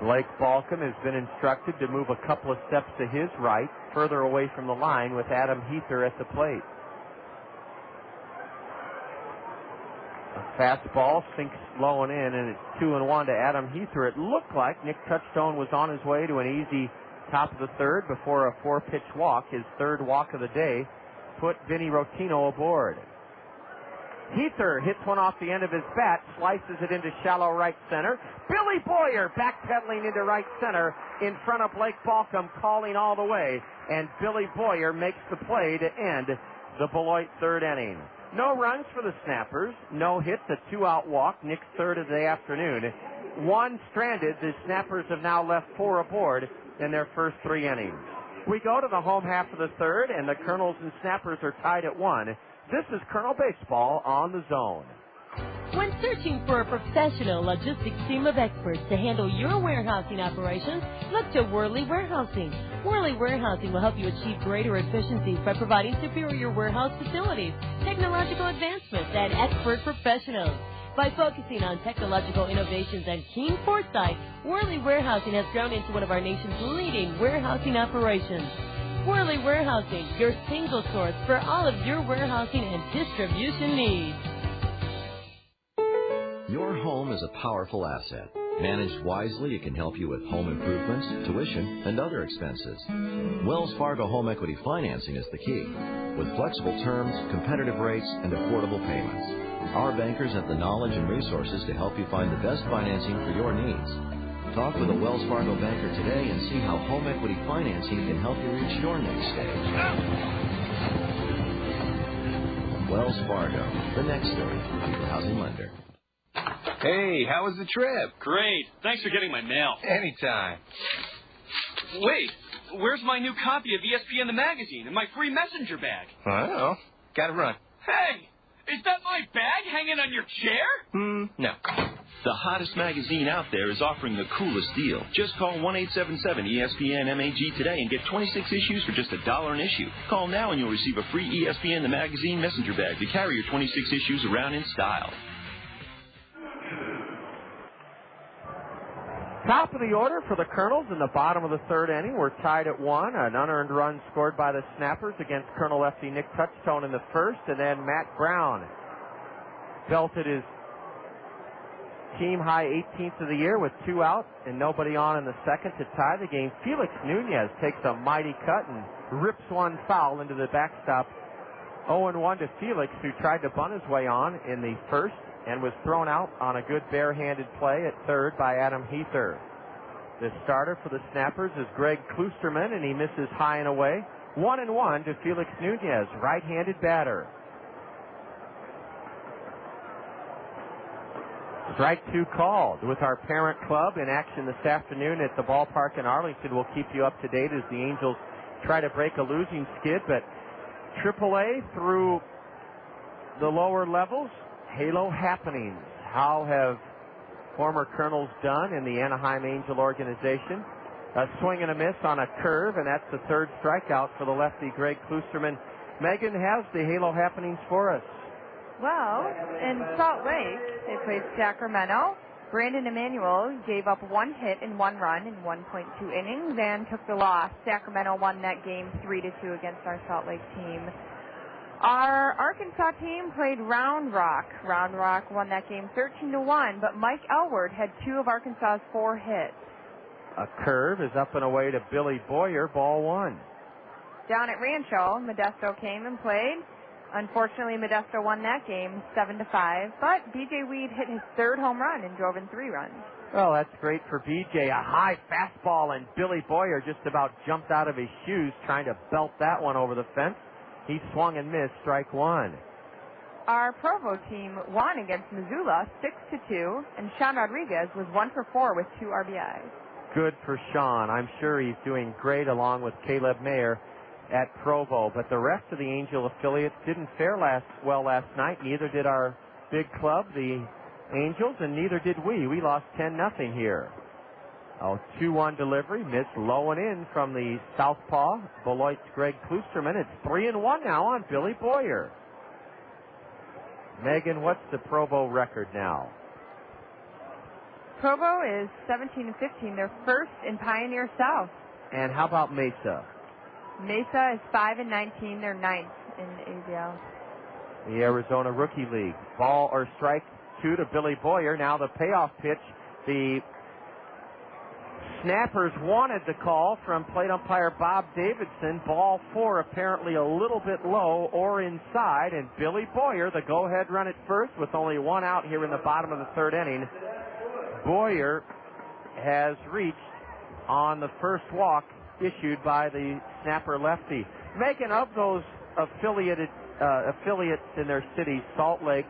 Blake Balcom has been instructed to move a couple of steps to his right, further away from the line, with Adam Heather at the plate. A fastball sinks low and in, and it's 2-1 to Adam Heather. It looked like Nick Touchstone was on his way to an easy top of the third before a 4-pitch walk, his third walk of the day, put Vinny Rottino aboard. Heather hits one off the end of his bat, slices it into shallow right center. Billy Boyer backpedaling into right center in front of Blake Balcom, calling all the way, and Billy Boyer makes the play to end the Beloit third inning. No runs for the Snappers, no hits, a 2-out walk, Nick's third of the afternoon. 1 stranded. The Snappers have now left 4 aboard in their first 3 innings. We go to the home half of the third, and the Kernels and Snappers are tied at 1. This is Kernel Baseball on the Zone. When searching for a professional logistics team of experts to handle your warehousing operations, look to Worley Warehousing. Worley Warehousing will help you achieve greater efficiencies by providing superior warehouse facilities, technological advancements, and expert professionals. By focusing on technological innovations and keen foresight, Worley Warehousing has grown into one of our nation's leading warehousing operations. Worley Warehousing, your single source for all of your warehousing and distribution needs. Your home is a powerful asset. Managed wisely, it can help you with home improvements, tuition, and other expenses. Wells Fargo Home Equity Financing is the key. With flexible terms, competitive rates, and affordable payments. Our bankers have the knowledge and resources to help you find the best financing for your needs. Talk with a Wells Fargo banker today and see how home equity financing can help you reach your next stage. Wells Fargo, the next stage, equal housing lender. Hey, how was the trip? Great. Thanks for getting my mail. Anytime. Wait, where's my new copy of ESPN the magazine and my free messenger bag? Well, gotta run. Hey, is that my bag hanging on your chair? No. The hottest magazine out there is offering the coolest deal. Just call 1-877-ESPN-MAG today and get 26 issues for just $1 an issue. Call now and you'll receive a free ESPN the magazine messenger bag to carry your 26 issues around in style. Top of the order for the Kernels in the bottom of the third inning. We're tied at 1. An unearned run scored by the Snappers against Kernel lefty Nick Touchstone in the first, and then Matt Brown belted his team-high 18th of the year with 2 out and nobody on in the second to tie the game. Felix Nunez takes a mighty cut and rips one foul into the backstop 0-1 to Felix, who tried to bunt his way on in the first and was thrown out on a good barehanded play at third by Adam Heather. The starter for the Snappers is Greg Kloosterman, and he misses high and away. 1-1 to Felix Nunez, right-handed batter. Strike 2 called. With our parent club in action this afternoon at the ballpark in Arlington, we'll keep you up to date as the Angels try to break a losing skid. But AAA through the lower levels, Halo happenings. How have former Kernels done in the Anaheim Angel organization? A swing and a miss on a curve, and that's the third strikeout for the lefty Greg Kloosterman. Megan has the Halo happenings for us. Well, in Salt Lake, they played Sacramento. Brandon Emanuel gave up 1 hit and 1 run in 1.2 innings and took the loss. Sacramento won that game 3-2 against our Salt Lake team. Our Arkansas team played Round Rock. Round Rock won that game 13-1, but Mike Elward had 2 of Arkansas's 4 hits. A curve is up and away to Billy Boyer, ball 1. Down at Rancho, Modesto came and played. Unfortunately, Modesto won that game 7-5, but B.J. Weed hit his 3rd home run and drove in 3 runs. Well, that's great for B.J. A high fastball, and Billy Boyer just about jumped out of his shoes trying to belt that one over the fence. He swung and missed, strike 1. Our Provo team won against Missoula 6-2, and Sean Rodriguez was 1 for 4 with 2 RBIs. Good for Sean. I'm sure he's doing great along with Caleb Mayer at Provo, but the rest of the Angel affiliates didn't fare well last night. Neither did our big club, the Angels, and neither did we. We lost 10-0 here. 2-1 delivery, missed low and in from the southpaw, Beloit's Greg Kloosterman. It's 3-1 now on Billy Boyer. Megan, what's the Provo record now? Provo is 17-15. They're first in Pioneer South. And how about Mesa? Mesa is 5-19. They're 9th in AZL. The Arizona Rookie League. Ball or strike 2 to Billy Boyer. Now the payoff pitch. The Snappers wanted the call from plate umpire Bob Davidson. Ball 4 apparently a little bit low or inside. And Billy Boyer, the go-ahead run at first with only 1 out here in the bottom of the 3rd inning. Boyer has reached on the first walk issued by the Snapper lefty. Megan, of those affiliates in their cities, Salt Lake,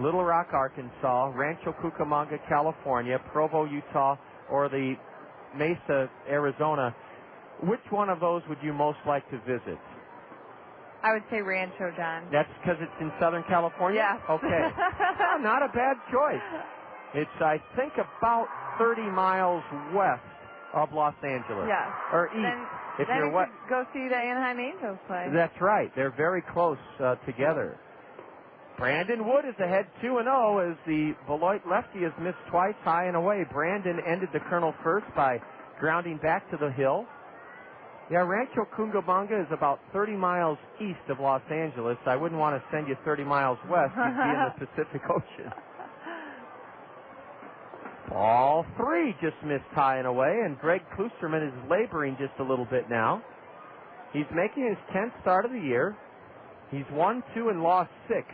Little Rock, Arkansas, Rancho Cucamonga, California, Provo, Utah, or the Mesa, Arizona, which one of those would you most like to visit? I would say Rancho, John. That's because it's in Southern California? Yes. Okay. Not a bad choice. It's, I think, about 30 miles west of Los Angeles. Yes. Or east. Then you could go see the Anaheim Angels play. That's right. They're very close together. Brandon Wood is ahead 2-0 as the Beloit lefty has missed twice high and away. Brandon ended the Colonel first by grounding back to the hill. Yeah, Rancho Cucamonga is about 30 miles east of Los Angeles. I wouldn't want to send you 30 miles west. You'd be in the Pacific Ocean. Ball 3 just missed high and away, and Greg Kloosterman is laboring just a little bit now. He's making his 10th start of the year. He's won 2 and lost 6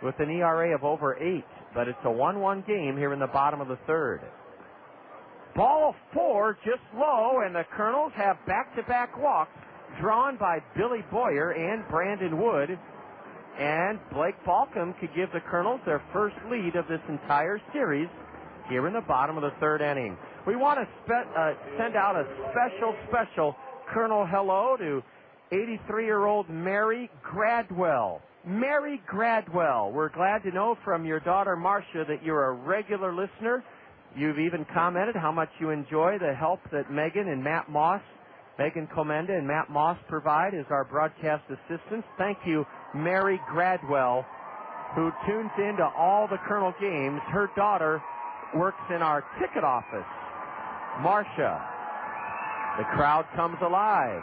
with an ERA of over 8, but it's a 1-1 game here in the bottom of the 3rd. Ball 4 just low, and the Kernels have back-to-back walks drawn by Billy Boyer and Brandon Wood. And Blake Balcom could give the Kernels their first lead of this entire series here in the bottom of the 3rd inning. We want to send out a special Colonel hello to 83-year-old Mary Gradwell. Mary Gradwell, we're glad to know from your daughter Marcia that you're a regular listener. You've even commented how much you enjoy the help that Megan Comenda and Matt Moss provide as our broadcast assistants. Thank you, Mary Gradwell, who tunes into all the Colonel games. Her daughter works in our ticket office. Marcia. The crowd comes alive.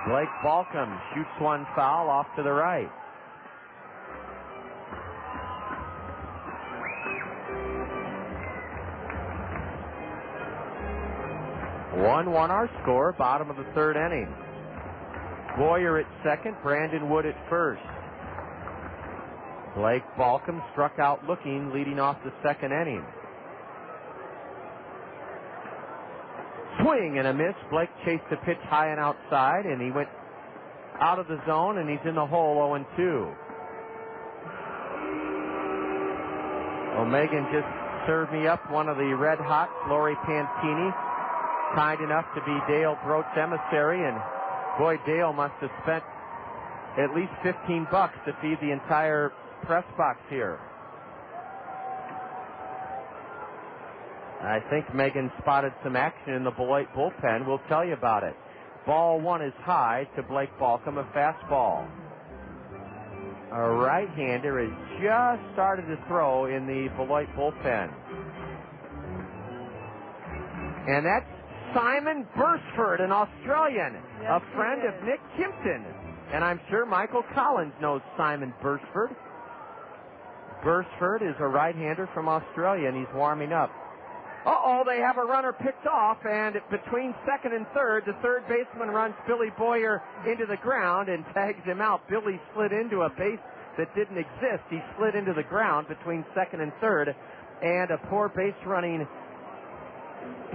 Blake Balcom shoots one foul off to the right. One our score, bottom of the 3rd inning. Boyer at second, Brandon Wood at first. Blake Balcom struck out looking, leading off the second inning. Swing and a miss. Blake chased the pitch high and outside, and he went out of the zone, and he's in the hole 0-2. O'Megan just served me up one of the Red Hots, Lori Pantini, kind enough to be Dale Brote's emissary, and boy, Dale must have spent at least $15 to feed the entire press box here. I think Megan spotted some action in the Beloit bullpen. We'll tell you about it. Ball one is high to Blake Balcom, a fastball. A right-hander has just started to throw in the Beloit bullpen. And that's Simon Bursford, an Australian, a friend of Nick Kimpton. And I'm sure Michael Collins knows Simon Bursford. Bursford is a right-hander from Australia, and he's warming up. Uh-oh, they have a runner picked off, and between second and third, the third baseman runs Billy Boyer into the ground and tags him out. Billy slid into a base that didn't exist. He slid into the ground between second and third, and a poor base running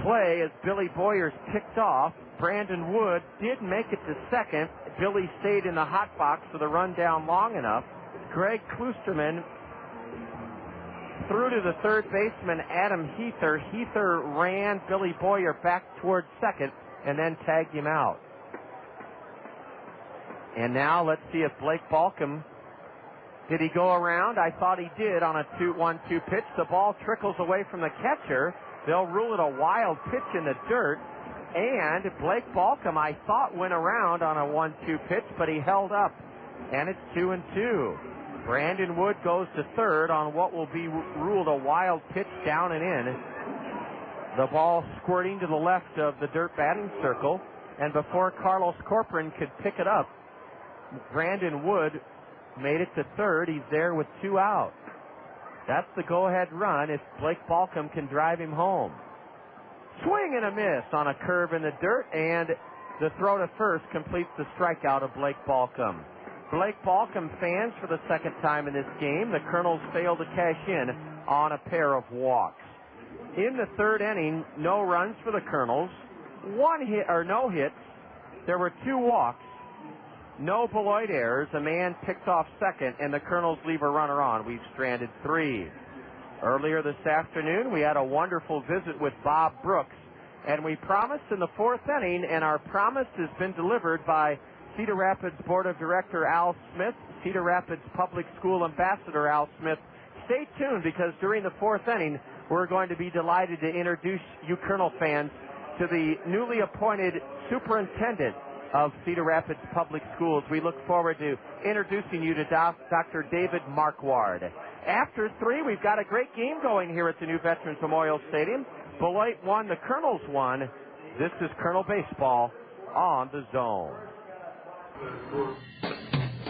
play as Billy Boyer's picked off. Brandon Wood did make it to second. Billy stayed in the hot box for the run down long enough. Greg Kloosterman threw to the third baseman, Adam Heather. Heather ran Billy Boyer back towards second and then tagged him out. And now let's see if Blake Balcom, did he go around? I thought he did on a 2-1-2 pitch. The ball trickles away from the catcher. They'll rule it a wild pitch in the dirt. And Blake Balcom, I thought, went around on a 1-2 pitch, but he held up. And it's 2-2. Brandon Wood goes to third on what will be ruled a wild pitch down and in. The ball squirting to the left of the dirt batting circle. And before Carlos Corporán could pick it up, Brandon Wood made it to third. He's there with 2 out. That's the go-ahead run if Blake Balcom can drive him home. Swing and a miss on a curve in the dirt, and the throw to first completes the strikeout of Blake Balcom. Blake Balcom fans for the second time in this game. The Kernels failed to cash in on a pair of walks. In the third inning, no runs for the Kernels. No hits. There were 2 walks. No Beloit errors. A man picked off second, and the Kernels leave a runner on. We've stranded 3. Earlier this afternoon, we had a wonderful visit with Bob Brooks, and we promised in the 4th inning, and our promise has been delivered by Cedar Rapids Board of Director Al Smith, Cedar Rapids Public School Ambassador Al Smith. Stay tuned, because during the 4th inning, we're going to be delighted to introduce you Kernel fans to the newly appointed superintendent of Cedar Rapids Public Schools. We look forward to introducing you to Dr. David Marquard. After 3, we've got a great game going here at the new Veterans Memorial Stadium. Beloit won, the Kernels won. This is Kernel Baseball on the Zone.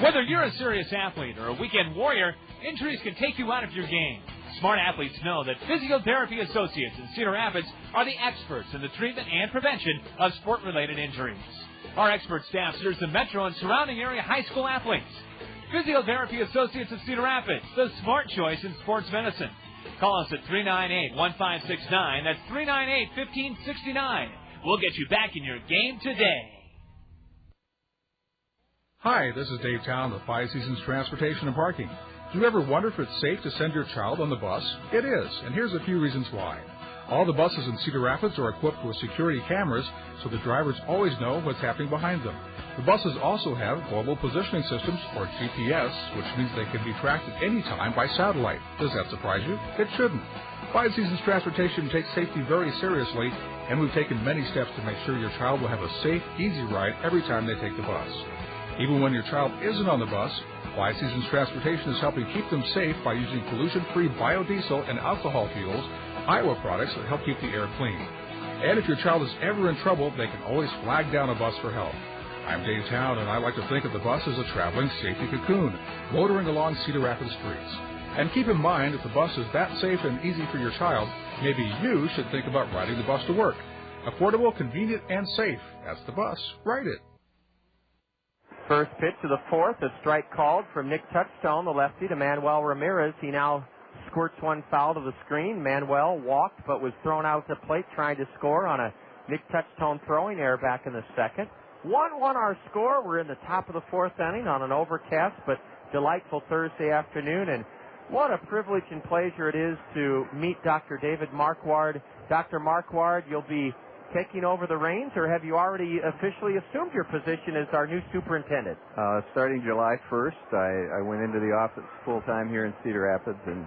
Whether you're a serious athlete or a weekend warrior, injuries can take you out of your game. Smart athletes know that Physiotherapy Associates in Cedar Rapids are the experts in the treatment and prevention of sport-related injuries. Our expert staff serves the metro and surrounding area high school athletes. Physiotherapy Associates of Cedar Rapids, the smart choice in sports medicine. Call us at 398-1569. That's 398-1569. We'll get you back in your game today. Hi, this is Dave Town with Five Seasons Transportation and Parking. Do you ever wonder if it's safe to send your child on the bus? It is, and here's a few reasons why. All the buses in Cedar Rapids are equipped with security cameras, so the drivers always know what's happening behind them. The buses also have global positioning systems, or GPS, which means they can be tracked at any time by satellite. Does that surprise you? It shouldn't. Five Seasons Transportation takes safety very seriously, and we've taken many steps to make sure your child will have a safe, easy ride every time they take the bus. Even when your child isn't on the bus, Five Seasons Transportation is helping keep them safe by using pollution-free biodiesel and alcohol fuels, Iowa products that help keep the air clean. And if your child is ever in trouble, they can always flag down a bus for help. I'm Dave Town, and I like to think of the bus as a traveling safety cocoon, motoring along Cedar Rapids streets. And keep in mind, if the bus is that safe and easy for your child, maybe you should think about riding the bus to work. Affordable, convenient, and safe. That's the bus. Ride it. First pitch of the fourth, a strike called from Nick Touchstone, the lefty, to Manuel Ramirez. He now squirts one foul to the screen. Manuel walked but was thrown out at the plate trying to score on a Nick Touchstone throwing error back in the second. 1-1 our score. We're in the top of the fourth inning on an overcast but delightful Thursday afternoon. And what a privilege and pleasure it is to meet Dr. David Marquardt. Dr. Marquardt, you'll be taking over the reins, or have you already officially assumed your position as our new superintendent? Starting July 1st, I went into the office full-time here in Cedar Rapids, and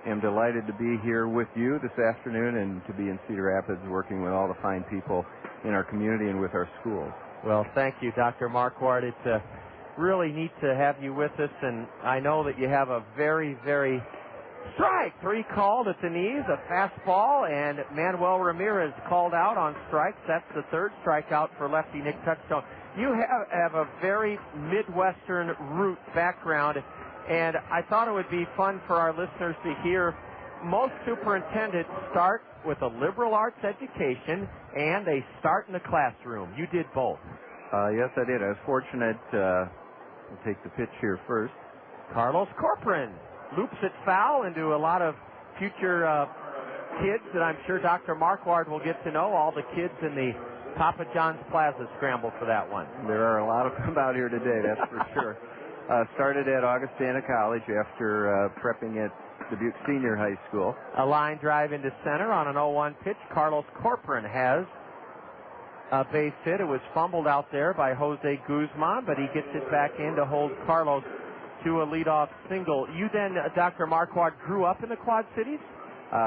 am delighted to be here with you this afternoon and to be in Cedar Rapids working with all the fine people in our community and with our schools. Well, thank you, Dr. Marquardt. It's really neat to have you with us, and I know that you have a very, very strike. 3 called at the knees, a fastball, and Manuel Ramirez called out on strikes. That's the third strikeout for lefty Nick Touchstone. You have a very Midwestern root background, and I thought it would be fun for our listeners to hear. Most superintendents start with a liberal arts education, and they start in the classroom. You did both. Yes, I did. I was fortunate. I'll take the pitch here first. Carlos Corporán loops it foul into a lot of future kids that I'm sure Dr. Marquardt will get to know. All the kids in the Papa John's Plaza scramble for that one. There are a lot of them out here today, that's for sure. Started at Augustana College after prepping at Dubuque Senior High School. A line drive into center on an 0-1 pitch. Carlos Corporán has a base hit. It was fumbled out there by Jose Guzman, but he gets it back in to hold Carlos to a leadoff single. You then, Dr. Marquardt, grew up in the Quad Cities?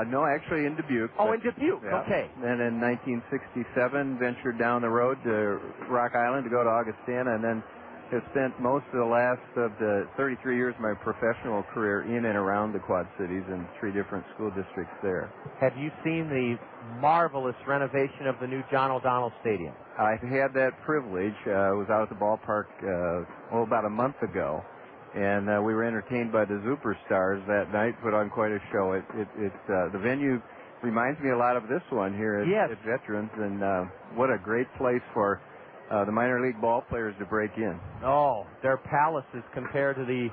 No, actually in Dubuque. Oh, in Dubuque, yeah. Okay. Then in 1967, ventured down the road to Rock Island to go to Augustana, and then have spent most of the last of the 33 years of my professional career in and around the Quad Cities in 3 different school districts there. Have you seen the marvelous renovation of the new John O'Donnell Stadium? I've had that privilege. I was out at the ballpark about a month ago, and we were entertained by the Superstars that night, put on quite a show. The venue reminds me a lot of this one here at Veterans, and what a great place for the minor league ball players to break in. Oh, their palaces compared to the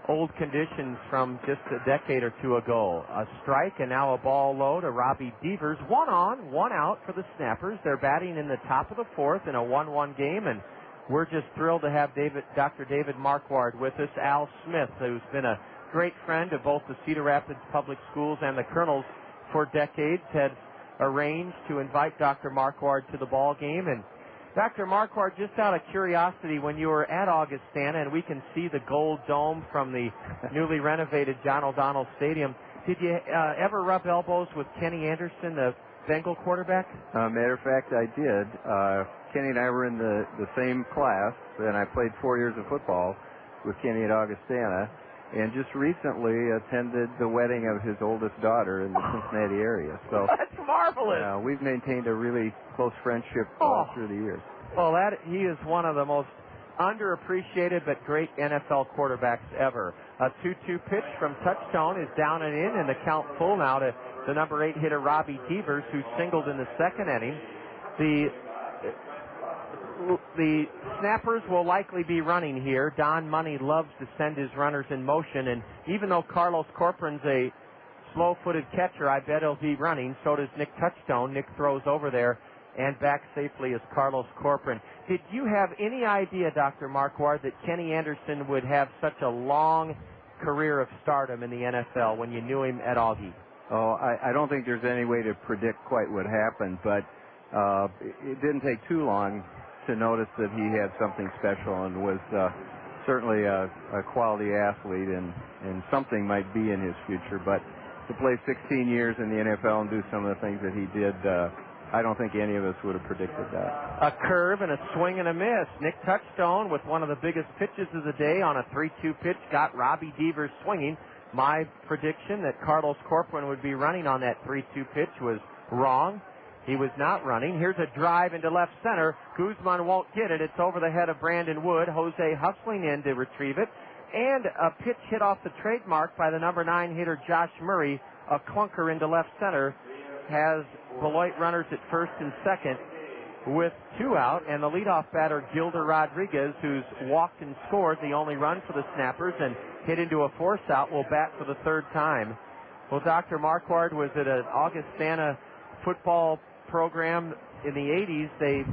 old conditions from just a decade or two ago. A strike and now a ball low to Robbie Devers. 1 on, 1 out for the Snappers. They're batting in the top of the fourth in a 1-1 game, and we're just thrilled to have Dr. David Marquardt with us. Al Smith, who's been a great friend of both the Cedar Rapids Public Schools and the Kernels for decades, had arranged to invite Dr. Marquardt to the ball game. And Dr. Marquardt, just out of curiosity, when you were at Augustana, and we can see the gold dome from the newly renovated John O'Donnell Stadium, did you ever rub elbows with Kenny Anderson, the Bengal quarterback? Matter of fact, I did. Kenny and I were in the same class, and I played 4 years of football with Kenny at Augustana, and just recently attended the wedding of his oldest daughter in the Cincinnati area. So that's marvelous. We've maintained a really close friendship all through the years. Well, he is one of the most underappreciated but great NFL quarterbacks ever. A 2-2 pitch from Touchstone is down and in, and the count full now to the number 8 hitter Robbie Devers, who singled in the second inning. The Snappers will likely be running here. Don Money loves to send his runners in motion, and even though Carlos Corporán's a slow-footed catcher, I bet he'll be running. So does Nick Touchstone. Nick throws over there, and back safely is Carlos Corporán. Did you have any idea, Dr. Marquardt, that Kenny Anderson would have such a long career of stardom in the NFL when you knew him at Augie? Oh, I don't think there's any way to predict quite what happened, but it didn't take too long to notice that he had something special and was certainly a quality athlete, and something might be in his future. But to play 16 years in the NFL and do some of the things that he did, I don't think any of us would have predicted that. A curve and a swing and a miss. Nick Touchstone with one of the biggest pitches of the day on a 3-2 pitch got Robbie Devers swinging. My prediction that Carlos Corporán would be running on that 3-2 pitch was wrong. He was not running. Here's a drive into left center. Guzman won't get it. It's over the head of Brandon Wood. Jose hustling in to retrieve it. And a pitch hit off the trademark by the number 9 hitter Josh Murray. A clunker into left center has Beloit runners at first and second. with 2 out, and the leadoff batter, Gilder Rodriguez, who's walked and scored the only run for the Snappers and hit into a force out, will bat for the 3rd time. Well, Dr. Marquardt was at an Augustana football program in the 80s. They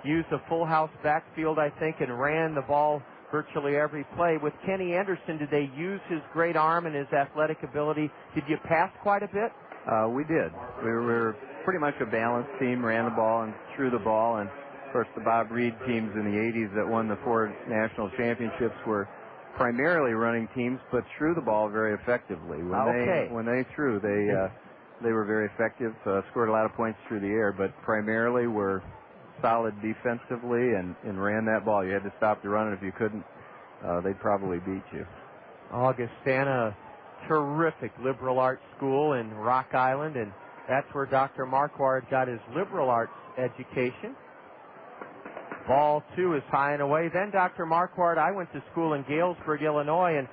used a full house backfield, I think, and ran the ball virtually every play. With Kenny Anderson, did they use his great arm and his athletic ability? Did you pass quite a bit? We did. We were pretty much a balanced team, ran the ball and threw the ball. And, of course, the Bob Reed teams in the 80s that won the 4 national championships were primarily running teams, but threw the ball very effectively. When they threw, they were very effective, scored a lot of points through the air, but primarily were solid defensively and ran that ball. You had to stop the run, and if you couldn't, they'd probably beat you. Augustana, terrific liberal arts school in Rock Island, and that's where Dr. Marquardt got his liberal arts education. Ball 2 is high and away. Then Dr. Marquardt, I went to school in Galesburg, Illinois, and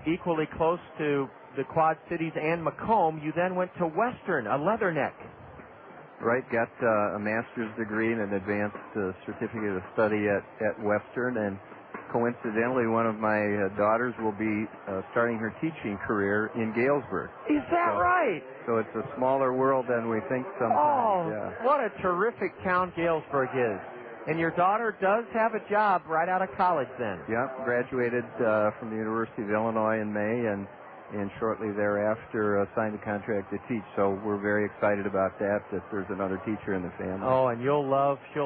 equally close to the Quad Cities and Macomb. You then went to Western, a leatherneck. Right, got a master's degree and an advanced certificate of study at Western, and coincidentally, one of my daughters will be starting her teaching career in Galesburg. Is that right? So it's a smaller world than we think sometimes. Oh, what a terrific town Galesburg is. And your daughter does have a job right out of college then? Yep, graduated from the University of Illinois in May, and shortly thereafter signed a contract to teach. So we're very excited about that there's another teacher in the family. Oh, and she'll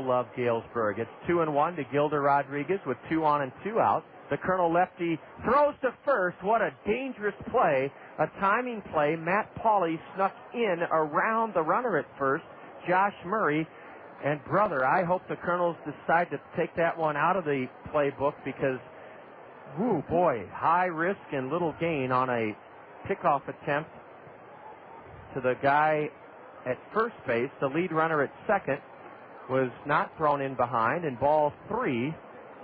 love Galesburg. It's 2-1 to Gilder Rodriguez with 2 on and 2 out. The Colonel lefty throws to first. What a dangerous play. A timing play. Matt Pauley snuck in around the runner at first, Josh Murray. And, brother, I hope the Colonels decide to take that one out of the playbook because, whoo, boy, high risk and little gain on a pickoff attempt to the guy at first base. The lead runner at second was not thrown in behind, and ball 3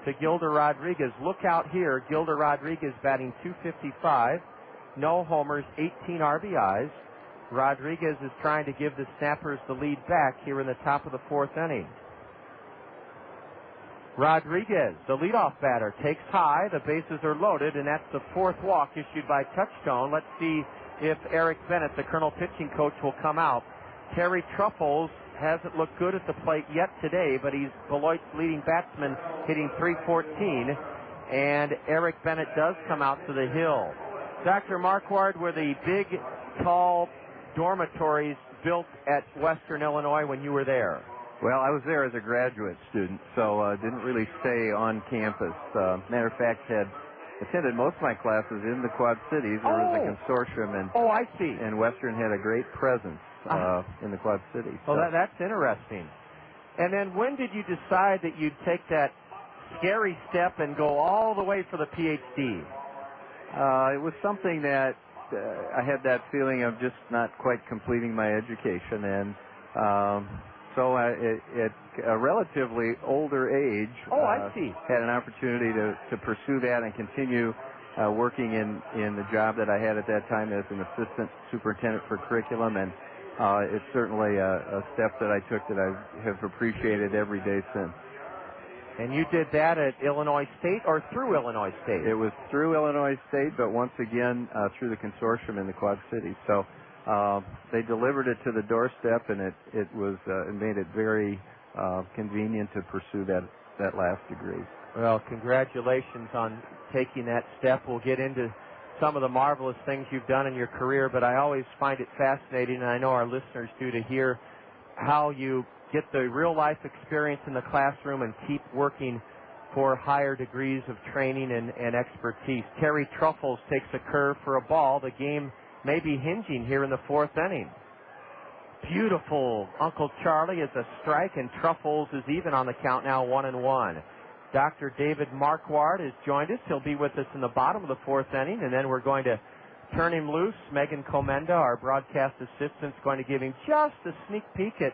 to Gilder Rodriguez. Look out here. Gilder Rodriguez batting .255, no homers, 18 RBIs. Rodriguez is trying to give the Snappers the lead back here in the top of the 4th inning. Rodriguez, the leadoff batter, takes high. The bases are loaded, and that's the 4th walk issued by Touchstone. Let's see if Eric Bennett, the Colonel pitching coach, will come out. Terry Truffles hasn't looked good at the plate yet today, but he's Beloit's leading batsman, hitting .314, and Eric Bennett does come out to the hill. Dr. Marquardt, were the big, tall dormitories built at Western Illinois when you were there? Well, I was there as a graduate student, so didn't really stay on campus. Matter of fact, had attended most of my classes in the Quad Cities. There was a consortium, and I see. And Western had a great presence in the Quad Cities. So. That's interesting. And then when did you decide that you'd take that scary step and go all the way for the PhD? It was something that I had that feeling of just not quite completing my education, and so at a relatively older age, I see. Had an opportunity to pursue that and continue working in the job that I had at that time as an assistant superintendent for curriculum, and it's certainly a step that I took that I have appreciated every day since. And you did that at Illinois State or through Illinois State? It was through Illinois State, but once again through the consortium in the Quad Cities. So they delivered it to the doorstep, and it made it very convenient to pursue that last degree. Well, congratulations on taking that step. We'll get into some of the marvelous things you've done in your career, but I always find it fascinating, and I know our listeners do, to hear how you get the real-life experience in the classroom and keep working for higher degrees of training and expertise. Terry Truffles takes a curve for a ball. The game may be hinging here in the 4th inning. Beautiful Uncle Charlie is a strike, and Truffles is even on the count now, 1-1. Dr. David Marquardt has joined us. He'll be with us in the bottom of the 4th inning, and then we're going to turn him loose. Megan Comenda, our broadcast assistant, is going to give him just a sneak peek at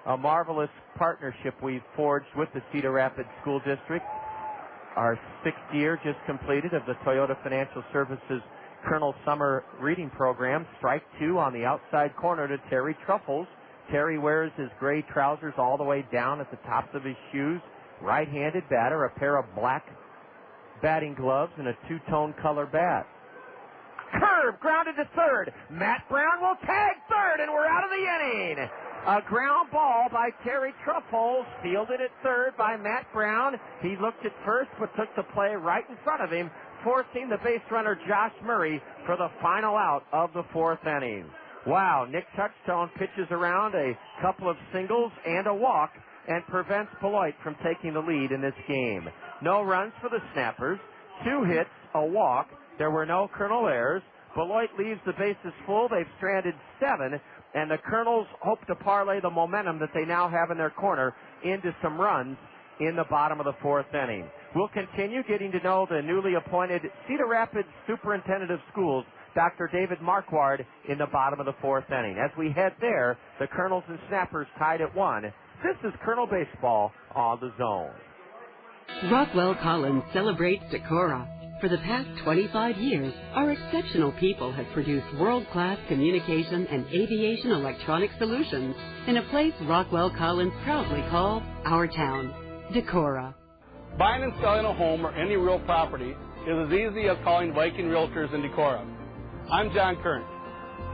a marvelous partnership we've forged with the Cedar Rapids School District. Our 6th year just completed of the Toyota Financial Services Colonel Summer Reading Program. Strike 2 on the outside corner to Terry Truffles. Terry wears his gray trousers all the way down at the tops of his shoes. Right-handed batter, a pair of black batting gloves, and a two-tone color bat. Curve, grounded to third. Matt Brown will tag third, and we're out of the inning. A ground ball by Terry Truffles, fielded at third by Matt Brown. He looked at first, but took the play right in front of him, forcing the base runner Josh Murray for the final out of the fourth inning. Wow, Nick Touchstone pitches around a couple of singles and a walk and prevents Beloit from taking the lead in this game. No runs for the Snappers, 2 hits, a walk. There were no Kernel errors. Beloit leaves the bases full. They've stranded 7, and the Kernels hope to parlay the momentum that they now have in their corner into some runs in the bottom of the fourth inning. We'll continue getting to know the newly appointed Cedar Rapids Superintendent of Schools, Dr. David Marquardt, in the bottom of the fourth inning. As we head there, the Kernels and Snappers tied at 1. This is Kernel Baseball on the Zone. Rockwell Collins celebrates Decorah. For the past 25 years, our exceptional people have produced world-class communication and aviation electronic solutions in a place Rockwell Collins proudly calls our town, Decorah. Buying and selling a home or any real property is as easy as calling Viking Realtors in Decorah. I'm John Kern.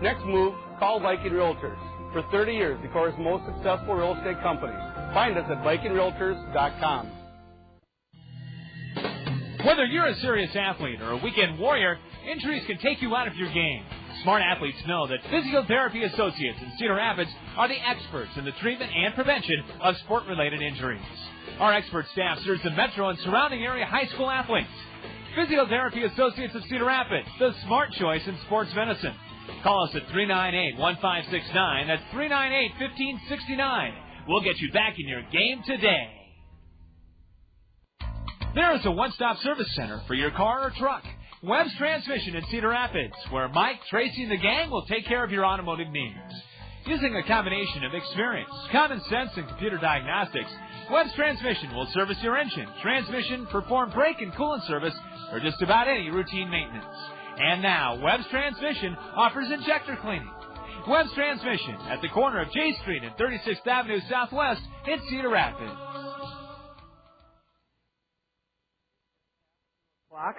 Next move, call Viking Realtors. For 30 years, Decorah's most successful real estate company. Find us at VikingRealtors.com. Whether you're a serious athlete or a weekend warrior, injuries can take you out of your game. Smart athletes know that Physiotherapy Associates in Cedar Rapids are the experts in the treatment and prevention of sport-related injuries. Our expert staff serves the metro and surrounding area high school athletes. Physiotherapy Associates of Cedar Rapids, the smart choice in sports medicine. Call us at 398-1569. That's 398-1569. We'll get you back in your game today. There is a one-stop service center for your car or truck. Webb's Transmission in Cedar Rapids, where Mike, Tracy, and the gang will take care of your automotive needs. Using a combination of experience, common sense, and computer diagnostics, Webb's Transmission will service your engine, transmission, perform brake and coolant service, or just about any routine maintenance. And now, Webb's Transmission offers injector cleaning. Webb's Transmission at the corner of J Street and 36th Avenue Southwest in Cedar Rapids.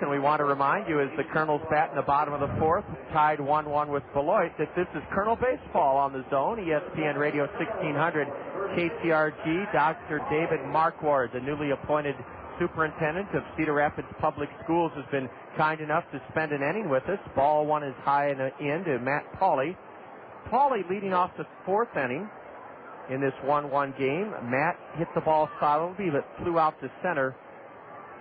And we want to remind you, as the Kernels bat in the bottom of the fourth, tied 1-1 with Beloit, that this is Kernel Baseball on the Zone, ESPN Radio 1600, KCRG. Dr. David Marquardt, the newly appointed superintendent of Cedar Rapids Public Schools, has been kind enough to spend an inning with us. Ball one is high in to Matt Pauley. Pauley leading off the fourth inning in this 1-1 game. Matt hit the ball solidly, but flew out to center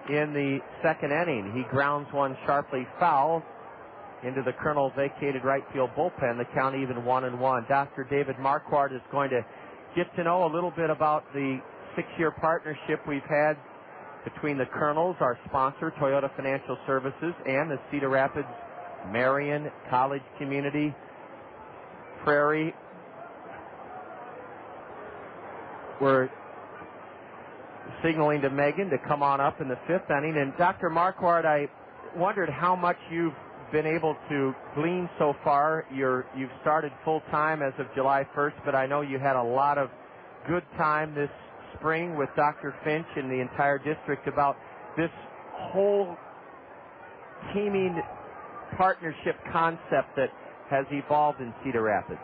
in the second inning. He grounds one sharply foul into the Kernel vacated right field bullpen. The count even 1-1. Dr. David Marquardt is going to get to know a little bit about the 6-year partnership we've had between the Kernels, our sponsor, Toyota Financial Services, and the Cedar Rapids Marion College Community Prairie. We're signaling to Megan to come on up in the fifth inning. And Dr. Marquardt, I wondered how much you've been able to glean so far. You've started full-time as of July 1st, but I know you had a lot of good time this spring with Dr. Finch and the entire district about this whole teaming partnership concept that has evolved in Cedar Rapids.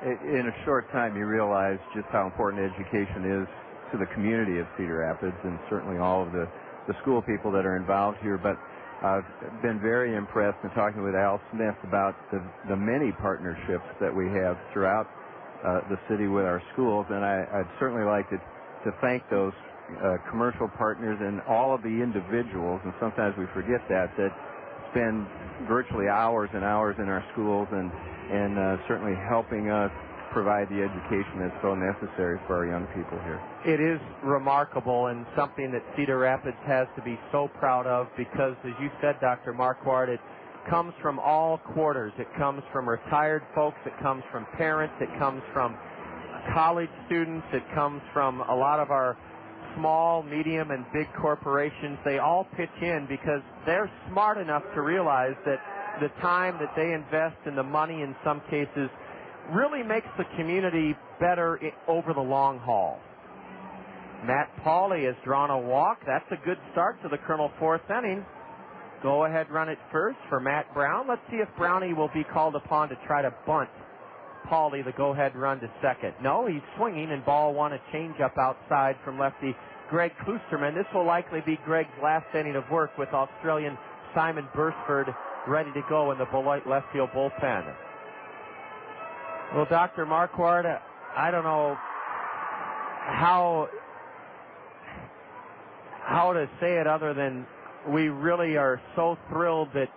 In a short time, you realize just how important education is to the community of Cedar Rapids, and certainly all of the school people that are involved here. But I've been very impressed in talking with Al Smith about the many partnerships that we have throughout the city with our schools, and I'd certainly like to thank those commercial partners and all of the individuals, and sometimes we forget that spend virtually hours and hours in our schools and certainly helping us provide the education that's so necessary for our young people here. It is remarkable and something that Cedar Rapids has to be so proud of because, as you said, Dr. Marquardt, it comes from all quarters. It comes from retired folks. It comes from parents. It comes from college students. It comes from a lot of our small, medium, and big corporations. They all pitch in because they're smart enough to realize that the time that they invest and the money in some cases really makes the community better over the long haul. Matt Pauley has drawn a walk. That's a good start to the Kernel fourth inning. Go ahead, run it first for Matt Brown. Let's see if Brownie will be called upon to try to bunt Pauley the go-ahead run to second. No, he's swinging, and ball one, a changeup outside from lefty Greg Kloosterman. This will likely be Greg's last inning of work with Australian Simon Bursford ready to go in the Beloit left field bullpen. Well, Dr. Marquardt, I don't know how to say it other than we really are so thrilled that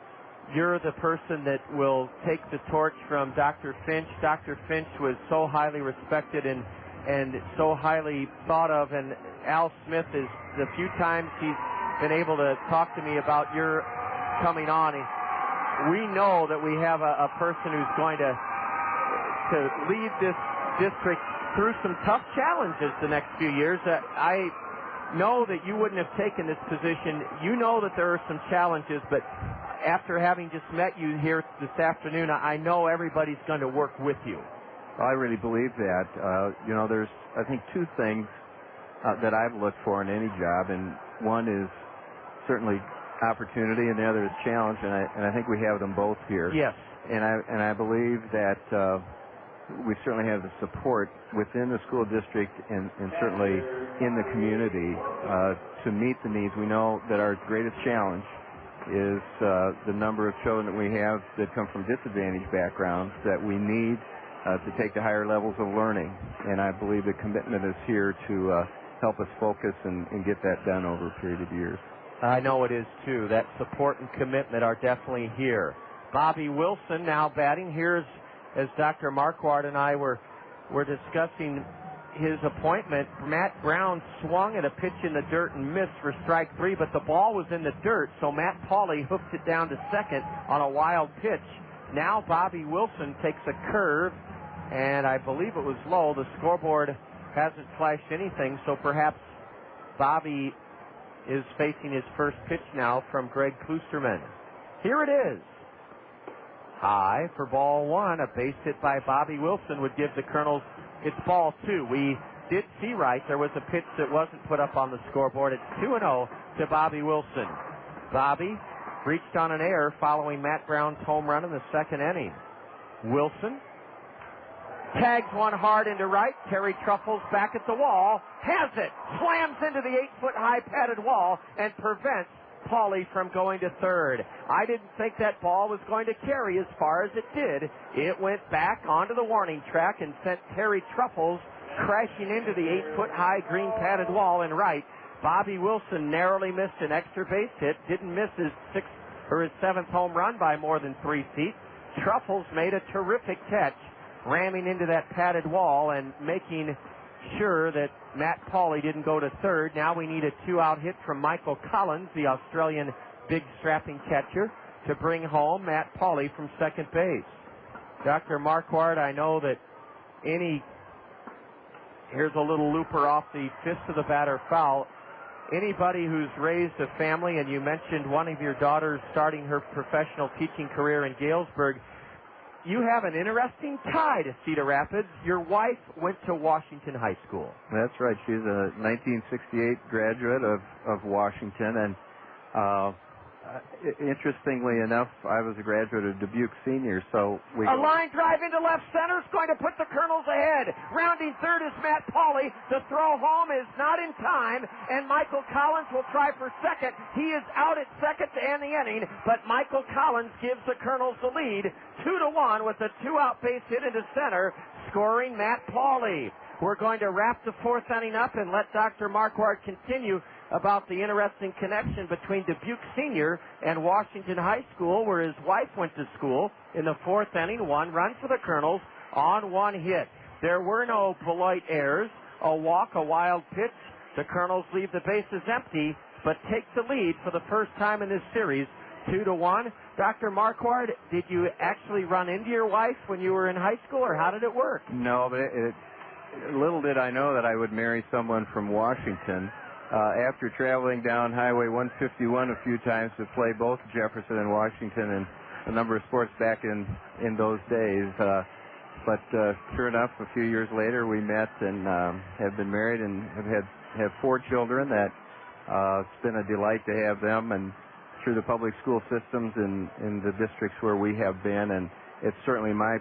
you're the person that will take the torch from Dr. Finch. Dr. Finch was so highly respected and so highly thought of, and Al Smith is, the few times he's been able to talk to me about your coming on, we know that we have a person who's going to lead this district through some tough challenges the next few years. I know that you wouldn't have taken this position. You know that there are some challenges, but after having just met you here this afternoon, I know everybody's going to work with you. I really believe that. There's, I think, two things that I've looked for in any job, and one is certainly opportunity, and the other is challenge, and I think we have them both here. Yes. And I believe that we certainly have the support within the school district and certainly in the community to meet the needs. We know that our greatest challenge is the number of children that we have that come from disadvantaged backgrounds that we need to take to higher levels of learning. And I believe the commitment is here to help us focus and get that done over a period of years. I know it is, too. That support and commitment are definitely here. Bobby Wilson now batting. Here's, as Dr. Marquardt and I were discussing his appointment, Matt Brown swung at a pitch in the dirt and missed for strike three, but the ball was in the dirt, so Matt Pauley hooked it down to second on a wild pitch. Now Bobby Wilson takes a curve, and I believe it was low. The scoreboard hasn't flashed anything, so perhaps Bobby is facing his first pitch now from Greg Kloosterman. Here it is. High for ball one. A base hit by Bobby Wilson would give the Kernels it's ball two. We did see right. There was a pitch that wasn't put up on the scoreboard. It's 2-0 to Bobby Wilson. Bobby reached on an error following Matt Brown's home run in the second inning. Wilson tags one hard into right. Terry Truffles back at the wall. Has it. Slams into the 8-foot-high padded wall and prevents Pauley from going to third. I didn't think that ball was going to carry as far as it did. It went back onto the warning track and sent Terry Truffles crashing into the 8-foot-high green padded wall in right. Bobby Wilson narrowly missed an extra base hit. Didn't miss his seventh home run by more than 3 feet. Truffles made a terrific catch, ramming into that padded wall and making sure that Matt Pauley didn't go to third. Now we need a 2-out hit from Michael Collins, the Australian big strapping catcher, to bring home Matt Pauley from second base. Dr. Marquardt, I know that here's a little looper off the fist of the batter foul. Anybody who's raised a family, and you mentioned one of your daughters starting her professional teaching career in Galesburg, you have an interesting tie to Cedar Rapids. Your wife went to Washington High School. That's right. She's a 1968 graduate of Washington, and interestingly enough, I was a graduate of Dubuque Senior, so a line drive into left center is going to put the Kernels ahead. Rounding third is Matt Pauley. The throw home is not in time, and Michael Collins will try for second. He is out at second to end the inning, but Michael Collins gives the Kernels the lead 2-1 with a 2-out base hit into center, scoring Matt Pauley. We're going to wrap the fourth inning up and let Dr. Marquardt continue about the interesting connection between Dubuque Senior and Washington High School, where his wife went to school. In the fourth inning, 1 run for the Kernels on 1 hit. There were no Beloit errors, a walk, a wild pitch. The Kernels leave the bases empty, but take the lead for the first time in this series, 2-1. Dr. Marquardt, did you actually run into your wife when you were in high school, or how did it work? No, but little did I know that I would marry someone from Washington. After traveling down Highway 151 a few times to play both Jefferson and Washington and a number of sports back in those days, But sure enough, a few years later, we met and have been married and have 4 children. That it's been a delight to have them, and through the public school systems in the districts where we have been. And it's certainly my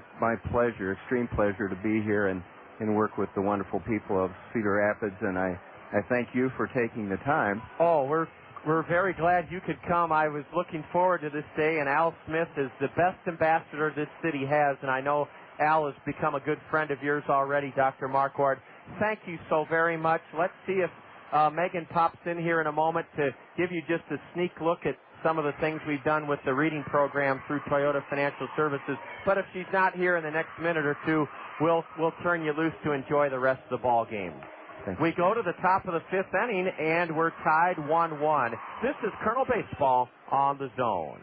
pleasure, extreme pleasure, to be here and work with the wonderful people of Cedar Rapids. And I thank you for taking the time. Oh, we're very glad you could come. I was looking forward to this day, and Al Smith is the best ambassador this city has, and I know Al has become a good friend of yours already, Dr. Marquardt. Thank you so very much. Let's see if Megan pops in here in a moment to give you just a sneak look at some of the things we've done with the reading program through Toyota Financial Services. But if she's not here in the next minute or two, we'll turn you loose to enjoy the rest of the ball game. We go to the top of the 5th inning, and we're tied 1-1. This is Kernel Baseball on the Zone.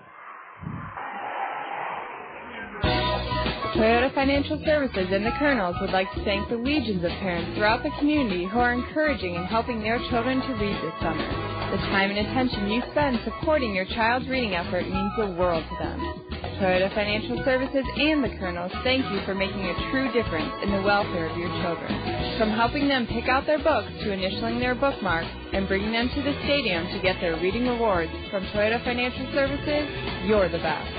Toyota Financial Services and the Kernels would like to thank the legions of parents throughout the community who are encouraging and helping their children to read this summer. The time and attention you spend supporting your child's reading effort means the world to them. Toyota Financial Services and the Kernels thank you for making a true difference in the welfare of your children. From helping them pick out their books to initialing their bookmarks and bringing them to the stadium to get their reading rewards, from Toyota Financial Services, you're the best.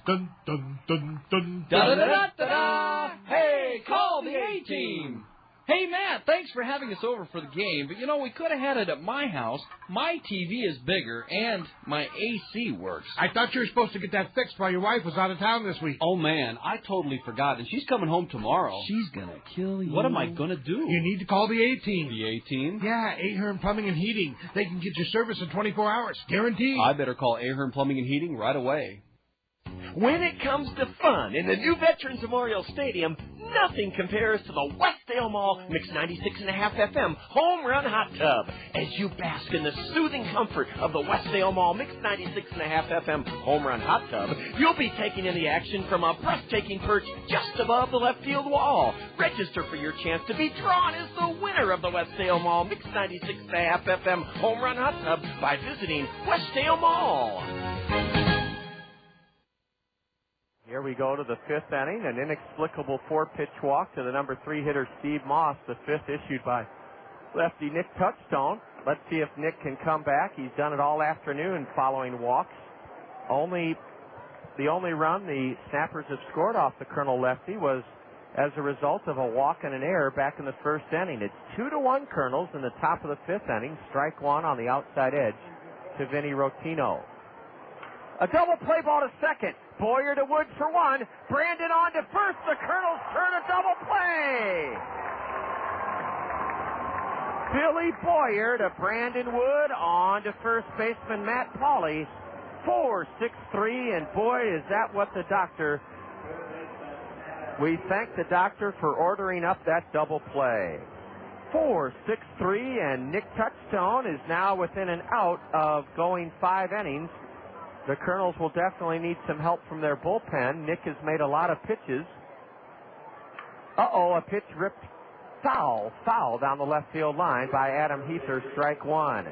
Dun, dun, dun, dun, Da da da da da! Hey, call the A-Team! Hey, Matt, thanks for having us over for the game, but, we could have had it at my house. My TV is bigger, and my AC works. I thought you were supposed to get that fixed while your wife was out of town this week. Oh, man, I totally forgot, and she's coming home tomorrow. She's gonna kill you. What am I gonna do? You need to call the A-Team. The A-Team? Yeah, Ahern Plumbing and Heating. They can get your service in 24 hours, guaranteed. I better call Ahern Plumbing and Heating right away. When it comes to fun in the new Veterans Memorial Stadium, nothing compares to the Westdale Mall Mix 96.5 FM Home Run Hot Tub. As you bask in the soothing comfort of the Westdale Mall Mix 96.5 FM Home Run Hot Tub, you'll be taking in the action from a breathtaking perch just above the left field wall. Register for your chance to be drawn as the winner of the Westdale Mall Mix 96.5 FM Home Run Hot Tub by visiting Westdale Mall. Here we go to the 5th inning, an inexplicable 4-pitch walk to the number 3 hitter Steve Moss, the 5th issued by lefty Nick Touchstone. Let's see if Nick can come back. He's done it all afternoon following walks. The only run the Snappers have scored off the Kernel lefty was as a result of a walk and an error back in the 1st inning. It's 2-1 Kernels in the top of the 5th inning. Strike 1 on the outside edge to Vinny Rottino. A double play ball to second. Boyer to Woods for 1. Brandon on to first. The Kernels turn a double play. Billy Boyer to Brandon Wood on to first baseman Matt Pauley. 4-6-3, and boy, is that what the doctor... We thank the doctor for ordering up that double play. 4-6-3, and Nick Touchstone is now within an out of going 5 innings. The Kernels will definitely need some help from their bullpen. Nick has made a lot of pitches. A pitch ripped foul down the left field line by Adam Heather, strike 1.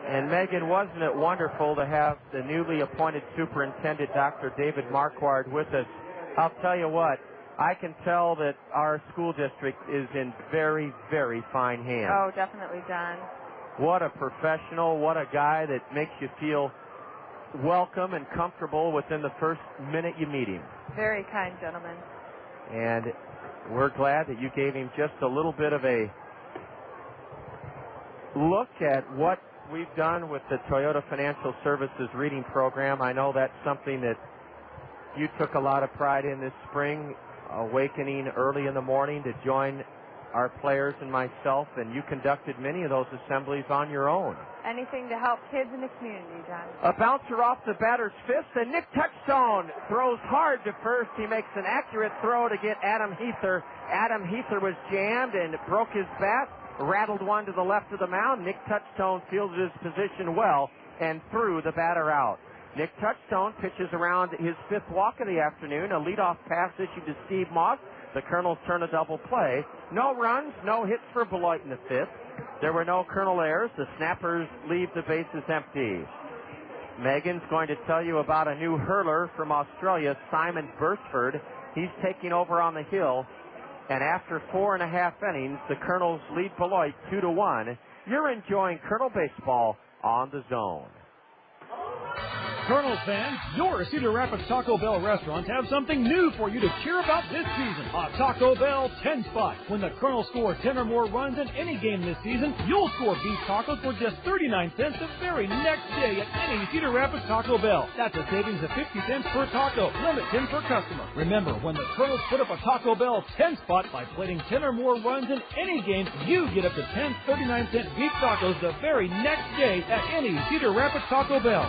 And Megan, wasn't it wonderful to have the newly appointed superintendent, Dr. David Marquardt, with us? I'll tell you what, I can tell that our school district is in very, very fine hands. Oh, definitely, John. What a professional, what a guy that makes you feel welcome and comfortable within the first minute you meet him. Very kind gentleman. And we're glad that you gave him just a little bit of a look at what we've done with the Toyota Financial Services reading program. I know that's something that you took a lot of pride in this spring, awakening early in the morning to join our players and myself, and you conducted many of those assemblies on your own. Anything to help kids in the community, John. A bouncer off the batter's fist, and Nick Touchstone throws hard to first. He makes an accurate throw to get Adam Heather. Adam Heather was jammed and broke his bat, rattled one to the left of the mound. Nick Touchstone fielded his position well and threw the batter out. Nick Touchstone pitches around his 5th walk of the afternoon, a leadoff pass issued to Steve Moss. The Kernels turn a double play. No runs, no hits for Beloit in the 5th. There were no Kernel errors. The Snappers leave the bases empty. Megan's going to tell you about a new hurler from Australia, Simon Burstford. He's taking over on the hill. And after 4.5 innings, the Kernels lead Beloit 2-1. You're enjoying Kernel Baseball on the Zone. Kernels fans, your Cedar Rapids Taco Bell restaurants have something new for you to cheer about this season. A Taco Bell 10 spot. When the Kernels score 10 or more runs in any game this season, you'll score beef tacos for just 39 cents the very next day at any Cedar Rapids Taco Bell. That's a savings of 50 cents per taco. Limit 10 per customer. Remember, when the Kernels put up a Taco Bell 10 spot by plating 10 or more runs in any game, you get up to 10 39-cent beef tacos the very next day at any Cedar Rapids Taco Bell.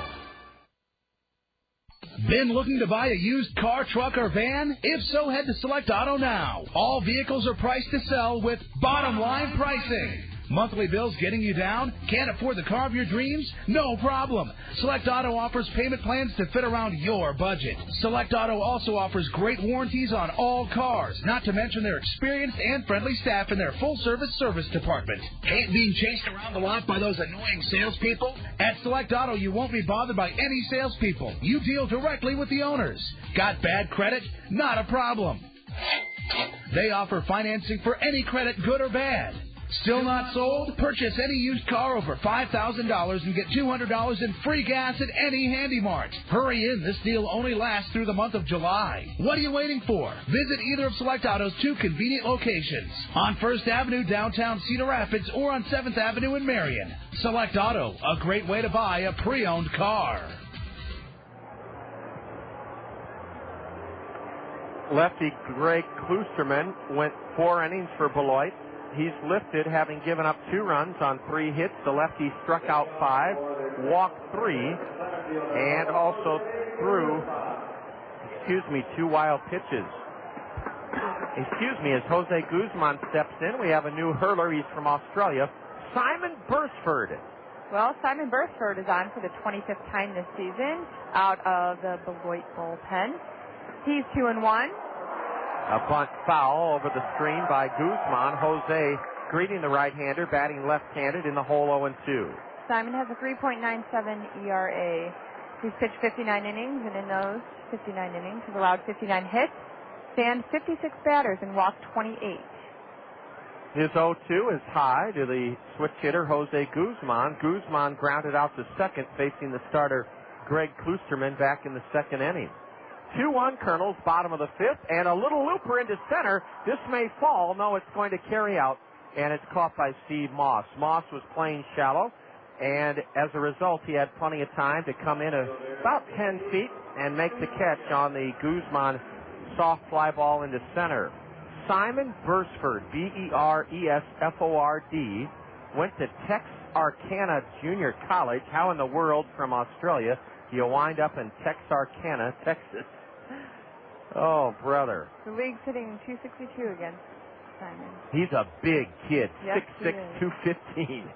Been looking to buy a used car, truck, or van? If so, head to Select Auto now. All vehicles are priced to sell with bottom line pricing. Monthly bills getting you down? Can't afford the car of your dreams? No problem. Select Auto offers payment plans to fit around your budget. Select Auto also offers great warranties on all cars, not to mention their experienced and friendly staff in their full-service service department. Hate being chased around the lot by those annoying salespeople? At Select Auto, you won't be bothered by any salespeople. You deal directly with the owners. Got bad credit? Not a problem. They offer financing for any credit, good or bad. Still not sold? Purchase any used car over $5,000 and get $200 in free gas at any Handy Mart. Hurry in. This deal only lasts through the month of July. What are you waiting for? Visit either of Select Auto's 2 convenient locations, on 1st Avenue, downtown Cedar Rapids, or on 7th Avenue in Marion. Select Auto, a great way to buy a pre-owned car. Lefty Greg Kloosterman went 4 innings for Beloit. He's lifted, having given up 2 runs on 3 hits. The lefty struck out 5, walked 3, and also threw, 2 wild pitches. As Jose Guzman steps in, we have a new hurler. He's from Australia, Simon Burstford. Well, Simon Burstford is on for the 25th time this season out of the Beloit bullpen. He's 2-1. A bunt foul over the screen by Guzman. Jose greeting the right-hander, batting left-handed in the hole 0-2. Simon has a 3.97 ERA. He's pitched 59 innings, and in those 59 innings, he's allowed 59 hits, fanned 56 batters, and walked 28. His 0-2 is high to the switch hitter, Jose Guzman. Guzman grounded out to second, facing the starter, Greg Kloosterman, back in the second inning. 2-1 Kernels, bottom of the 5th, and a little looper into center. This may fall. No, it's going to carry out, and it's caught by Steve Moss. Moss was playing shallow, and as a result, he had plenty of time to come in about 10 feet and make the catch on the Guzman soft fly ball into center. Simon Burstford, Beresford, went to Texarkana Junior College. How in the world from Australia do you wind up in Texarkana, Texas? Oh, brother. The league's hitting 262 against Simon. He's a big kid, Yes, 6'6", 215.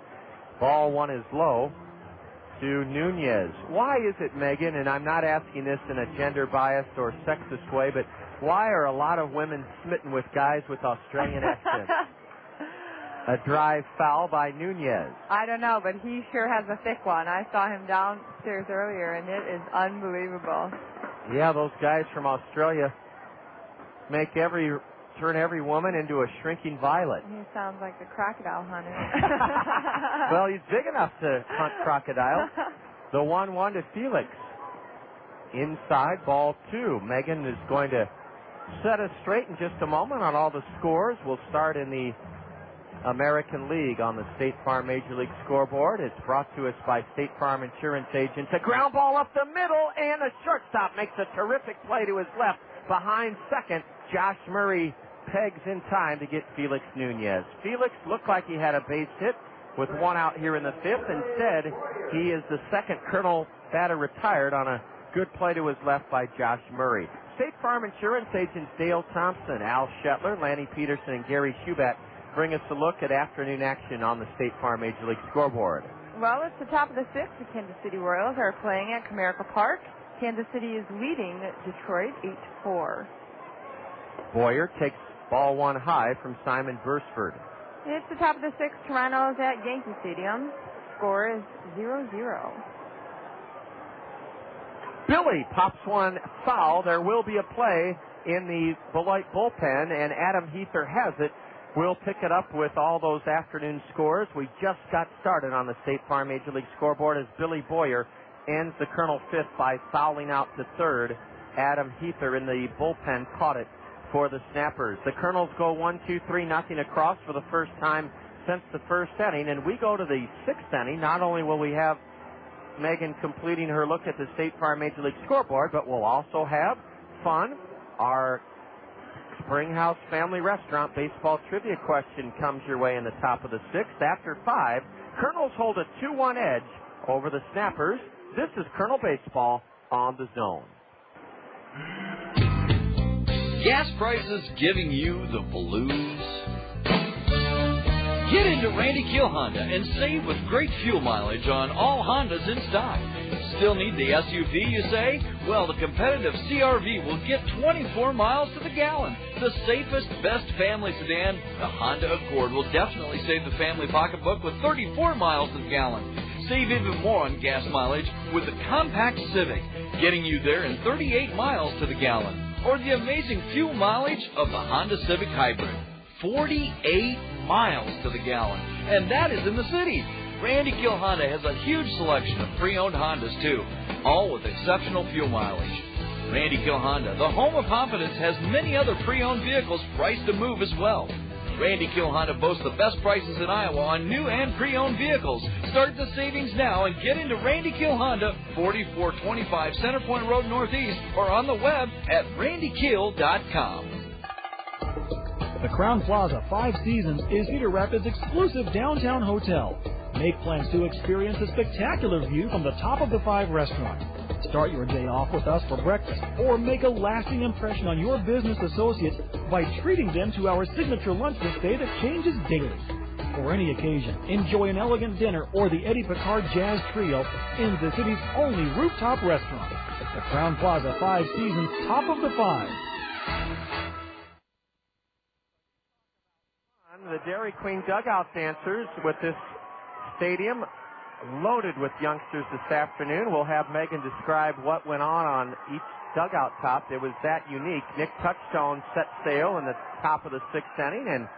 Ball 1 is low to Nunez. Why is it, Megan, and I'm not asking this in a gender-biased or sexist way, but why are a lot of women smitten with guys with Australian accents? A drive foul by Nunez. I don't know, but he sure has a thick one. I saw him downstairs earlier, and it is unbelievable. Yeah, those guys from Australia turn every woman into a shrinking violet. He sounds like a crocodile hunter. Well, he's big enough to hunt crocodiles. The 1-1 to Felix. Inside, ball 2. Megan is going to set us straight in just a moment on all the scores. We'll start in the American League on the State Farm Major League scoreboard. It's brought to us by State Farm Insurance Agents. A ground ball up the middle, and the shortstop makes a terrific play to his left. Behind second, Josh Murray pegs in time to get Felix Nunez. Felix looked like he had a base hit with 1 out here in the 5th. Instead, he is the second Kernel batter retired on a good play to his left by Josh Murray. State Farm Insurance Agents Dale Thompson, Al Shetler, Lanny Peterson, and Gary Schubat bring us a look at afternoon action on the State Farm Major League scoreboard. Well, it's the top of the 6th. The Kansas City Royals are playing at Comerica Park. Kansas City is leading Detroit 8-4. Boyer takes ball 1 high from Simon Burstford. It's the top of the 6th. Toronto's at Yankee Stadium. Score is 0-0. Billy pops one foul. There will be a play in the Beloit bullpen, and Adam Heather has it. We'll pick it up with all those afternoon scores. We just got started on the State Farm Major League scoreboard as Billy Boyer ends the Colonel fifth by fouling out to third. Adam Heather in the bullpen caught it for the Snappers. The Colonels go 1-2-3-0 across for the first time since the first inning, and we go to the sixth inning. Not only will we have Megan completing her look at the State Farm Major League scoreboard, but we'll also have fun. Our Springhouse Family Restaurant baseball trivia question comes your way in the top of the sixth. After 5, Colonels hold a 2-1 edge over the Snappers. This is Colonel Baseball on the Zone. Gas prices giving you the blues? Get into Randy Keel Honda and save with great fuel mileage on all Hondas in stock. Still need the SUV, you say? Well, the competitive CR-V will get 24 miles to the gallon. The safest, best family sedan, the Honda Accord, will definitely save the family pocketbook with 34 miles to the gallon. Save even more on gas mileage with the compact Civic, getting you there in 38 miles to the gallon. Or the amazing fuel mileage of the Honda Civic Hybrid, 48 miles to the gallon. And that is in the city. Randy Keel Honda has a huge selection of pre-owned Hondas, too, all with exceptional fuel mileage. Randy Keel Honda, the home of confidence, has many other pre-owned vehicles priced to move as well. Randy Keel Honda boasts the best prices in Iowa on new and pre-owned vehicles. Start the savings now and get into Randy Keel Honda, 4425 Centerpoint Road Northeast, or on the web at randykeel.com. The Crown Plaza 5 Seasons is Cedar Rapids' exclusive downtown hotel. Make plans to experience a spectacular view from the top of the 5 restaurant. Start your day off with us for breakfast, or make a lasting impression on your business associates by treating them to our signature lunch buffet that changes daily. For any occasion, enjoy an elegant dinner or the Eddie Picard Jazz Trio in the city's only rooftop restaurant. The Crown Plaza 5 Seasons, top of the 5. The Dairy Queen dugout dancers with this stadium loaded with youngsters this afternoon. We'll have Megan describe what went on each dugout top. It was that unique. Nick Touchstone set sail in the top of the 6th inning, and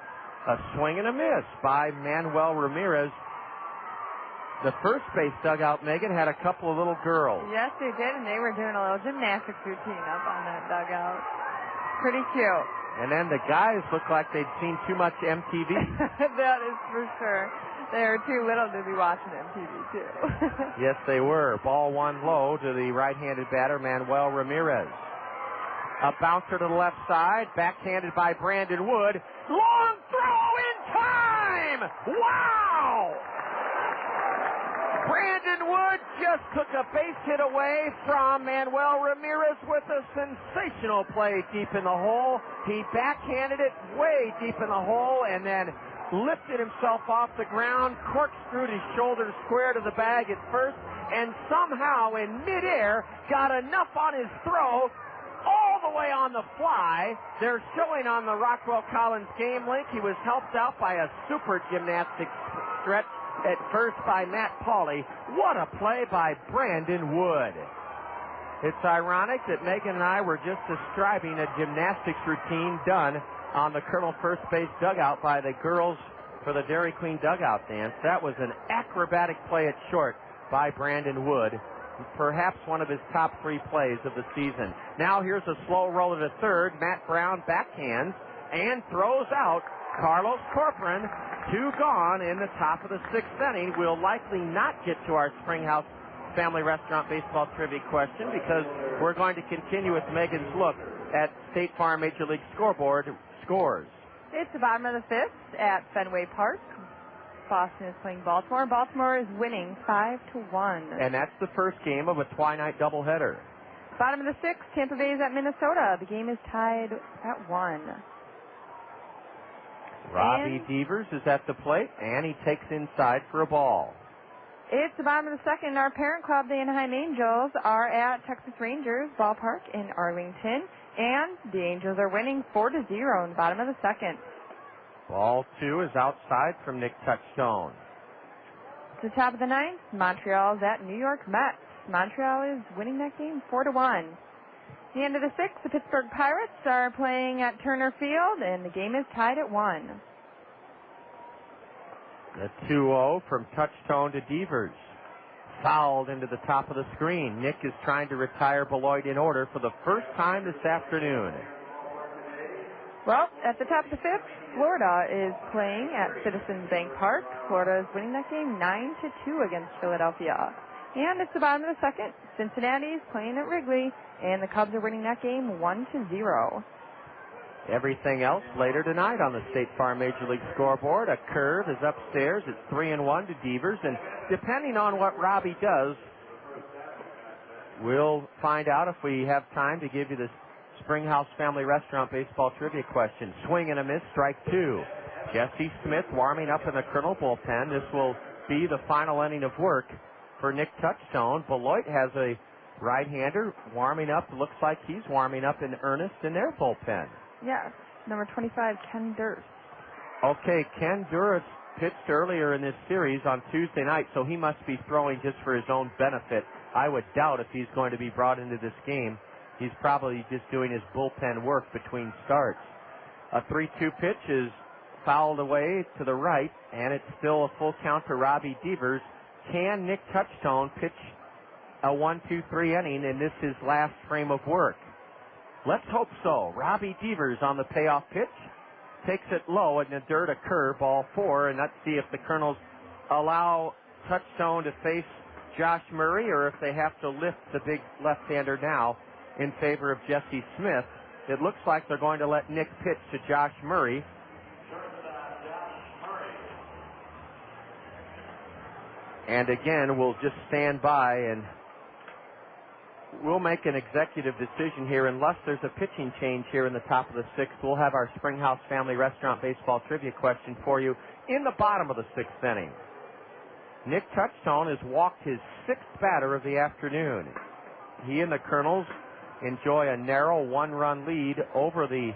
a swing and a miss by Manuel Ramirez. The first base dugout, Megan, had a couple of little girls. Yes, they did, and they were doing a little gymnastics routine up on that dugout. Pretty cute. And then the guys looked like they'd seen too much MTV. That is for sure. They were too little to be watching MTV, too. Yes, they were. Ball one low to the right-handed batter, Manuel Ramirez. A bouncer to the left side, backhanded by Brandon Wood. Long throw in time! Wow! Brandon Wood just took a base hit away from Manuel Ramirez with a sensational play deep in the hole. He backhanded it way deep in the hole and then lifted himself off the ground, corkscrewed his shoulders square to the bag at first, and somehow in midair got enough on his throw all the way on the fly. They're showing on the Rockwell Collins game link. He was helped out by a super gymnastics stretch at first by Matt Pauley. What a play by Brandon Wood. It's ironic that Megan and I were just describing a gymnastics routine done on the Colonel first base dugout by the girls for the Dairy Queen dugout dance. That was an acrobatic play at short by Brandon Wood. Perhaps one of his top 3 plays of the season. Now here's a slow roller to third. Matt Brown backhands and throws out Carlos Corporán. 2 gone in the top of the 6th inning. We'll likely not get to our Springhouse Family Restaurant baseball trivia question because we're going to continue with Megan's look at State Farm Major League scoreboard scores. It's the bottom of the 5th at Fenway Park. Boston is playing Baltimore. Baltimore is winning 5-1. And that's the first game of a twilight doubleheader. Bottom of the 6th, Tampa Bay is at Minnesota. The game is tied at 1. Robbie Devers is at the plate, and he takes inside for a ball. It's the bottom of the 2nd. Our parent club, the Anaheim Angels, are at Texas Rangers Ballpark in Arlington, and the Angels are winning 4-0 in the bottom of the 2nd. Ball 2 is outside from Nick Touchstone. To the top of the 9th, Montreal is at New York Mets. Montreal is winning that game 4-1. The end of the 6th, the Pittsburgh Pirates are playing at Turner Field, and the game is tied at 1. The 2-0 from Touchstone to Devers. Fouled into the top of the screen. Nick is trying to retire Beloit in order for the first time this afternoon. Well, at the top of the 5th, Florida is playing at Citizens Bank Park. Florida is winning that game 9-2 against Philadelphia. And it's the bottom of the 2nd. Cincinnati is playing at Wrigley, and the Cubs are winning that game 1-0. Everything else later tonight on the State Farm Major League scoreboard. A curve is upstairs. It's 3-1 to Devers, and depending on what Robbie does, we'll find out if we have time to give you the Springhouse Family Restaurant baseball trivia question. Swing and a miss, strike 2. Jesse Smith warming up in the Kernel bullpen. This will be the final inning of work for Nick Touchstone. Beloit has a right-hander warming up. Looks like he's warming up in earnest in their bullpen. Yes, number 25, Ken Durst. Okay, Ken Durst pitched earlier in this series on Tuesday night, so he must be throwing just for his own benefit. I would doubt if he's going to be brought into this game. He's probably just doing his bullpen work between starts. A 3-2 pitch is fouled away to the right, and it's still a full count to Robbie Devers. Can Nick Touchstone pitch a 1-2-3 inning in this his last frame of work? Let's hope so. Robbie Devers on the payoff pitch. Takes it low, and the dirt, a curve, ball 4, and let's see if the Kernels allow Touchstone to face Josh Murray, or if they have to lift the big left-hander now in favor of Jesse Smith. It looks like they're going to let Nick pitch to Josh Murray. And again, we'll just stand by and we'll make an executive decision here. Unless there's a pitching change here in the top of the 6th, we'll have our Springhouse Family Restaurant baseball trivia question for you in the bottom of the 6th inning. Nick Touchstone has walked his 6th batter of the afternoon. He and the Kernels enjoy a narrow 1-run lead over the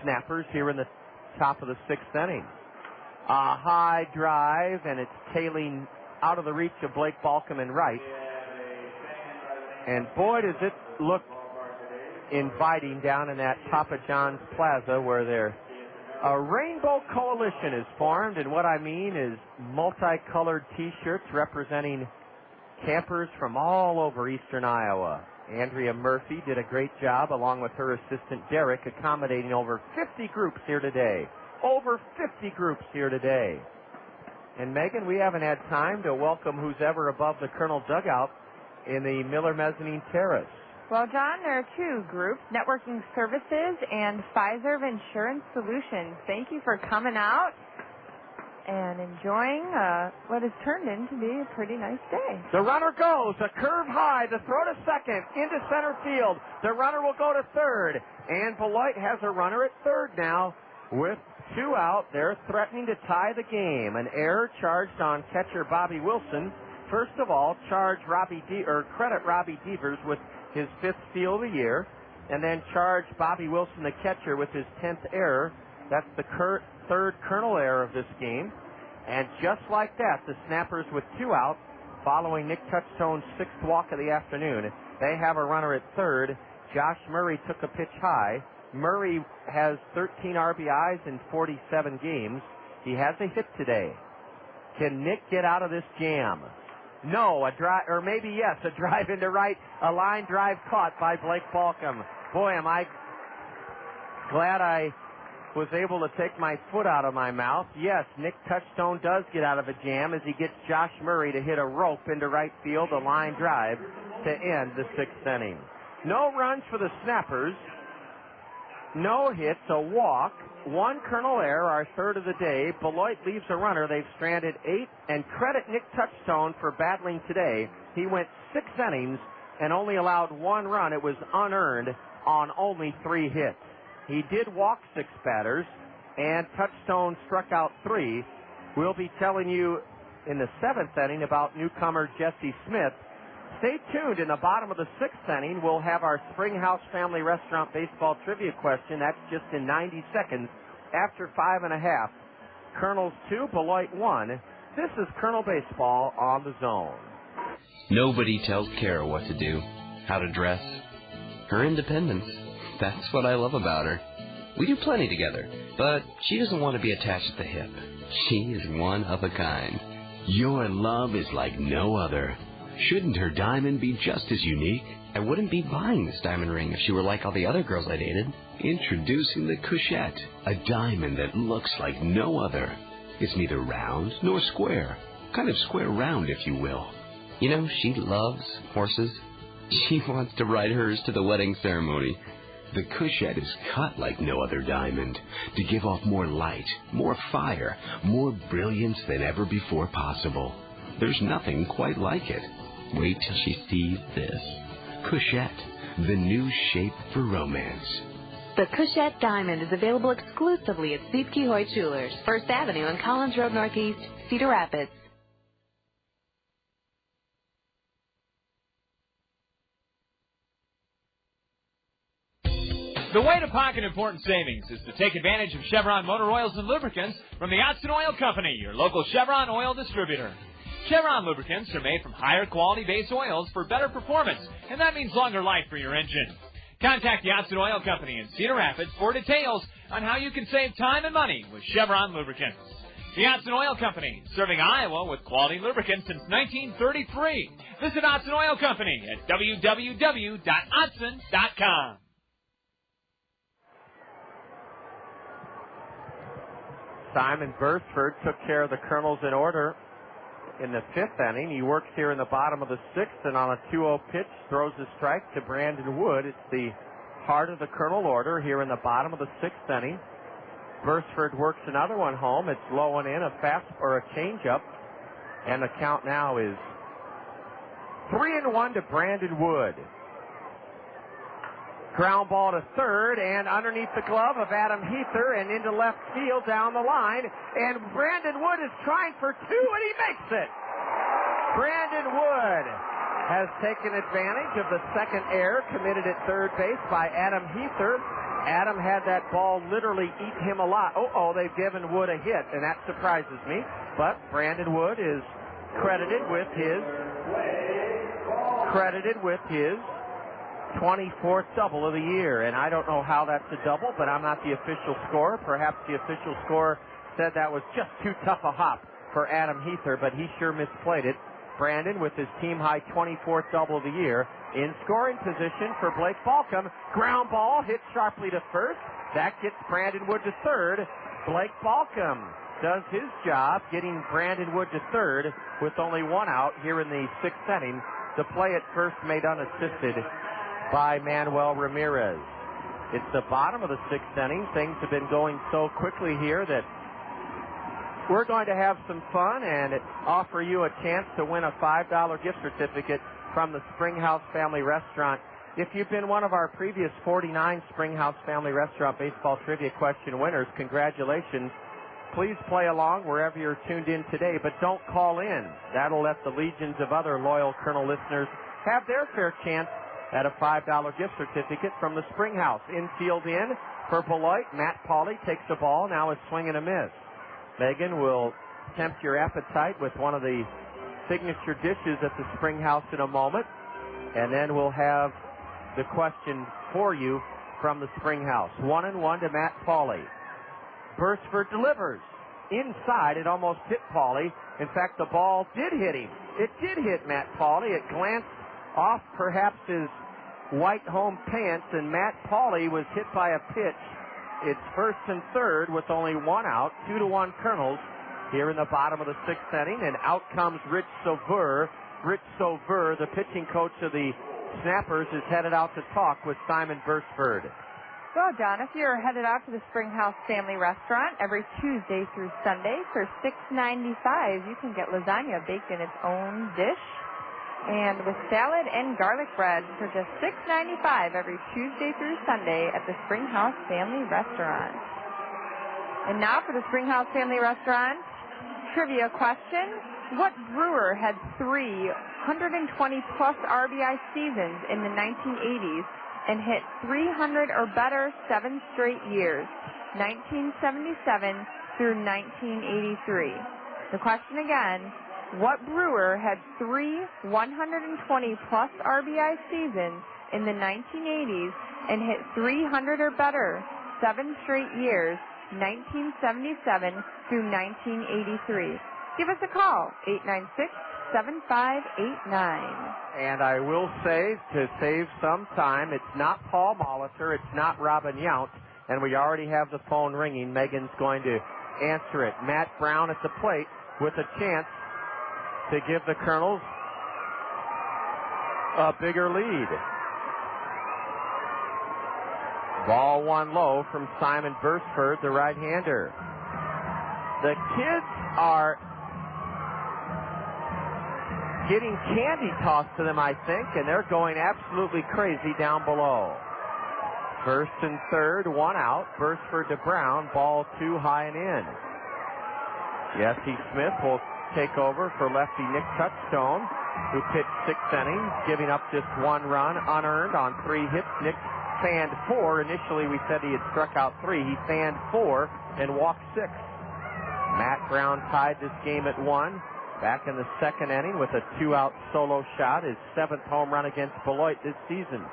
Snappers here in the top of the 6th inning. A high drive, and it's tailing out of the reach of Blake Balcom in right. And boy, does it look inviting down in that Papa John's Plaza where a rainbow coalition is formed, and what I mean is multicolored T-shirts representing campers from all over eastern Iowa. Andrea Murphy did a great job, along with her assistant Derek, accommodating over 50 groups here today. Over 50 groups here today. And Megan, we haven't had time to welcome who's ever above the Kernel dugout in the Miller Mezzanine Terrace. Well, John, there are 2 groups, Networking Services and Pfizer Insurance Solutions. Thank you for coming out and enjoying what has turned into be a pretty nice day. The runner goes, a curve high, the throw to second, into center field. The runner will go to third, and Beloit has a runner at third now with 2 out. They're threatening to tie the game. An error charged on catcher Bobby Wilson. First of all, credit Robbie Devers with his 5th steal of the year, and then charge Bobby Wilson, the catcher, with his 10th error. That's the third Kernel error of this game. And just like that, the Snappers with 2 out, following Nick Touchstone's 6th walk of the afternoon. They have a runner at third. Josh Murray took a pitch high. Murray has 13 RBIs in 47 games. He has a hit today. Can Nick get out of this jam? No, a drive into right, a line drive caught by Blake Balcom. Boy, am I glad I was able to take my foot out of my mouth. Yes, Nick Touchstone does get out of a jam as he gets Josh Murray to hit a rope into right field, a line drive to end the 6th inning. No runs for the Snappers. No hits, a walk, 1 Kernel error, our 3rd of the day. Beloit leaves a runner. They've stranded 8, and credit Nick Touchstone for battling today. He went 6 innings and only allowed 1 run. It was unearned on only 3 hits. He did walk 6 batters, and Touchstone struck out 3. We'll be telling you in the 7th inning about newcomer Jesse Smith. Stay tuned. In the bottom of the 6th inning, we'll have our Springhouse Family Restaurant baseball trivia question. That's just in 90 seconds after 5.5. Kernels 2, Beloit 1. This is Kernel Baseball on the Zone. Nobody tells Kara what to do, how to dress. Her independence. That's what I love about her. We do plenty together, but she doesn't want to be attached at the hip. She is one of a kind. Your love is like no other. Shouldn't her diamond be just as unique? I wouldn't be buying this diamond ring if she were like all the other girls I dated. Introducing the Couchette, a diamond that looks like no other. It's neither round nor square. Kind of square round, if you will. You know, she loves horses. She wants to ride hers to the wedding ceremony. The Couchette is cut like no other diamond, to give off more light, more fire, more brilliance than ever before possible. There's nothing quite like it. Wait till she sees this. Couchette, the new shape for romance. The Couchette Diamond is available exclusively at Siepke Hoyt Jewelers, 1st Avenue and Collins Road Northeast, Cedar Rapids. The way to pocket important savings is to take advantage of Chevron motor oils and lubricants from the Otson Oil Company, your local Chevron oil distributor. Chevron lubricants are made from higher quality base oils for better performance, and that means longer life for your engine. Contact the Otson Oil Company in Cedar Rapids for details on how you can save time and money with Chevron lubricants. The Otson Oil Company, serving Iowa with quality lubricants since 1933. Visit Otson Oil Company at www.otson.com. Simon Bursford took care of the Kernels in order in the 5th inning. He works here in the bottom of the 6th, and on a 2-0 pitch, throws a strike to Brandon Wood. It's the heart of the Kernel order here in the bottom of the 6th inning. Bursford works another one home. It's low and in, a fast or a changeup, and the count now is 3-1 to Brandon Wood. Ground ball to third, and underneath the glove of Adam Heather and into left field down the line. And Brandon Wood is trying for 2, and he makes it. Brandon Wood has taken advantage of the second error committed at third base by Adam Heather. Adam had that ball literally eat him alive. They've given Wood a hit, and that surprises me. But Brandon Wood is credited with his 24th double of the year, and I don't know how that's a double, but I'm not the official scorer. Perhaps the official scorer said that was just too tough a hop for Adam Heather, but he sure misplayed it. Brandon with his team-high 24th double of the year in scoring position for Blake Balcom. Ground ball hit sharply to first. That gets Brandon Wood to third. Blake Balcom does his job getting Brandon Wood to third with only one out here in the 6th inning. The play at first made unassisted by Manuel Ramirez. It's the bottom of the 6th inning. Things have been going so quickly here that we're going to have some fun and offer you a chance to win a $5 gift certificate from the Springhouse Family Restaurant. If you've been one of our previous 49 Springhouse Family Restaurant baseball trivia question winners, congratulations. Please play along wherever you're tuned in today, but don't call in. That'll let the legions of other loyal Kernel listeners have their fair chance at a $5 gift certificate from the Springhouse. Infield in for Beloit. Matt Pauley takes the ball, now is swing and a miss. Megan will tempt your appetite with one of the signature dishes at the Springhouse in a moment, and then we'll have the question for you from the Springhouse. 1-1 to Matt Pauley. Bursford delivers. Inside, it almost hit Pauley. In fact, the ball did hit him. It did hit Matt Pauley. It glanced off perhaps his white home pants, and Matt Pauley was hit by a pitch. It's first and third with only one out. 2-1 Kernels here in the bottom of the 6th inning, and out comes Rich Sauveur. Rich Sauveur, the pitching coach of the Snappers, is headed out to talk with Simon Bursford. Well, John, if you're headed out to the Springhouse Family Restaurant every Tuesday through Sunday for $6.95, you can get lasagna baked in its own dish and with salad and garlic bread for just $6.95 every Tuesday through Sunday at the Springhouse Family Restaurant. And now for the Springhouse Family Restaurant trivia question. What brewer had 320-plus RBI seasons in the 1980s and hit 300 or better 7 straight years, 1977 through 1983? The question again, What Brewer had 3 120-plus RBI seasons in the 1980s and hit 300 or better 7 straight years, 1977 through 1983? Give us a call, 896-7589. And I will say, to save some time, it's not Paul Molitor, it's not Robin Yount, and we already have the phone ringing. Megan's going to answer it. Matt Brown at the plate with a chance to give the Kernels a bigger lead. Ball one low from Simon Bursford, the right-hander. The kids are getting candy tossed to them, I think, and they're going absolutely crazy down below. First and third, 1 out. Bursford to Brown, ball 2 high and in. Jesse Smith will take over for lefty Nick Touchstone, who pitched 6 innings, giving up just 1 run, unearned on 3 hits. Nick fanned 4. Initially, we said he had struck out 3. He fanned 4 and walked 6. Matt Brown tied this game at 1. Back in the second inning with a 2-out solo shot, his 7th home run against Beloit this season.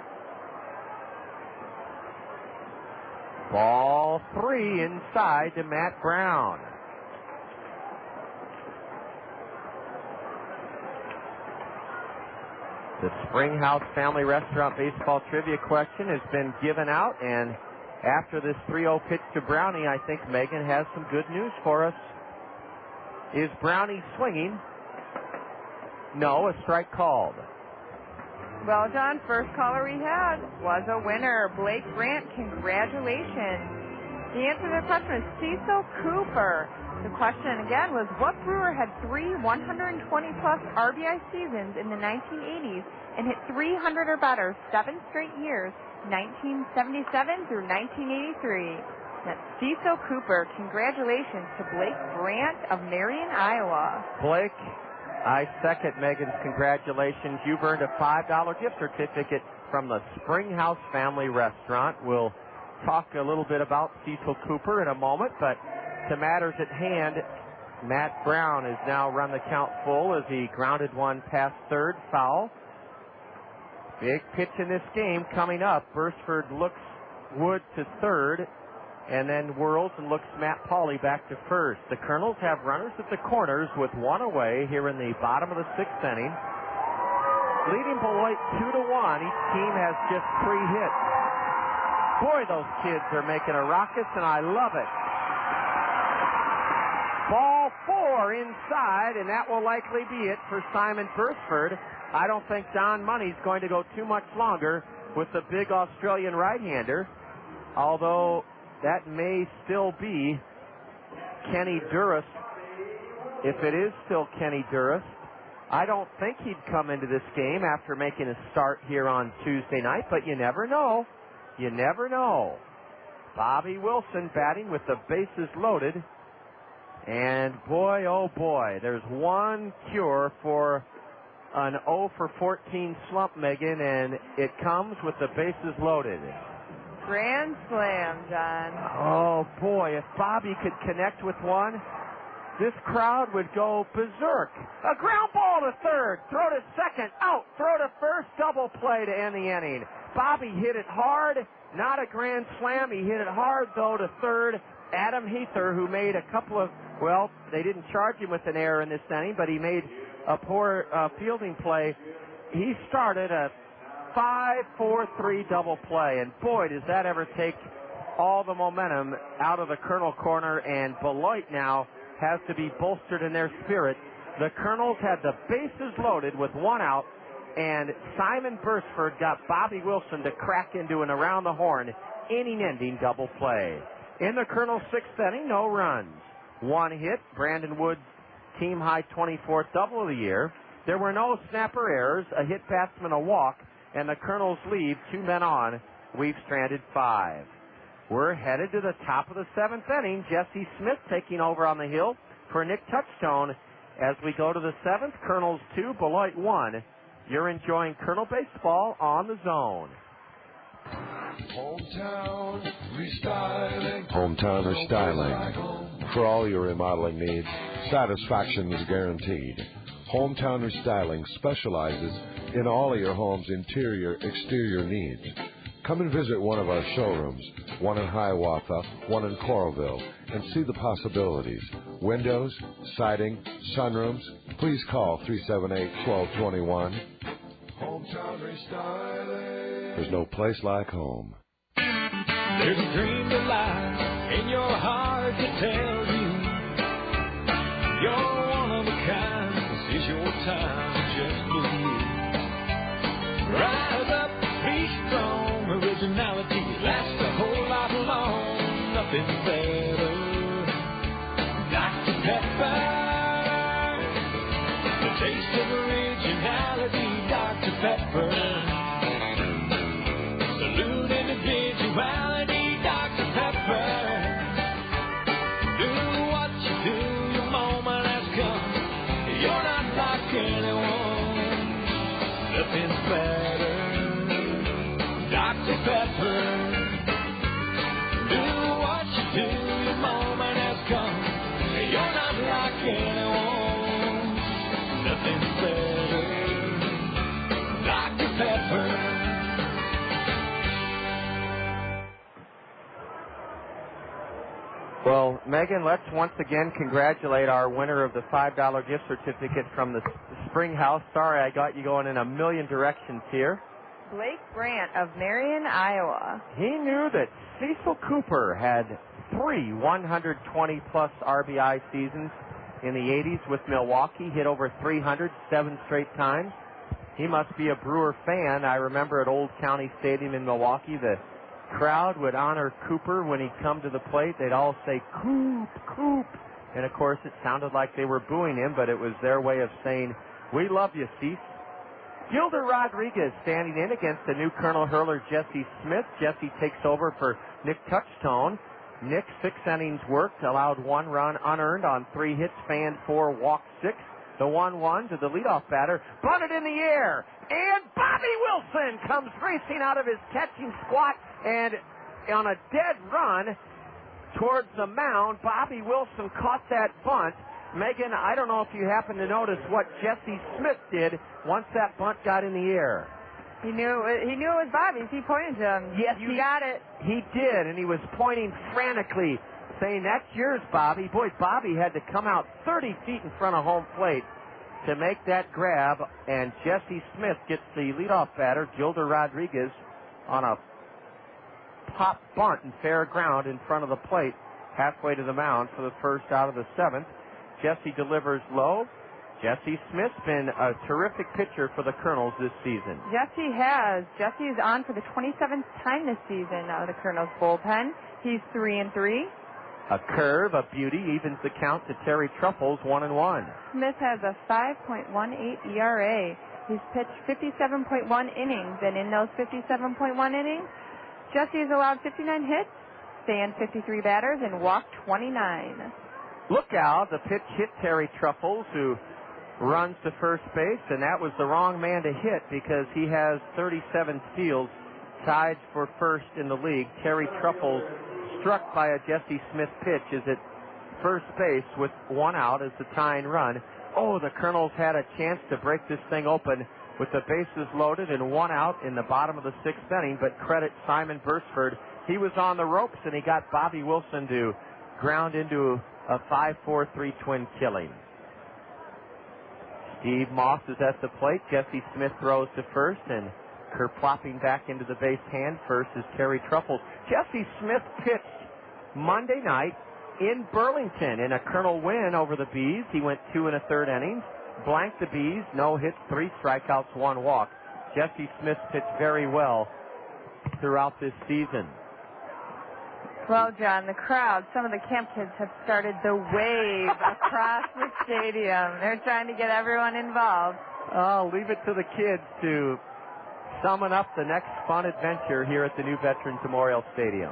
Ball 3 inside to Matt Brown. The Springhouse Family Restaurant baseball trivia question has been given out, and after this 3-0 pitch to Brownie, I think Megan has some good news for us. Is Brownie swinging? No, a strike called. Well, John, first caller we had was a winner. Blake Grant, congratulations. The answer to the question is Cecil Cooper. The question again was, what Brewer had 3 120-plus RBI seasons in the 1980s and hit 300 or better 7 straight years, 1977 through 1983? That's Cecil Cooper. Congratulations to Blake Grant of Marion, Iowa. Blake, I second Megan's congratulations. You've earned a $5 gift certificate from the Springhouse Family Restaurant. We'll talk a little bit about Cecil Cooper in a moment, but to matters at hand, Matt Brown has now run the count full as he grounded one past third, foul. Big pitch in this game coming up. Bursford looks Wood to third, and then whirls and looks Matt Pauley back to first. The Kernels have runners at the corners with 1 away here in the bottom of the 6th inning. Leading Beloit 2-1. Each team has just 3 hits. Boy, those kids are making a ruckus, and I love it. Ball 4 inside, and that will likely be it for Simon Bursford. I don't think Don Money's going to go too much longer with the big Australian right-hander, although that may still be Kenny Durst. If it is still Kenny Durst, I don't think he'd come into this game after making a start here on Tuesday night, but you never know. You never know. Bobby Wilson batting with the bases loaded. And boy, oh boy, there's one cure for an 0 for 14 slump, Megan, and it comes with the bases loaded. Grand slam, John. Oh boy, if Bobby could connect with one, this crowd would go berserk. A ground ball to third, throw to second, out, throw to first, double play to end the inning. Bobby hit it hard, not a grand slam. He hit it hard, though, to third. Adam Heather, who made a couple of, well, they didn't charge him with an error in this inning, but he made a poor fielding play. He started a 5-4-3 double play, and boy, does that ever take all the momentum out of the Kernel corner, and Beloit now has to be bolstered in their spirit. The Kernels had the bases loaded with 1 out, and Simon Bursford got Bobby Wilson to crack into an around-the-horn, inning-ending double play. In the Kernels' 6th inning, no runs. 1 hit, Brandon Wood's team-high 24th double of the year. There were no snapper errors, a hit batsman, a walk, and the Kernels leave 2 men on. We've stranded 5. We're headed to the top of the 7th inning. Jesse Smith taking over on the hill for Nick Touchstone. As we go to the 7th, Kernels 2, Beloit 1. You're enjoying Kernel baseball on the Zone. Hometown restyling. Hometown restyling. For all your remodeling needs, satisfaction is guaranteed. Hometown Restyling specializes in all of your home's interior, exterior needs. Come and visit one of our showrooms, one in Hiawatha, one in Coralville, and see the possibilities. Windows, siding, sunrooms. Please call 378-1221. Hometown Restyling. There's no place like home. There's a dream alive in your heart to tell you you're one of a kind. This is your time, just believe. Rise up, be strong. Originality lasts a whole lot long. Nothing better. Dr. Pepper. The taste of originality, Dr. Pepper. Salute individuality, Dr. Pepper. Do what you do, your moment has come. You're not like anyone. Nothing's better. Dr. Pepper. Do what you do, your moment has come. You're not like anyone. Nothing's better. Dr. Pepper. Well, Megan, let's once again congratulate our winner of the $5 gift certificate from the Spring House. Sorry I got you going in a million directions here. Blake Grant of Marion, Iowa. He knew that Cecil Cooper had 3 120-plus RBI seasons in the 80s with Milwaukee, hit over 300 7 straight times. He must be a Brewer fan. I remember at Old County Stadium in Milwaukee, the crowd would honor Cooper when he'd come to the plate. They'd all say, "Coop, Coop." And, of course, it sounded like they were booing him, but it was their way of saying, "We love you, Cease." Gilder Rodriguez standing in against the new Colonel hurler Jesse Smith. Jesse takes over for Nick Touchstone. Nick, 6 innings worked, allowed 1 run unearned on 3 hits, fanned 4, walked 6. The 1-1 to the leadoff batter, bunted in the air, and Bobby Wilson comes racing out of his catching squat, and on a dead run towards the mound, Bobby Wilson caught that bunt. Megan, I don't know if you happen to notice what Jesse Smith did once that bunt got in the air. He knew it was Bobby's. He pointed to him. Yes, you got it. He did, and he was pointing frantically, saying, "That's yours, Bobby." Boy, Bobby had to come out 30 feet in front of home plate to make that grab, and Jesse Smith gets the leadoff batter, Gilder Rodriguez, on a pop bunt in fair ground in front of the plate, halfway to the mound for the first out of the 7th. Jesse delivers low. Jesse Smith's been a terrific pitcher for the Kernels this season. Jesse has. Jesse is on for the 27th time this season out of the Kernels bullpen. He's 3-3. A curve, a beauty, evens the count to Terry Truffles, 1-1. Smith has a 5.18 ERA. He's pitched 57.1 innings, and in those 57.1 innings, Jesse has allowed 59 hits, fanned 53 batters, and walked 29. Look out, the pitch hit Terry Truffles, who runs to first base, and that was the wrong man to hit because he has 37 steals, tied for first in the league. Terry Truffles, struck by a Jesse Smith pitch, is at first base with 1 out as the tying run. Oh, the Kernels had a chance to break this thing open with the bases loaded and 1 out in the bottom of the 6th inning, but credit Simon Bursford. He was on the ropes, and he got Bobby Wilson to ground into a 5-4-3 twin killing. Steve Moss is at the plate. Jesse Smith throws to first, and kerplopping back into the base hand first is Terry Truffles. Jesse Smith pitched Monday night in Burlington in a Colonel win over the Bees. He went 2 1/3 innings, blanked the Bees, no hits, 3 strikeouts, 1 walk. Jesse Smith pitched very well throughout this season. Well, John, the crowd, some of the camp kids have started the wave across the stadium. They're trying to get everyone involved. I'll leave it to the kids to summon up the next fun adventure here at the new Veterans Memorial Stadium.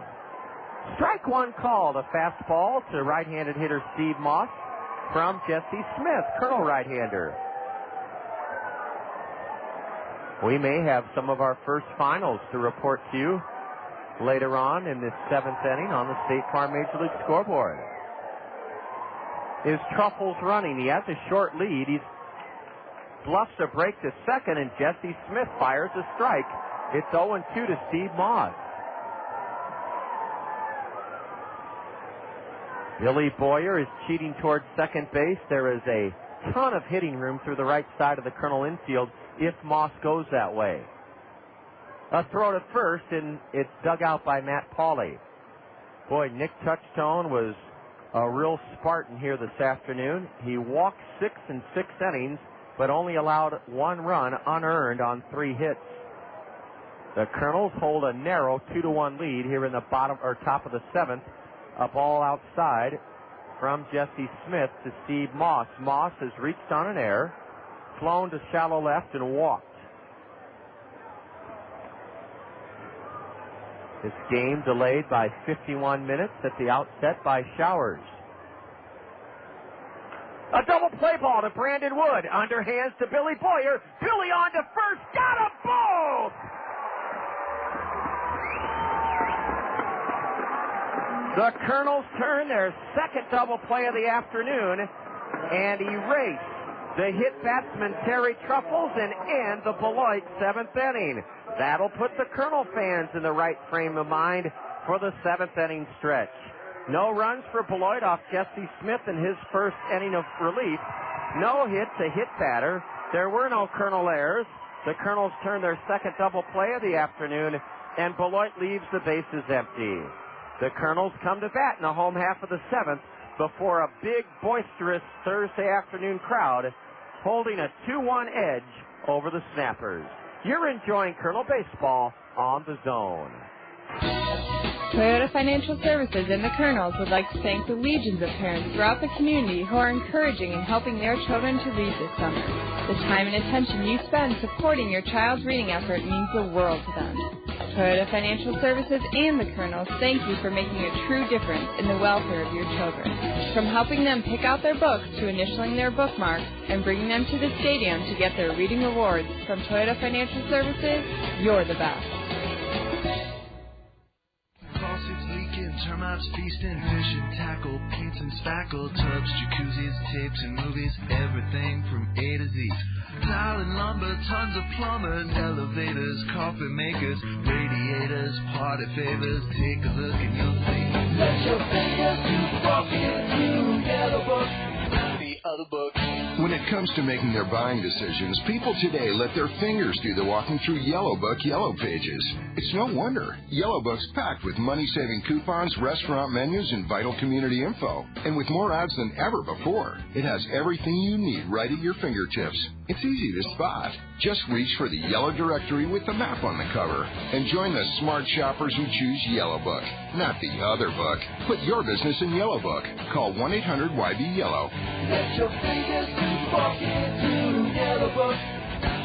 Strike 1 called, a fastball to right-handed hitter Steve Moss from Jesse Smith, Colonel right-hander. We may have some of our first finals to report to you later on in this 7th inning on the State Farm Major League scoreboard. Is Truffles running? He has a short lead. He's bluffs a break to second, and Jesse Smith fires a strike. It's 0-2 to Steve Moss. Billy Boyer is cheating towards second base. There is a ton of hitting room through the right side of the Kernel infield if Moss goes that way. A throw to first, and it's dug out by Matt Pauley. Boy, Nick Touchstone was a real Spartan here this afternoon. He walked 6 in 6 innings, but only allowed 1 run unearned on 3 hits. The Kernels hold a narrow 2-1 lead here in the top of the 7th. A ball outside from Jesse Smith to Steve Moss. Moss has reached on an error, flown to shallow left, and walked. This game delayed by 51 minutes at the outset by showers. A double play ball to Brandon Wood. Underhands to Billy Boyer. Billy on to first. Got a both! The Kernels turn their second double play of the afternoon and erase the hit batsman Terry Truffles and end the Beloit 7th inning. That'll put the Kernel fans in the right frame of mind for the 7th inning stretch. No runs for Beloit off Jesse Smith in his first inning of relief. No hits, a hit batter. There were no Kernel errors. The Kernels turn their second double play of the afternoon, and Beloit leaves the bases empty. The Kernels come to bat in the home half of the 7th before a big, boisterous Thursday afternoon crowd holding a 2-1 edge over the Snappers. You're enjoying Kernel baseball on the Zone. Toyota Financial Services and the Kernels would like to thank the legions of parents throughout the community who are encouraging and helping their children to read this summer. The time and attention you spend supporting your child's reading effort means the world to them. Toyota Financial Services and the Kernels thank you for making a true difference in the welfare of your children. From helping them pick out their books to initialing their bookmarks and bringing them to the stadium to get their reading awards, from Toyota Financial Services, you're the best. Faucets leaking, termites feasting, fishing, tackle, paints and spackle, tubs, jacuzzis, tapes and movies, everything from A to Z. Tile and lumber, tons of plumbers, elevators, carpet makers, radiators, party favors. Take a look and you'll see. Let your fingers walk into Yellow Book, the other book. When it comes to making their buying decisions, people today let their fingers do the walking through Yellow Book Yellow Pages. It's no wonder. Yellow Book's packed with money-saving coupons, restaurant menus, and vital community info. And with more ads than ever before, it has everything you need right at your fingertips. It's easy to spot. Just reach for the yellow directory with the map on the cover and join the smart shoppers who choose Yellow Book, not the other book. Put your business in Yellow Book. Call 1-800-YB-YELLOW. Let your fingers walk into Yellow Book,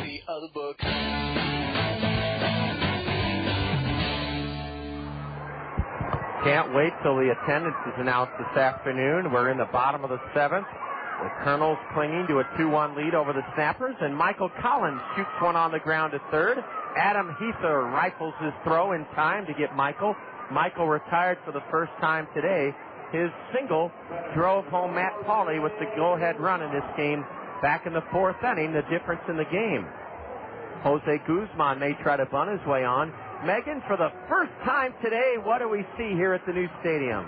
the other book. Can't wait till the attendance is announced this afternoon. We're in the bottom of the 7th. The Kernels clinging to a 2-1 lead over the Snappers, and Michael Collins shoots one on the ground to third. Adam Heather rifles his throw in time to get Michael. Michael retired for the first time today. His single drove home Matt Pauley with the go-ahead run in this game back in the 4th inning, the difference in the game. Jose Guzman may try to bunt his way on. Megan, for the first time today, what do we see here at the new stadium?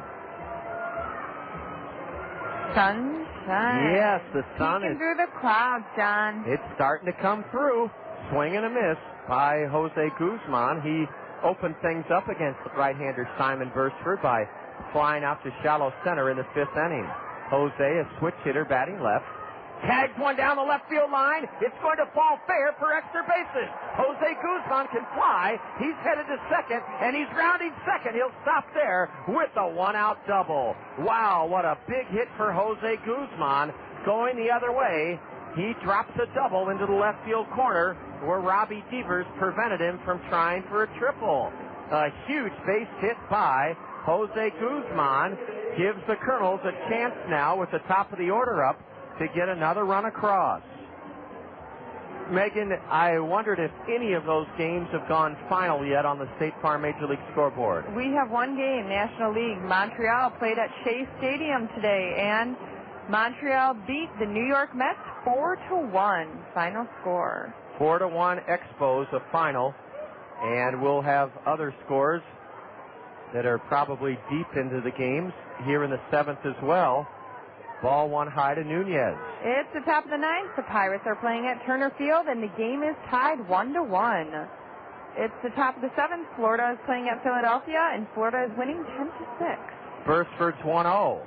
Sunshine. Yes, the sun is through the clouds, John. It's starting to come through. Swing and a miss by Jose Guzman. He opened things up against right-hander Simon Burstford by flying out to shallow center in the 5th inning. Jose, a switch hitter, batting left. Tags one down the left field line. It's going to fall fair for extra bases. Jose Guzman can fly. He's headed to second, and he's rounding second. He'll stop there with a one-out double. Wow, what a big hit for Jose Guzman. Going the other way, he drops a double into the left field corner where Robbie Devers prevented him from trying for a triple. A huge base hit by Jose Guzman gives the Kernels a chance now with the top of the order up to get another run across. Megan, I wondered if any of those games have gone final yet on the State Farm Major League scoreboard. We have one game, National League. Montreal played at Shea Stadium today, and Montreal beat the New York Mets 4-1 final score. 4-1 Expos, the final. And we'll have other scores that are probably deep into the games here in the 7th as well. Ball one high to Nunez. It's the top of the 9th. The Pirates are playing at Turner Field, and the game is tied 1-1. It's the top of the 7th. Florida is playing at Philadelphia, and Florida is winning 10-6. Burstford's 1-0.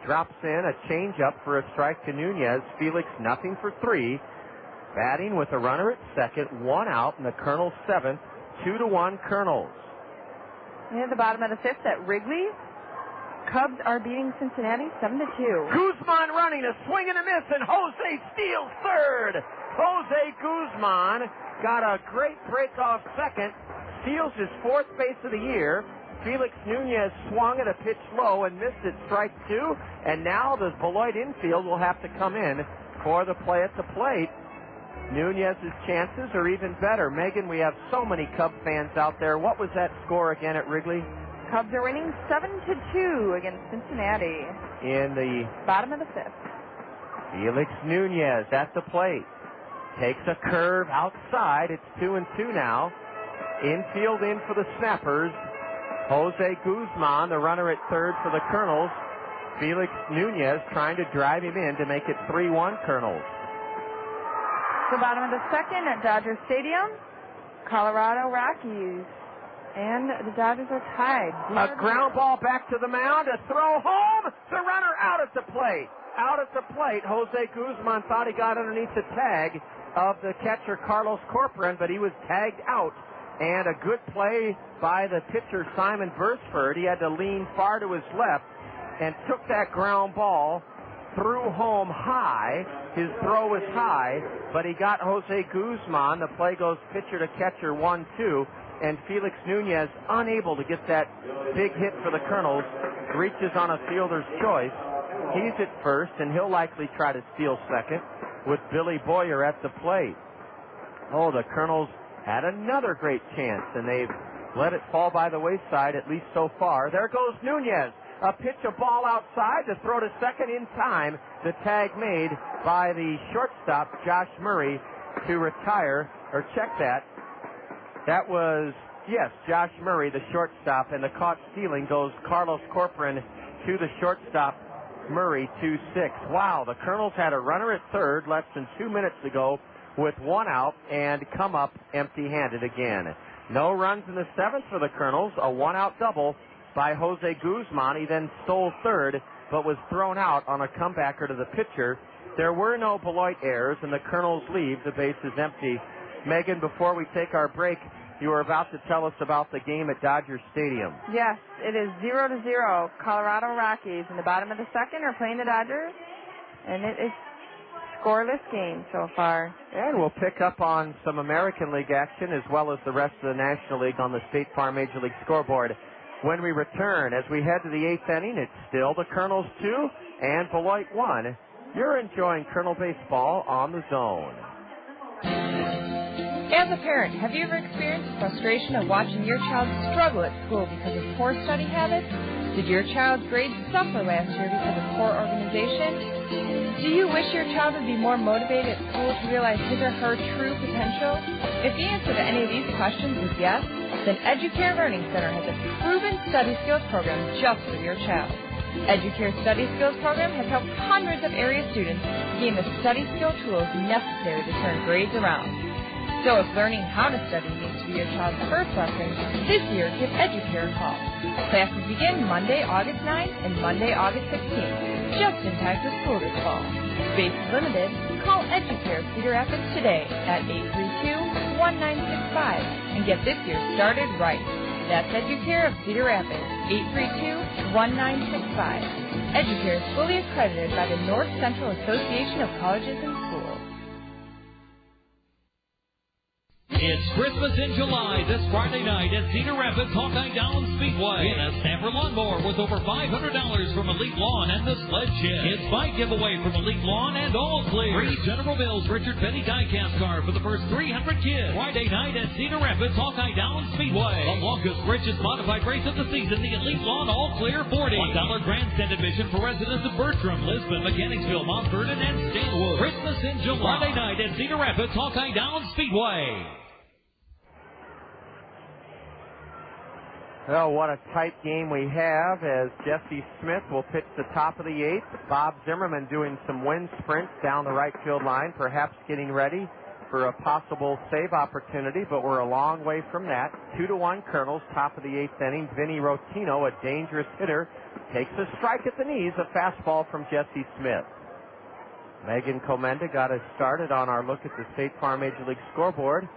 Drops in a changeup for a strike to Nunez. Felix nothing for 3. Batting with a runner at second, 1 out in the Kernels 7th. 2-1 Kernels. At the bottom of the 5th at Wrigley, Cubs are beating Cincinnati 7-2. Guzman running, a swing and a miss, and Jose steals third. Jose Guzman got a great break off second, steals his 4th base of the year. Felix Nunez swung at a pitch low and missed it, strike 2, and now the Beloit infield will have to come in for the play at the plate. Nunez's chances are even better. Megan, we have so many Cub fans out there. What was that score again at Wrigley? Cubs are winning 7-2 against Cincinnati. In the bottom of the 5th. Felix Nunez at the plate. Takes a curve outside. It's 2-2 now. Infield in for the Snappers. Jose Guzman, the runner at third for the Kernels. Felix Nunez trying to drive him in to make it 3-1 Kernels. The bottom of the 2nd at Dodger Stadium, Colorado Rockies. And the Dodgers are tied. A ground ball back to the mound, a throw home, the runner out at the plate. Out at the plate, Jose Guzman thought he got underneath the tag of the catcher Carlos Corporán, but he was tagged out. And a good play by the pitcher Simon Burstford. He had to lean far to his left and took that ground ball, threw home high. His throw was high, but he got Jose Guzman. The play goes pitcher to catcher 1-2. And Felix Nunez, unable to get that big hit for the Kernels, reaches on a fielder's choice. He's at first, and he'll likely try to steal second with Billy Boyer at the plate. Oh, the Kernels had another great chance, and they've let it fall by the wayside, at least so far. There goes Nunez. A pitch, a ball outside to throw to second in time. The tag made by the shortstop, Josh Murray, to retire, or check that. That was, yes, Josh Murray, the shortstop, and the caught stealing goes Carlos Corporán to the shortstop, Murray, 2-6. Wow, the Kernels had a runner at third less than 2 minutes ago with 1 out and come up empty-handed again. No runs in the 7th for the Kernels, a 1-out double by Jose Guzman. He then stole third, but was thrown out on a comebacker to the pitcher. There were no Beloit errors, and the Kernels leave. The base is empty. Megan, before we take our break, you were about to tell us about the game at Dodger Stadium. Yes, it is 0-0. Colorado Rockies in the bottom of the 2nd are playing the Dodgers, and it is scoreless game so far. And we'll pick up on some American League action as well as the rest of the National League on the State Farm Major League scoreboard when we return. As we head to the 8th inning, it's still the Kernels 2 and Beloit 1. You're enjoying Kernel baseball on the Zone. As a parent, have you ever experienced frustration of watching your child struggle at school because of poor study habits? Did your child's grades suffer last year because of poor organization? Do you wish your child would be more motivated at school to realize his or her true potential? If the answer to any of these questions is yes, then Educare Learning Center has a proven study skills program just for your child. Educare Study Skills Program has helped hundreds of area students gain the study skill tools necessary to turn grades around. So if learning how to study needs to be your child's first lesson, this year give Educare a call. Classes begin Monday, August 9th and Monday, August 16th, just in time for school this fall. Space is limited. Call Educare Cedar Rapids today at 832-1965 and get this year started right. That's Educare of Cedar Rapids, 832-1965. Educare is fully accredited by the North Central Association of Colleges and Schools. It's Christmas in July this Friday night at Cedar Rapids Hawkeye Downs Speedway. Win a snapper lawnmower worth over $500 from Elite Lawn and the Sledge Shed. It's bike giveaway from Elite Lawn and All Clear. Free General Mills Richard Petty diecast car for the first 300 kids. Friday night at Cedar Rapids Hawkeye Downs Speedway. The longest, richest modified race of the season, the Elite Lawn All Clear 40. $1 grandstand admission for residents of Bertram, Lisbon, Mechanicsville, Mount Vernon, and Stanwood. Christmas in July. Friday night at Cedar Rapids Hawkeye Downs Speedway. Well, what a tight game we have as Jesse Smith will pitch the top of the eighth. Bob Zimmerman doing some wind sprints down the right field line, perhaps getting ready for a possible save opportunity, but we're a long way from that. 2-1 Kernels, top of the eighth inning. Vinny Rottino, a dangerous hitter, takes a strike at the knees, a fastball from Jesse Smith. Megan Comenda got us started on our look at the State Farm Major League scoreboard.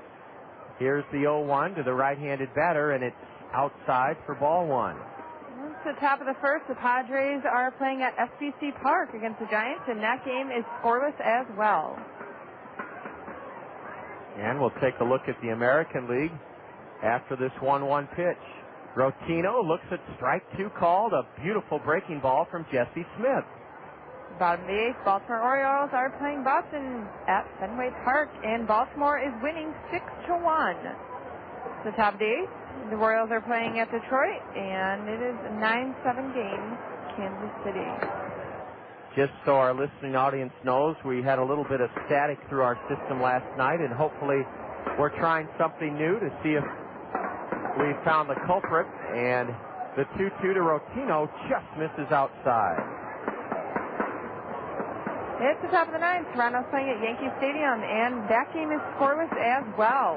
Here's the 0-1 to the right-handed batter, and it's outside for ball one. It's the top of the first. The Padres are playing at SBC Park against the Giants, and that game is scoreless as well. And we'll take a look at the American League after this 1-1 pitch. Rottino looks at strike two called. A beautiful breaking ball from Jesse Smith. Bottom of the eighth, Baltimore Orioles are playing Boston at Fenway Park, and Baltimore is winning 6-1. The top of the eighth, the Royals are playing at Detroit, and it is a 9-7 game, Kansas City. Just so our listening audience knows, we had a little bit of static through our system last night, and hopefully we're trying something new to see if we found the culprit. And the 2-2 to Rottino just misses outside. It's the top of the ninth. Toronto's playing at Yankee Stadium, and that game is scoreless as well.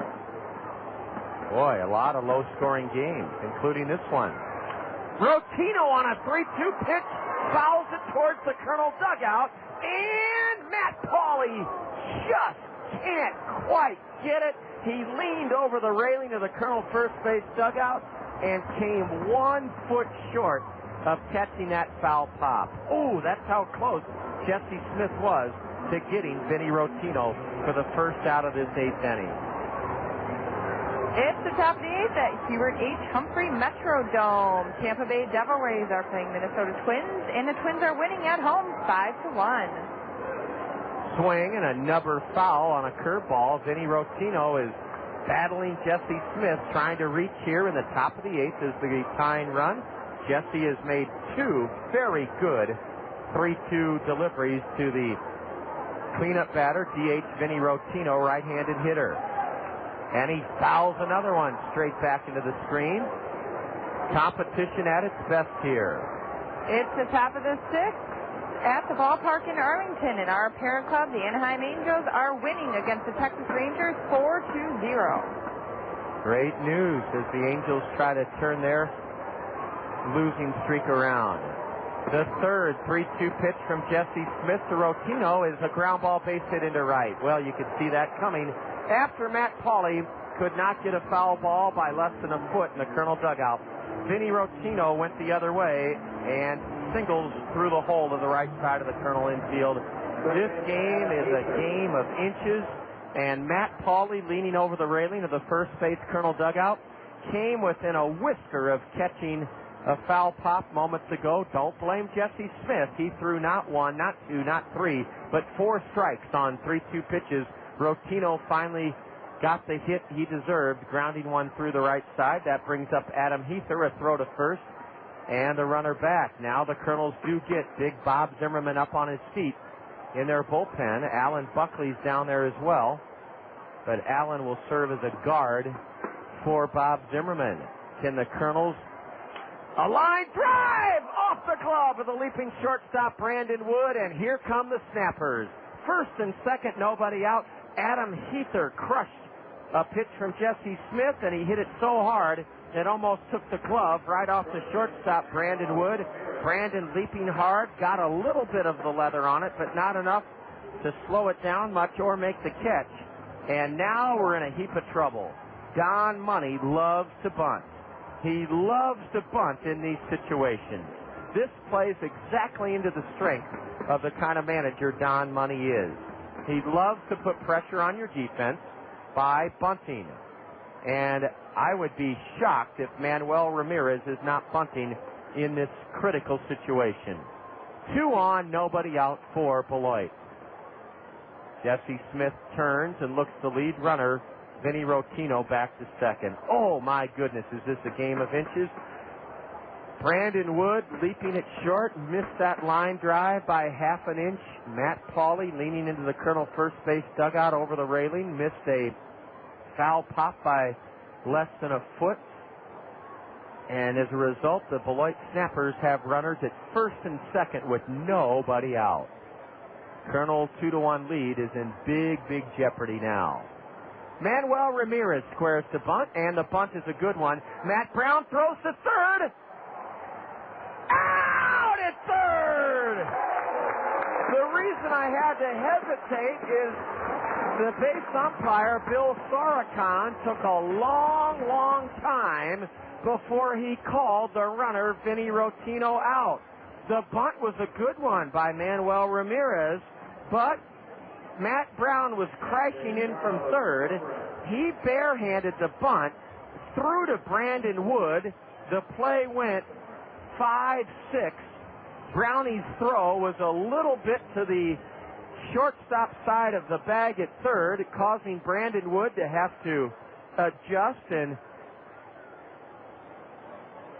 Boy, a lot of low-scoring games, including this one. Rottino on a 3-2 pitch, fouls it towards the Colonel dugout, and Matt Pauley just can't quite get it. He leaned over the railing of the Colonel first base dugout and came 1 foot short of catching that foul pop. Oh, that's how close Jesse Smith was to getting Vinny Rottino for the first out of this eighth inning. It's the top of the eighth at Hubert H. Humphrey Metrodome. Tampa Bay Devil Rays are playing Minnesota Twins, and the Twins are winning at home 5-1. Swing and a number foul on a curveball. Vinny Rottino is battling Jesse Smith, trying to reach here in the top of the eighth as the tying run. Jesse has made two very good 3-2 deliveries to the cleanup batter, DH Vinny Rottino, right-handed hitter. And he fouls another one straight back into the screen. Competition at its best here. It's the top of the sixth at the ballpark in Arlington, and our parent club, the Anaheim Angels, are winning against the Texas Rangers 4-0. Great news as the Angels try to turn their losing streak around. The third 3-2 pitch from Jesse Smith to Rottino is a ground ball base hit into right. Well, you could see that coming after Matt Pauley could not get a foul ball by less than a foot in the Colonel dugout. Vinny Rottino went the other way and singles through the hole to the right side of the Colonel infield. This game is a game of inches, and Matt Pauley, leaning over the railing of the first base Colonel dugout, came within a whisker of catching a foul pop moments ago. Don't blame Jesse Smith. He threw not one, not two, not three, but 4 strikes on 3-2 pitches. Rottino finally got the hit he deserved, grounding one through the right side. That brings up Adam Heather, a throw to first, and the runner back. Now the Colonels do get big Bob Zimmerman up on his feet in their bullpen. Alan Buckley's down there as well, but Alan will serve as a guard for Bob Zimmerman. Can the Colonels... A line drive off the glove of the leaping shortstop Brandon Wood, and here come the snappers. First and second, nobody out. Adam Heather crushed a pitch from Jesse Smith, and he hit it so hard it almost took the glove right off the shortstop Brandon Wood. Brandon leaping hard, got a little bit of the leather on it, but not enough to slow it down much or make the catch. And now we're in a heap of trouble. Don Money loves to bunt. He loves to bunt in these situations. This plays exactly into the strength of the kind of manager Don Money is. He loves to put pressure on your defense. by bunting. And I would be shocked if Manuel Ramirez is not bunting in this critical situation. 2 on, nobody out for Beloit. Jesse Smith turns and looks the lead runner, Vinny Rottino, back to second. Oh, my goodness, is this a game of inches? Brandon Wood leaping it short, missed that line drive by half an inch. Matt Pauley leaning into the Colonel first base dugout over the railing, missed a foul pop by less than a foot. And as a result, the Beloit Snappers have runners at first and second with nobody out. Colonel's 2-1 lead is in big jeopardy now. Manuel Ramirez squares to bunt, and the bunt is a good one. Matt Brown throws to third. Out at third! The reason I had to hesitate is the base umpire, Bill Sarachan, took a long time before he called the runner, Vinny Rottino, out. The bunt was a good one by Manuel Ramirez, but Matt Brown was crashing in from third. He barehanded the bunt, threw to Brandon Wood. The play went 5-6. Brownie's throw was a little bit to the shortstop side of the bag at third, causing Brandon Wood to have to adjust and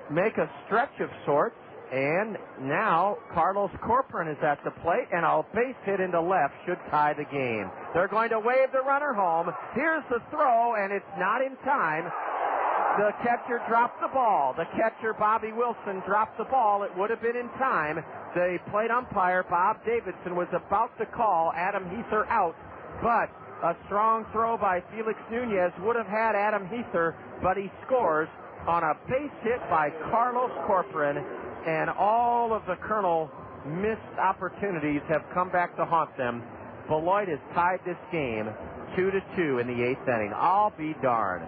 make a stretch of sorts. And now Carlos Corporán is at the plate, and a base hit into left should tie the game. They're going to wave the runner home. Here's the throw, and it's not in time. The catcher dropped the ball. The catcher, Bobby Wilson, dropped the ball. It would have been in time. The plate umpire, Bob Davidson, was about to call Adam Heather out, but a strong throw by Felix Nunez would have had Adam Heather, but he scores on a base hit by Carlos Corporán, and all of the Colonel missed opportunities have come back to haunt them. Beloit has tied this game 2-2 in the 8th inning. I'll be darned.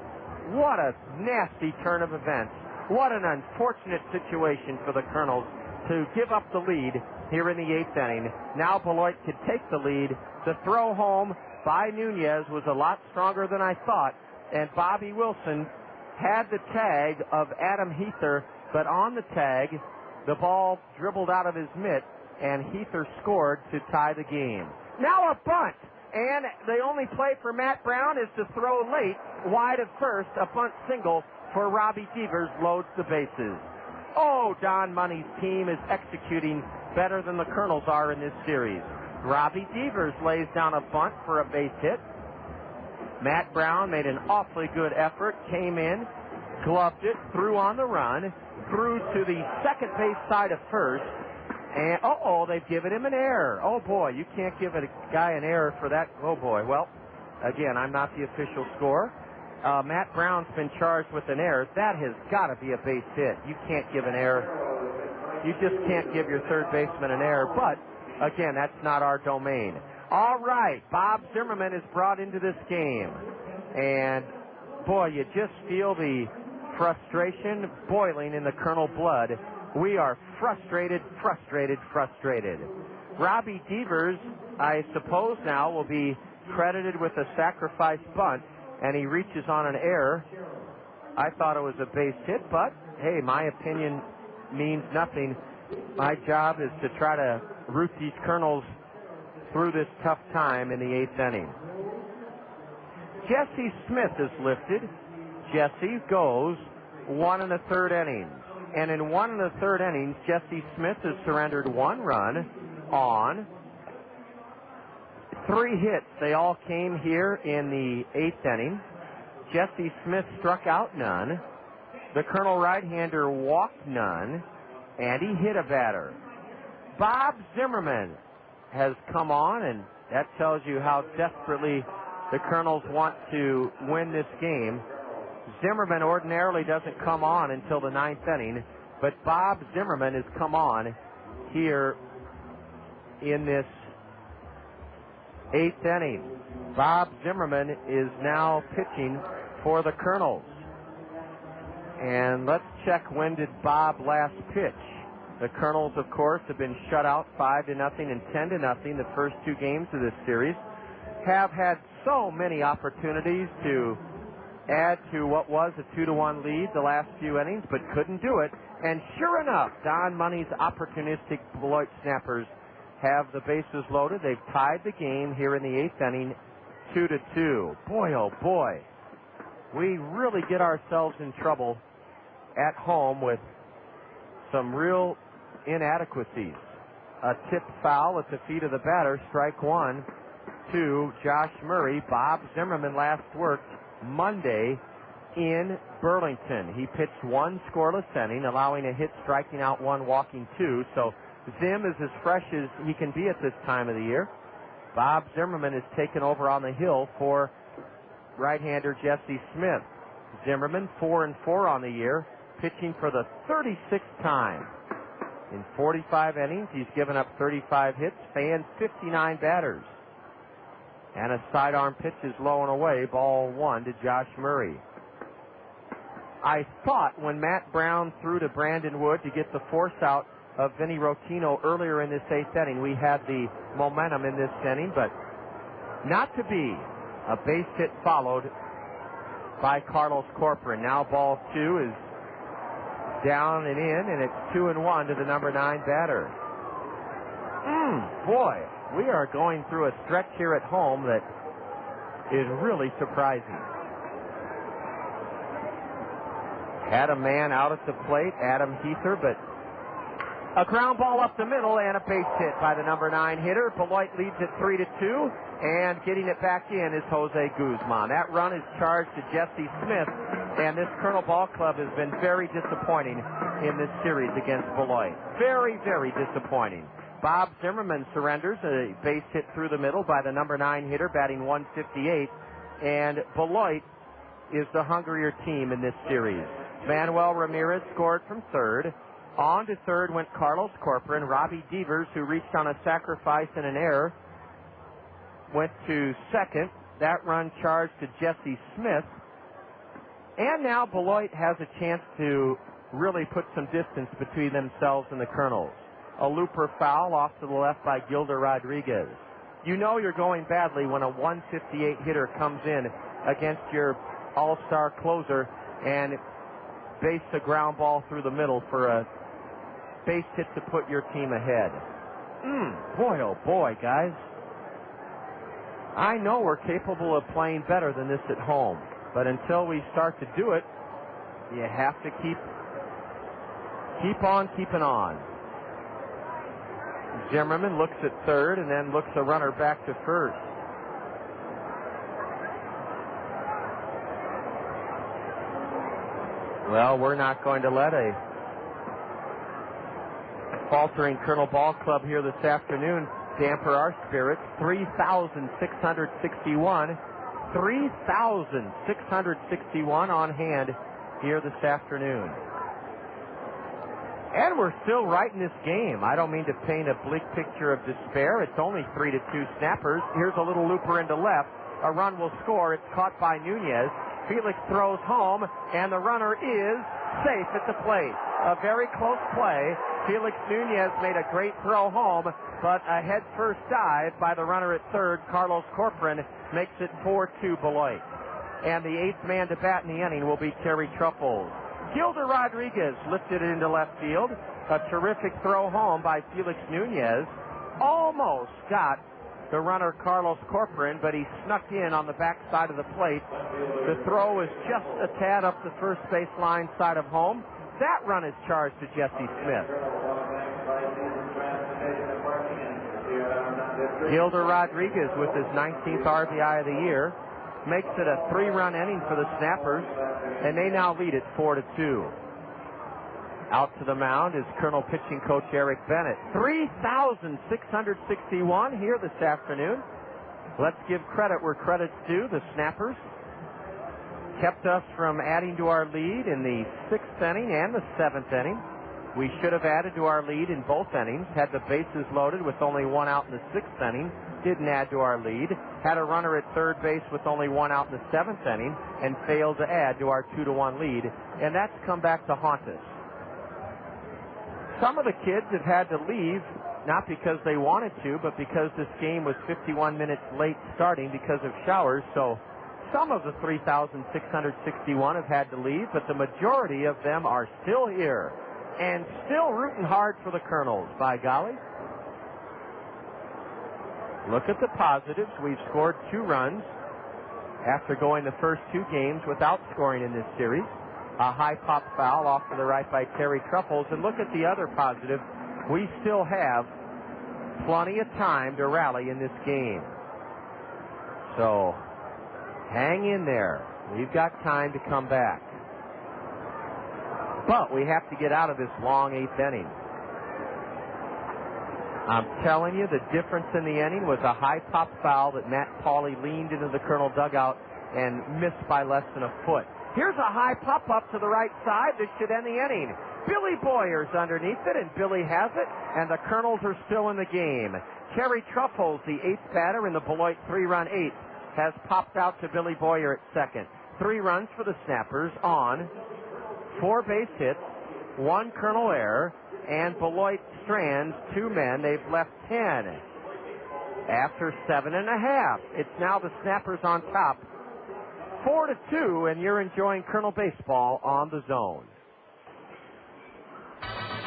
What a nasty turn of events. What an unfortunate situation for the Colonels to give up the lead here in the 8th inning. Now Beloit could take the lead. The throw home by Nunez was a lot stronger than I thought, and Bobby Wilson had the tag of Adam Heather, but on the tag, the ball dribbled out of his mitt, and Heather scored to tie the game. Now a bunt, and the only play for Matt Brown is to throw late, wide of first. A bunt single for Robbie Devers loads the bases. Oh, Don Money's team is executing better than the Colonels are in this series. Robbie Devers lays down a bunt for a base hit. Matt Brown made an awfully good effort, came in, gloved it, threw on the run, threw to the second base side of first, and they've given him an error. Oh boy, you can't give a guy an error for that. Oh boy. Well, again, I'm not the official scorer. Matt Brown's been charged with an error. That has got to be a base hit. You can't give an error. You just can't give your third baseman an error. But again, that's not our domain. All right, Bob Zimmerman is brought into this game, and boy, you just feel the frustration boiling in the Colonel blood. We are frustrated. Robbie Devers, I suppose now, will be credited with a sacrifice bunt, and he reaches on an error. I thought it was a base hit, but hey, my opinion means nothing. My job is to try to root these Colonels through this tough time in the 8th inning. Jesse Smith is lifted. Jesse goes 1 1/3 innings. And in 1 1/3 innings, Jesse Smith has surrendered 1 run on 3 hits. They all came here in the 8th inning. Jesse Smith struck out none. The Colonel right-hander walked none. And he hit a batter. Bob Zimmerman has come on, and that tells you how desperately the Colonels want to win this game. Zimmerman ordinarily doesn't come on until the 9th inning, but Bob Zimmerman has come on here in this 8th inning. Bob Zimmerman is now pitching for the Colonels. And let's check, when did Bob last pitch? The Colonels, of course, have been shut out 5-0 and 10-0 the first 2 games of this series. have had so many opportunities to add to what was a 2-1 lead the last few innings, but couldn't do it. And sure enough, Don Money's opportunistic Beloit Snappers have the bases loaded. They've tied the game here in the 8th inning, 2-2. Boy, oh boy, we really get ourselves in trouble at home with some real inadequacies. A tip foul at the feet of the batter, strike one to Josh Murray. Bob Zimmerman last worked Monday in Burlington. He pitched one scoreless inning, allowing a hit, striking out one, walking two. So Zim is as fresh as he can be at this time of the year. Bob Zimmerman is taken over on the hill for right-hander Jesse Smith. Zimmerman 4-4 on the year, pitching for the 36th time. In 45 innings, he's given up 35 hits, fanned 59 batters. And a sidearm pitch is low and away, ball one to Josh Murray. I thought when Matt Brown threw to Brandon Wood to get the force out of Vinny Rottino earlier in this 8th inning, we had the momentum in this inning, but not to be. A base hit followed by Carlos Corporán. Now ball two is down and in, and it's 2-1 to the number 9 batter. Boy, we are going through a stretch here at home that is really surprising. Had a man out at the plate, Adam Heather, but a ground ball up the middle and a base hit by the number 9 hitter. Beloit leads it 3-2, and getting it back in is Jose Guzman. That run is charged to Jesse Smith, and this Kernel Ball Club has been very disappointing in this series against Beloit. Very, very disappointing. Bob Zimmerman surrenders a base hit through the middle by the number 9 hitter, batting 158, and Beloit is the hungrier team in this series. Manuel Ramirez scored from third. On to third went Carlos Corporán. Robbie Devers, who reached on a sacrifice and an error, went to second. That run charged to Jesse Smith. And now Beloit has a chance to really put some distance between themselves and the Kernels. A looper foul off to the left by Gilder Rodriguez. You know you're going badly when a 158 hitter comes in against your all-star closer and base the ground ball through the middle for a base hit to put your team ahead. Boy, oh boy, guys. I know we're capable of playing better than this at home, but until we start to do it, you have to keep on keeping on. Zimmerman looks at third and then looks a runner back to first. Well, we're not going to let a faltering Kernel Ball Club here this afternoon damper our spirits. 3,661 on hand here this afternoon. And we're still right in this game. I don't mean to paint a bleak picture of despair. It's only 3-2 Snappers. Here's a little looper into left. A run will score. It's caught by Nunez. Felix throws home, and the runner is safe at the plate. A very close play. Felix Nunez made a great throw home, but a head-first dive by the runner at third, Carlos Corporán, makes it 4-2 Beloit. And the 8th man to bat in the inning will be Terry Truffles. Gilder Rodriguez lifted it into left field. A terrific throw home by Felix Nunez. Almost got the runner Carlos Corporán, but he snuck in on the backside of the plate. The throw is just a tad up the first base line side of home. That run is charged to Jesse Smith. Gilder Rodriguez with his 19th RBI of the year makes it a 3-run inning for the Snappers, and they now lead it 4-2. Out to the mound is Kernel pitching coach Eric Bennett. 3,661 here this afternoon. Let's give credit where credit's due. The Snappers kept us from adding to our lead in the 6th inning and the 7th inning. We should have added to our lead in both innings, had the bases loaded with only one out in the 6th inning, didn't add to our lead, had a runner at third base with only one out in the 7th inning, and failed to add to our 2-1 lead, and that's come back to haunt us. Some of the kids have had to leave not because they wanted to, but because this game was 51 minutes late starting because of showers. So some of the 3,661 have had to leave, but the majority of them are still here and still rooting hard for the Kernels, by golly. Look at the positives. We've scored 2 runs after going the first 2 games without scoring in this series. A high pop foul off to the right by Terry Truffles. And look at the other positive. We still have plenty of time to rally in this game. So hang in there. We've got time to come back. But we have to get out of this long 8th inning. I'm telling you, the difference in the inning was a high pop foul that Matt Pauley leaned into the Kernel dugout and missed by less than a foot. Here's a high pop up to the right side. This should end the inning. Billy Boyer's underneath it, and Billy has it, and the Kernels are still in the game. Terry Truffles, the 8th batter in the Beloit 3-run 8th, has popped out to Billy Boyer at second. 3 runs for the Snappers on 4 base hits, 1 Kernel error, and Beloit strands 2 men. They've left 10 after 7.5. It's now the Snappers on top, 4-2, and you're enjoying Kernel baseball on the Zone.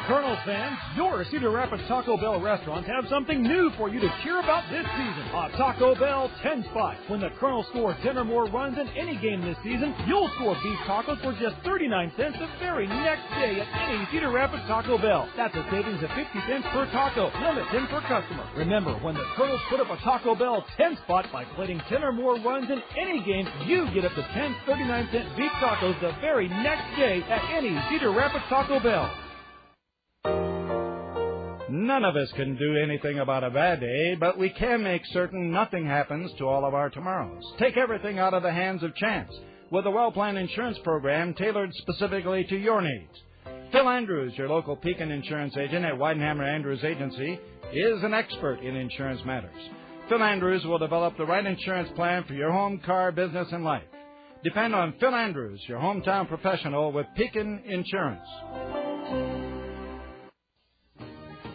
Kernels fans, your Cedar Rapids Taco Bell restaurants have something new for you to cheer about this season. A Taco Bell 10 spot. When the Kernels score 10 or more runs in any game this season, you'll score beef tacos for just 39 cents the very next day at any Cedar Rapids Taco Bell. That's a savings of 50 cents per taco, limit 10 per customer. Remember, when the Kernels put up a Taco Bell 10 spot by plating 10 or more runs in any game, you get up to 10 39-cent beef tacos the very next day at any Cedar Rapids Taco Bell. None of us can do anything about a bad day, but we can make certain nothing happens to all of our tomorrows. Take everything out of the hands of chance with a well-planned insurance program tailored specifically to your needs. Phil Andrews, your local Pekin insurance agent at Weidenhammer Andrews Agency, is an expert in insurance matters. Phil Andrews will develop the right insurance plan for your home, car, business, and life. Depend on Phil Andrews, your hometown professional with Pekin Insurance.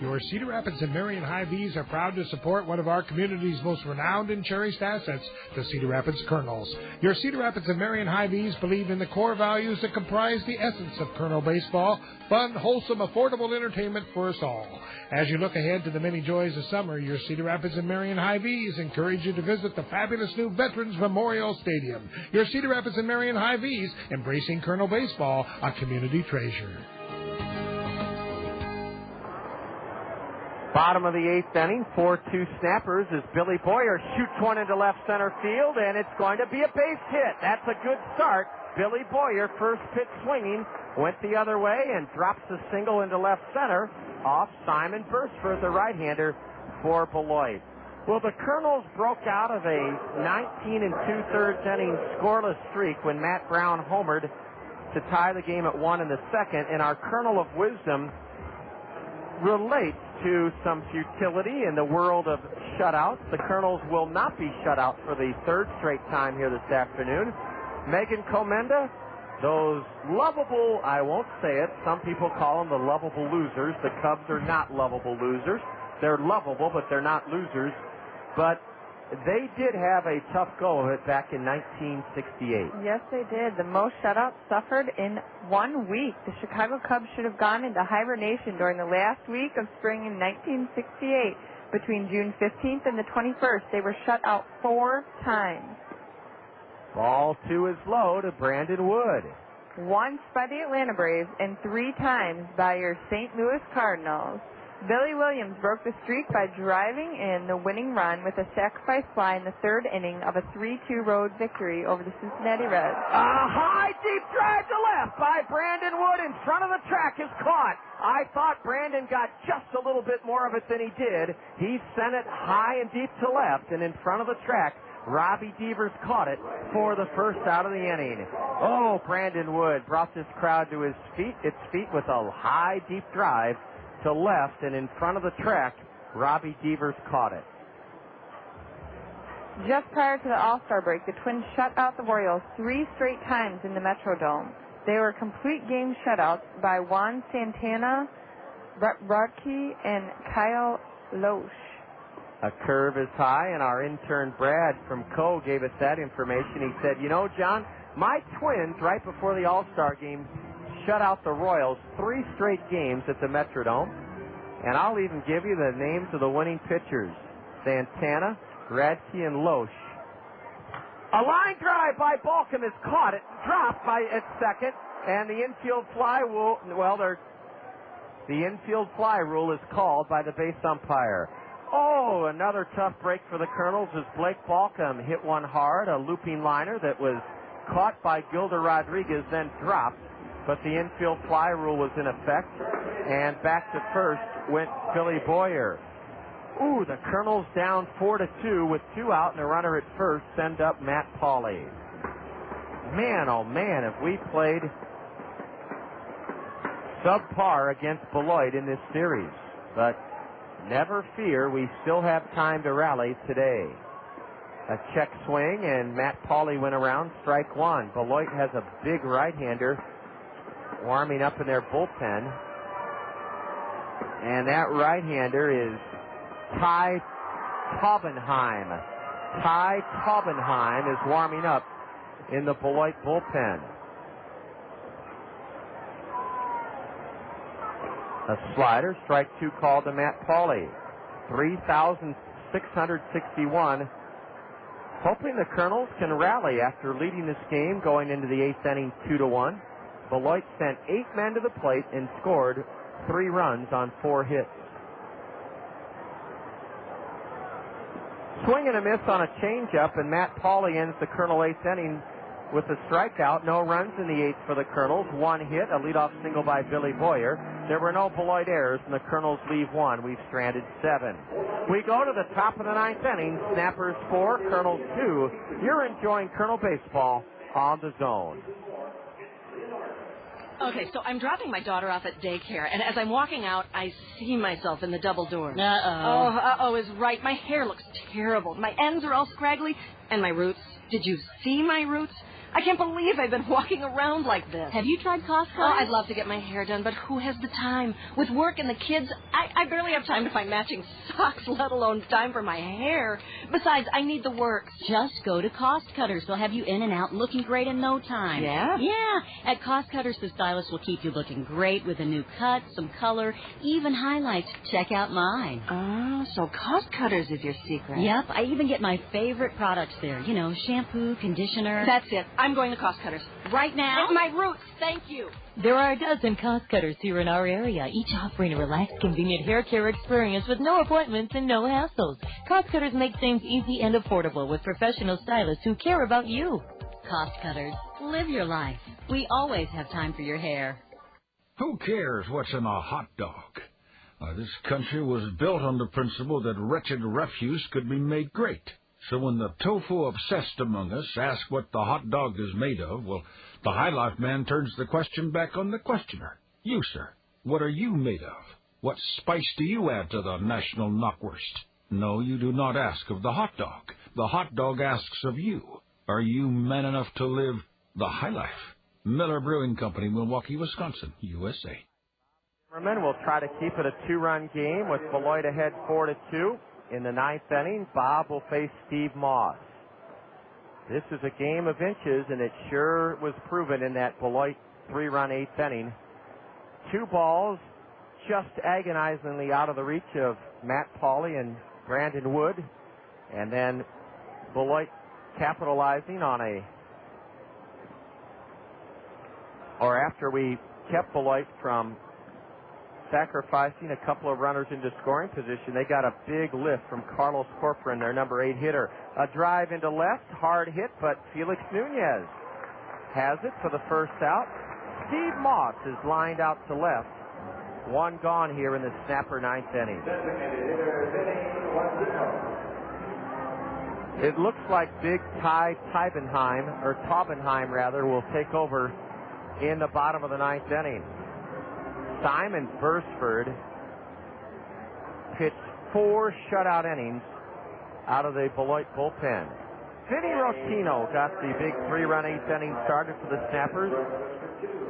Your Cedar Rapids and Marion Hy-Vees are proud to support one of our community's most renowned and cherished assets, the Cedar Rapids Kernels. Your Cedar Rapids and Marion Hy-Vees believe in the core values that comprise the essence of Kernel baseball: fun, wholesome, affordable entertainment for us all. As you look ahead to the many joys of summer, your Cedar Rapids and Marion Hy-Vees encourage you to visit the fabulous new Veterans Memorial Stadium. Your Cedar Rapids and Marion Hy-Vees, embracing Kernel baseball, a community treasure. Bottom of the 8th inning, 4-2 Snappers as Billy Boyer shoots one into left center field, and it's going to be a base hit. That's a good start. Billy Boyer, first pitch swinging, went the other way and drops a single into left center off Simon Bursford, the right-hander for Beloit. Well, the Kernels broke out of a 19 2/3 inning scoreless streak when Matt Brown homered to tie the game at 1 in the second, and our Kernel of Wisdom relates to some futility in the world of shutouts. The Kernels will not be shut out for the 3rd straight time here this afternoon. Megan Comenda, those lovable, I won't say it, some people call them the lovable losers. The Cubs are not lovable losers. They're lovable, but they're not losers. But they did have a tough go of it back in 1968. Yes, they did. The most shutouts suffered in 1 week. The Chicago Cubs should have gone into hibernation during the last week of spring in 1968. Between June 15th and the 21st, they were shut out 4 times. Ball 2 is low to Brandon Wood. Once by the Atlanta Braves and 3 times by your St. Louis Cardinals. Billy Williams broke the streak by driving in the winning run with a sacrifice fly in the 3rd inning of a 3-2 road victory over the Cincinnati Reds. A high deep drive to left by Brandon Wood in front of the track is caught. I thought Brandon got just a little bit more of it than he did. He sent it high and deep to left, and in front of the track, Robbie Devers caught it for the first out of the inning. Oh, Brandon Wood brought this crowd to its feet with a high deep drive to left, and in front of the track, Robbie Devers caught it. Just prior to the All-Star break, the Twins shut out the Royals 3 straight times in the Metrodome. They were complete game shutouts by Juan Santana, Brett Rodke, and Kyle Loesch. A curve is high, and our intern Brad from Co gave us that information. He said, you know, John, my Twins, right before the All-Star game, shut out the Royals 3 straight games at the Metrodome. And I'll even give you the names of the winning pitchers. Santana, Radke, and Loesch. A line drive by Balcom is caught. It dropped at second, and the infield fly the infield fly rule is called by the base umpire. Oh, another tough break for the Kernels as Blake Balcom hit one hard, a looping liner that was caught by Gilder Rodriguez, then dropped, but the infield fly rule was in effect, and back to first went Billy Boyer. Ooh, the Kernels down 4-2 with 2 out and a runner at first send up Matt Pauley. Man, oh man, have we played subpar against Beloit in this series. But never fear, we still have time to rally today. A check swing, and Matt Pauley went around, strike one. Beloit has a big right-hander warming up in their bullpen. And that right-hander is Ty Taubenheim. Ty Taubenheim is warming up in the Beloit bullpen. A slider, strike 2 called to Matt Pauley. 3,661. Hoping the Kernels can rally after leading this game going into the 8th inning 2-1. Beloit sent 8 men to the plate and scored 3 runs on 4 hits. Swing and a miss on a changeup, and Matt Pauley ends the Kernel 8th inning with a strikeout. No runs in the 8th for the Kernels. 1 hit, a leadoff single by Billy Boyer. There were no Beloit errors, and the Kernels leave 1. We've stranded 7. We go to the top of the 9th inning. Snappers 4, Kernels 2. You're enjoying Kernel baseball on the Zone. Okay, so I'm dropping my daughter off at daycare, and as I'm walking out, I see myself in the double doors. Uh-oh is right. My hair looks terrible. My ends are all scraggly, and my roots. Did you see my roots? I can't believe I've been walking around like this. Have you tried Costco? Oh, I'd love to get my hair done, but who has the time? With work and the kids, I barely have time to find matching socks, let alone time for my hair. Besides, I need the work. Just go to Cost Cutters. They'll have you in and out and looking great in no time. Yeah? Yeah. At Cost Cutters, the stylist will keep you looking great with a new cut, some color, even highlights. Check out mine. Oh, so Cost Cutters is your secret. Yep. I even get my favorite products there. You know, shampoo, conditioner. That's it. I'm going to Cost Cutters. Right now? My roots, thank you. There are a dozen Cost Cutters here in our area, each offering a relaxed, convenient hair care experience with no appointments and no hassles. Cost Cutters make things easy and affordable with professional stylists who care about you. Cost Cutters. Live your life. We always have time for your hair. Who cares what's in a hot dog? This country was built on the principle that wretched refuse could be made great. So when the tofu obsessed among us ask what the hot dog is made of, well, the High Life man turns the question back on the questioner. You, sir, what are you made of? What spice do you add to the national knockwurst? No, you do not ask of the hot dog. The hot dog asks of you. Are you man enough to live the High Life? Miller Brewing Company, Milwaukee, Wisconsin, USA. Zimmerman will try to keep it a 2-run game with Beloit ahead 4-2. In the 9th inning, Bob will face Steve Moss. This is a game of inches, and it sure was proven in that Beloit 3-run 8th inning. 2 balls just agonizingly out of the reach of Matt Pauley and Brandon Wood. And then Beloit capitalizing on after we kept Beloit from sacrificing a couple of runners into scoring position, they got a big lift from Carlos Corporán, their number 8 hitter. A drive into left, hard hit, but Felix Nunez has it for the first out. Steve Moss is lined out to left. 1 gone here in the snapper 9th inning. It looks like big Ty Taubenheim will take over in the bottom of the 9th inning. Simon Bursford pitched 4 shutout innings out of the Beloit bullpen. Vinny Rottino got the big 3-run 8th inning started for the Snappers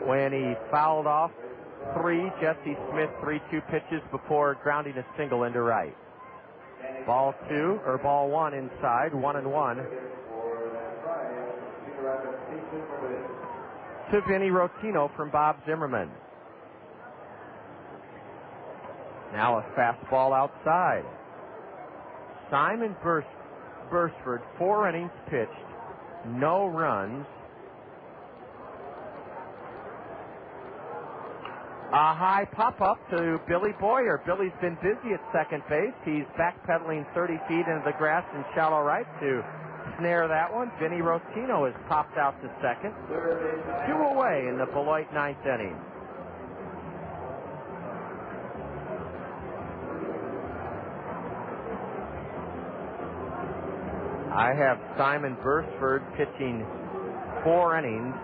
when he fouled off 3. Jesse Smith 3-2 pitches before grounding a single into right. Ball one inside, 1-1. To Vinny Rottino from Bob Zimmerman. Now a fastball outside. Simon Bursford, 4 innings pitched, no runs. A high pop-up to Billy Boyer. Billy's been busy at second base. He's backpedaling 30 feet into the grass in shallow right to snare that one. Vinny Rottino has popped out to second. 2 away in the Beloit ninth inning. I have Simon Bursford pitching 4 innings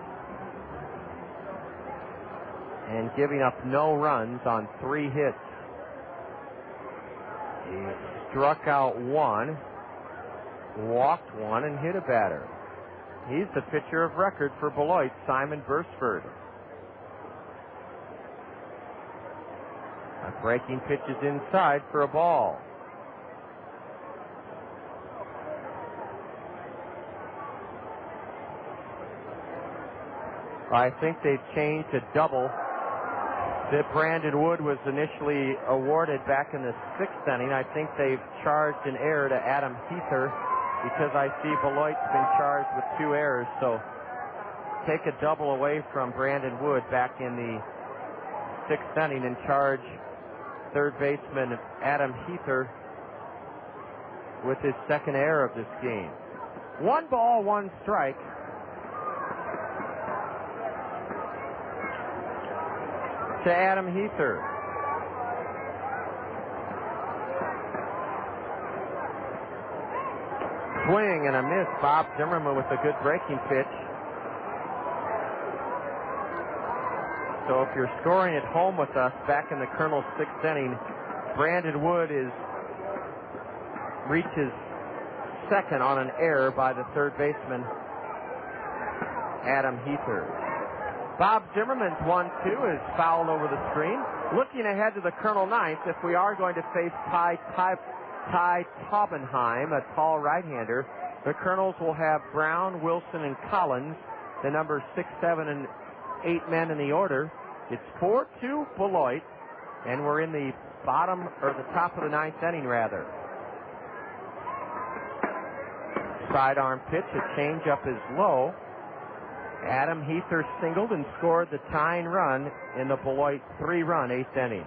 and giving up no runs on 3 hits. He struck out 1, walked 1, and hit a batter. He's the pitcher of record for Beloit, Simon Bursford. A breaking pitch is inside for a ball. I think they've changed to double that Brandon Wood was initially awarded back in the 6th inning. I think they've charged an error to Adam Heather because I see Beloit's been charged with 2 errors. So take a double away from Brandon Wood back in the 6th inning and charge third baseman Adam Heather with his 2nd error of this game. 1 ball, 1 strike. To Adam Heather. Swing and a miss. Bob Zimmerman with a good breaking pitch. So if you're scoring at home with us back in the Kernels 6th inning, Brandon Wood reaches 2nd on an error by the third baseman Adam Heather. Bob Zimmerman's 1-2 is fouled over the screen. Looking ahead to the Kernel 9th, if we are going to face Ty Taubenheim, a tall right-hander, the Kernels will have Brown, Wilson, and Collins, the numbers 6, 7, and 8 men in the order. It's 4-2 Beloit, and we're in the top of the 9th inning, rather. Sidearm pitch, a changeup is low. Adam Heather singled and scored the tying run in the Beloit 3-run 8th inning.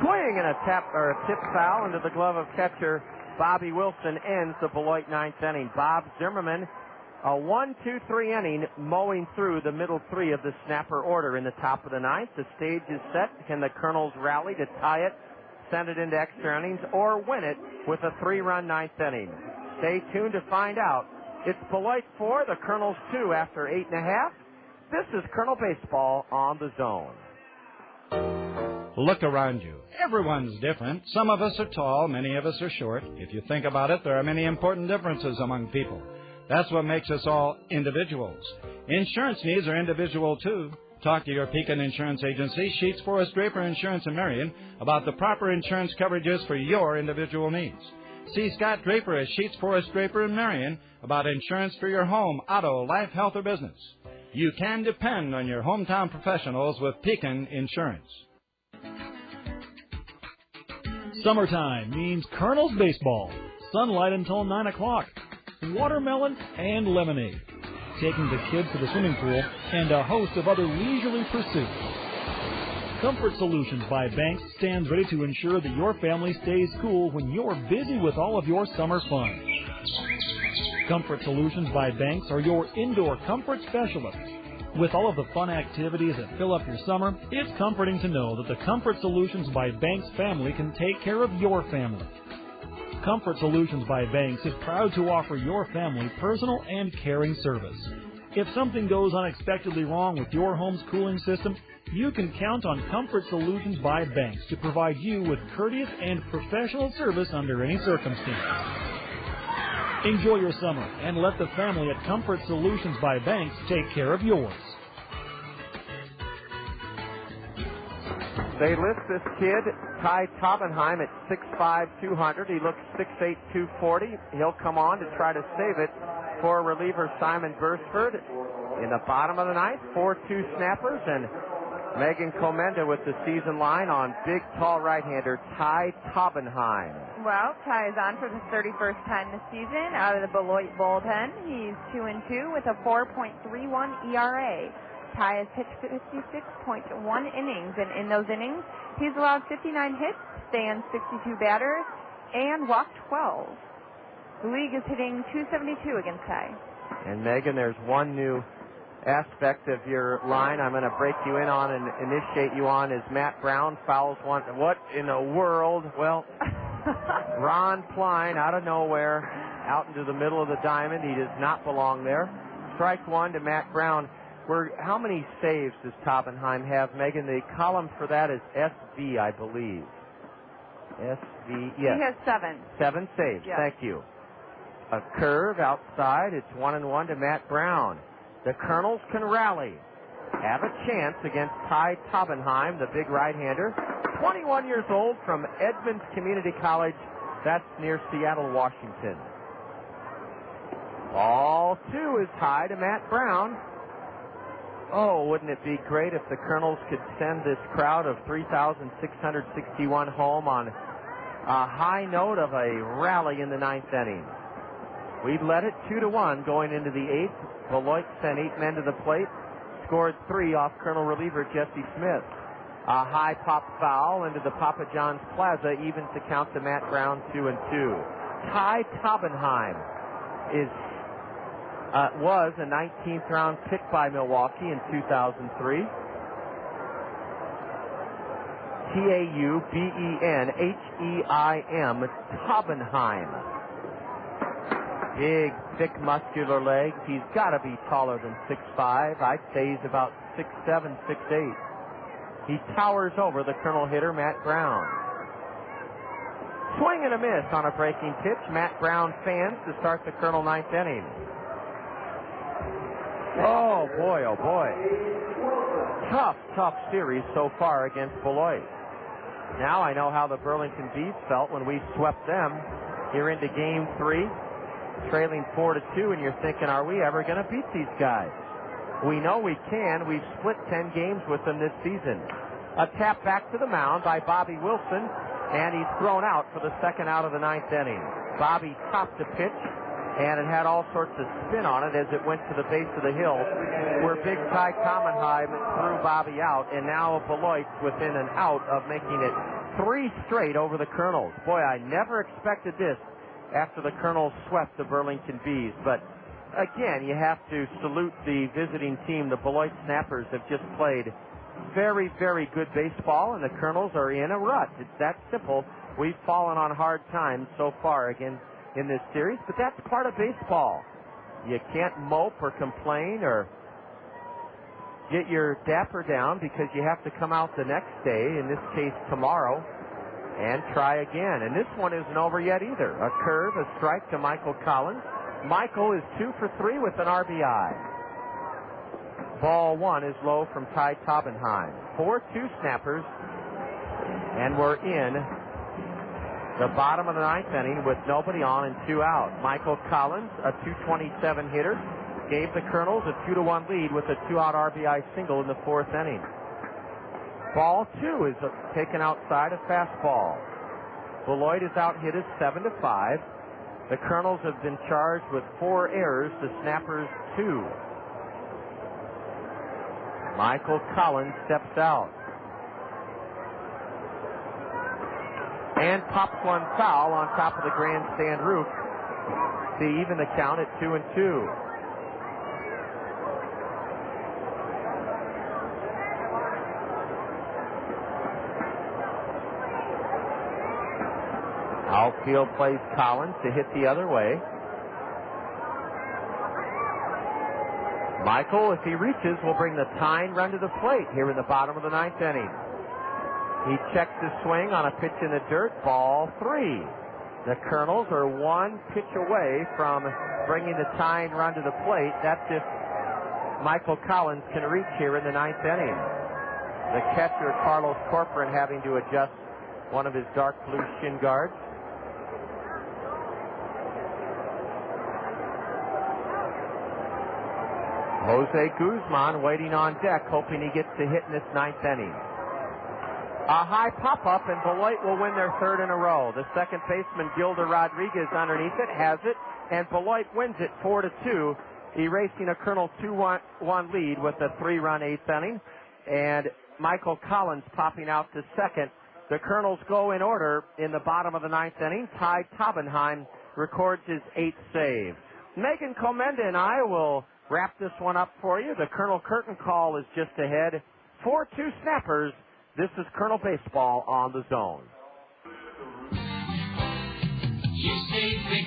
Swing and a tip foul into the glove of catcher Bobby Wilson ends the Beloit 9th inning. Bob Zimmerman, a 1-2-3 inning, mowing through the middle 3 of the snapper order in the top of the 9th. The stage is set. Can the Kernels rally to tie it, send it into extra innings, or win it with a 3-run 9th inning? Stay tuned to find out. It's Beloit 4, the Kernels 2 after 8.5. This is Kernel Baseball on the Zone. Look around you. Everyone's different. Some of us are tall, many of us are short. If you think about it, there are many important differences among people. That's what makes us all individuals. Insurance needs are individual, too. Talk to your Pekin Insurance Agency, Sheets Forest Draper Insurance in Marion, about the proper insurance coverages for your individual needs. See Scott Draper at Sheets Forest Draper in Marion about insurance for your home, auto, life, health, or business. You can depend on your hometown professionals with Pekin Insurance. Summertime means Kernels baseball. Sunlight until 9 o'clock. Watermelon and lemonade. Taking the kids to the swimming pool and a host of other leisurely pursuits. Comfort Solutions by Banks stands ready to ensure that your family stays cool when you're busy with all of your summer fun. Comfort Solutions by Banks are your indoor comfort specialists. With all of the fun activities that fill up your summer, it's comforting to know that the Comfort Solutions by Banks family can take care of your family. Comfort Solutions by Banks is proud to offer your family personal and caring service. If something goes unexpectedly wrong with your home's cooling system, you can count on Comfort Solutions by Banks to provide you with courteous and professional service under any circumstance. Enjoy your summer and let the family at Comfort Solutions by Banks take care of yours. They list this kid, Ty Taubenheim, at 6'5", 200. He looks 6'8", 240. He'll come on to try to save it for reliever Simon Bursford. In the bottom of the ninth, 4-2 snappers, and Megan Comenda with the season line on big, tall right-hander Ty Taubenheim. Well, Ty is on for the 31st time this season out of the Beloit bullpen. He's 2-2 with a 4.31 ERA. Ty has pitched 56.1 innings, and in those innings, he's allowed 59 hits, stands 62 batters, and walked 12. The league is hitting .272 against Ty. And Megan, there's one new aspect of your line I'm going to break you in on and initiate you on is Matt Brown fouls one. What in the world? Well, Ron Klein out of nowhere, out into the middle of the diamond. He does not belong there. Strike one to Matt Brown. How many saves does Taubenheim have, Megan? The column for that is SV, I believe. SV, yes. He has 7. 7 saves, yes. Thank you. A curve outside. It's 1-1 to Matt Brown. The Kernels can rally. Have a chance against Ty Taubenheim, the big right-hander. 21 years old from Edmonds Community College. That's near Seattle, Washington. Ball 2 is high to Matt Brown. Oh, wouldn't it be great if the Kernels could send this crowd of 3,661 home on a high note of a rally in the ninth inning. We'd led it 2-1 going into the eighth. Beloit sent 8 men to the plate, scored 3 off Colonel reliever Jesse Smith. A high pop foul into the Papa John's Plaza evens the count to Matt Brown 2-2. Ty Taubenheim was a 19th round pick by Milwaukee in 2003. Taubenheim, Taubenheim. Big, thick, muscular legs. He's got to be taller than 6'5". I'd say he's about 6'7", 6'8". He towers over the Colonel hitter, Matt Brown. Swing and a miss on a breaking pitch. Matt Brown fans to start the Colonel ninth inning. Oh, boy, oh, boy. Tough series so far against Beloit. Now I know how the Burlington Bees felt when we swept them here into Game 3, trailing 4-2, and you're thinking, are we ever going to beat these guys? We know we can. We've split 10 games with them this season. A tap back to the mound by Bobby Wilson, and he's thrown out for the second out of the ninth inning. Bobby topped the pitch, and it had all sorts of spin on it as it went to the base of the hill, where big Ty Taubenheim threw Bobby out, and now Beloit's within an out of making it 3 straight over the Kernels. Boy, I never expected this after the Kernels swept the Burlington Bees, but again, you have to salute the visiting team. The Beloit Snappers have just played very, very good baseball, and the Kernels are in a rut. It's that simple. We've fallen on hard times so far again in this series, but that's part of baseball. You can't mope or complain or get your dapper down because you have to come out the next day, in this case tomorrow, and try again. And this one isn't over yet either. A curve, a strike to Michael Collins. Michael is 2 for 3 with an RBI. Ball 1 is low from Ty Taubenheim. 4-2 snappers, and we're in the bottom of the ninth inning with nobody on and 2 out. Michael Collins, a .227 hitter, gave the Kernels a 2-1 lead with a 2-out RBI single in the 4th inning. Ball 2 is taken outside, a fastball. Beloit is out hit as 7-5. The Kernels have been charged with 4 errors, the Snappers 2. Michael Collins steps out and pops one foul on top of the grandstand roof to even the count at 2-2. Outfield plays Collins to hit the other way. Michael, if he reaches, will bring the tying run to the plate here in the bottom of the ninth inning. He checks his swing on a pitch in the dirt. Ball 3. The Kernels are 1 pitch away from bringing the tying run to the plate. That's if Michael Collins can reach here in the ninth inning. The catcher, Carlos Corporán, having to adjust one of his dark blue shin guards. Jose Guzman waiting on deck, hoping he gets to hit in this ninth inning. A high pop-up, and Beloit will win their third in a row. The second baseman, Gilda Rodriguez, underneath it, has it, and Beloit wins it 4-2, erasing a Kernels 2-1 lead with a 3-run eighth inning. And Michael Collins popping out to second. The Kernels go in order in the bottom of the ninth inning. Ty Taubenheim records his 8th save. Megan Comenda and I will wrap this one up for you. The Colonel Curtain call is just ahead. 4-2 Snappers. This is Colonel Baseball on the Zone. You save big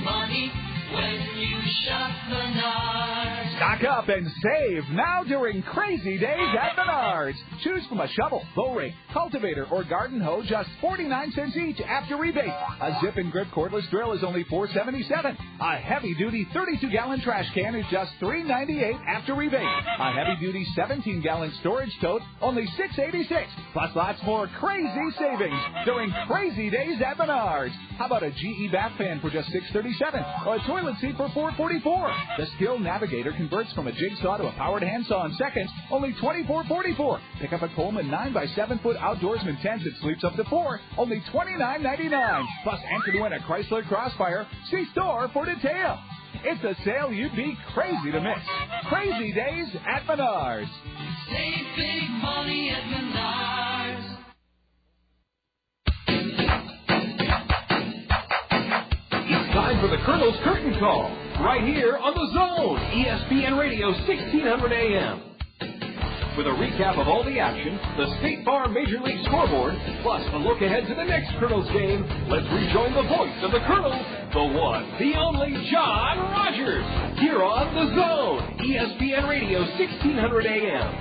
money, when you shop Menards. Stock up and save now during Crazy Days at Menards. Choose from a shovel, bow rake, cultivator, or garden hoe, just 49 cents each after rebate. A zip and grip cordless drill is only $4.77. A heavy-duty 32-gallon trash can is just $3.98 after rebate. A heavy-duty 17-gallon storage tote, only $6.86. Plus lots more crazy savings during Crazy Days at Menards. How about a GE bath fan for just $6.37 or a toilet seat for $4.44? The Skill Navigator converts from a jigsaw to a powered handsaw in seconds, only $24.44. Pick up a Coleman 9x7-foot outdoorsman tent that sleeps up to 4, only $29.99. Plus enter to win a Chrysler Crossfire. See store for details. It's a sale you'd be crazy to miss. Crazy Days at Menards. Save big money at Menards. It's time for the Colonel's Curtain Call, right here on the Zone, ESPN Radio 1600 AM. With a recap of all the action, the State Farm Major League scoreboard, plus a look ahead to the next Colonel's game, let's rejoin the voice of the Colonels, the one, the only John Rogers, here on the Zone, ESPN Radio 1600 AM.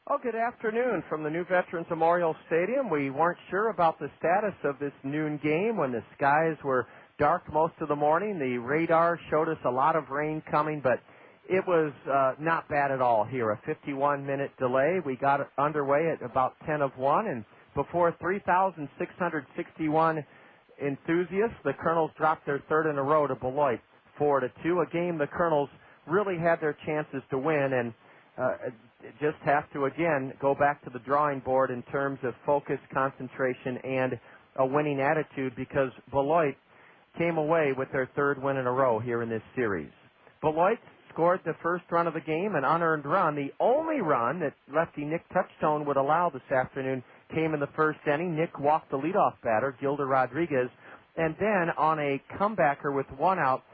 Oh, good afternoon from the New Veterans Memorial Stadium. We weren't sure about the status of this noon game when the skies were dark most of the morning. The radar showed us a lot of rain coming, but it was not bad at all here. A 51-minute delay. We got underway at about 10 of 1, and before 3,661 enthusiasts, the Kernels dropped their third in a row to Beloit, 4-2. A game the Kernels really had their chances to win, and just have to, again, go back to the drawing board in terms of focus, concentration, and a winning attitude, because Beloit came away with their third win in a row here in this series. Beloit scored the first run of the game, an unearned run. The only run that lefty Nick Touchstone would allow this afternoon came in the first inning. Nick walked the leadoff batter, Gilda Rodriguez, and then on a comebacker with one out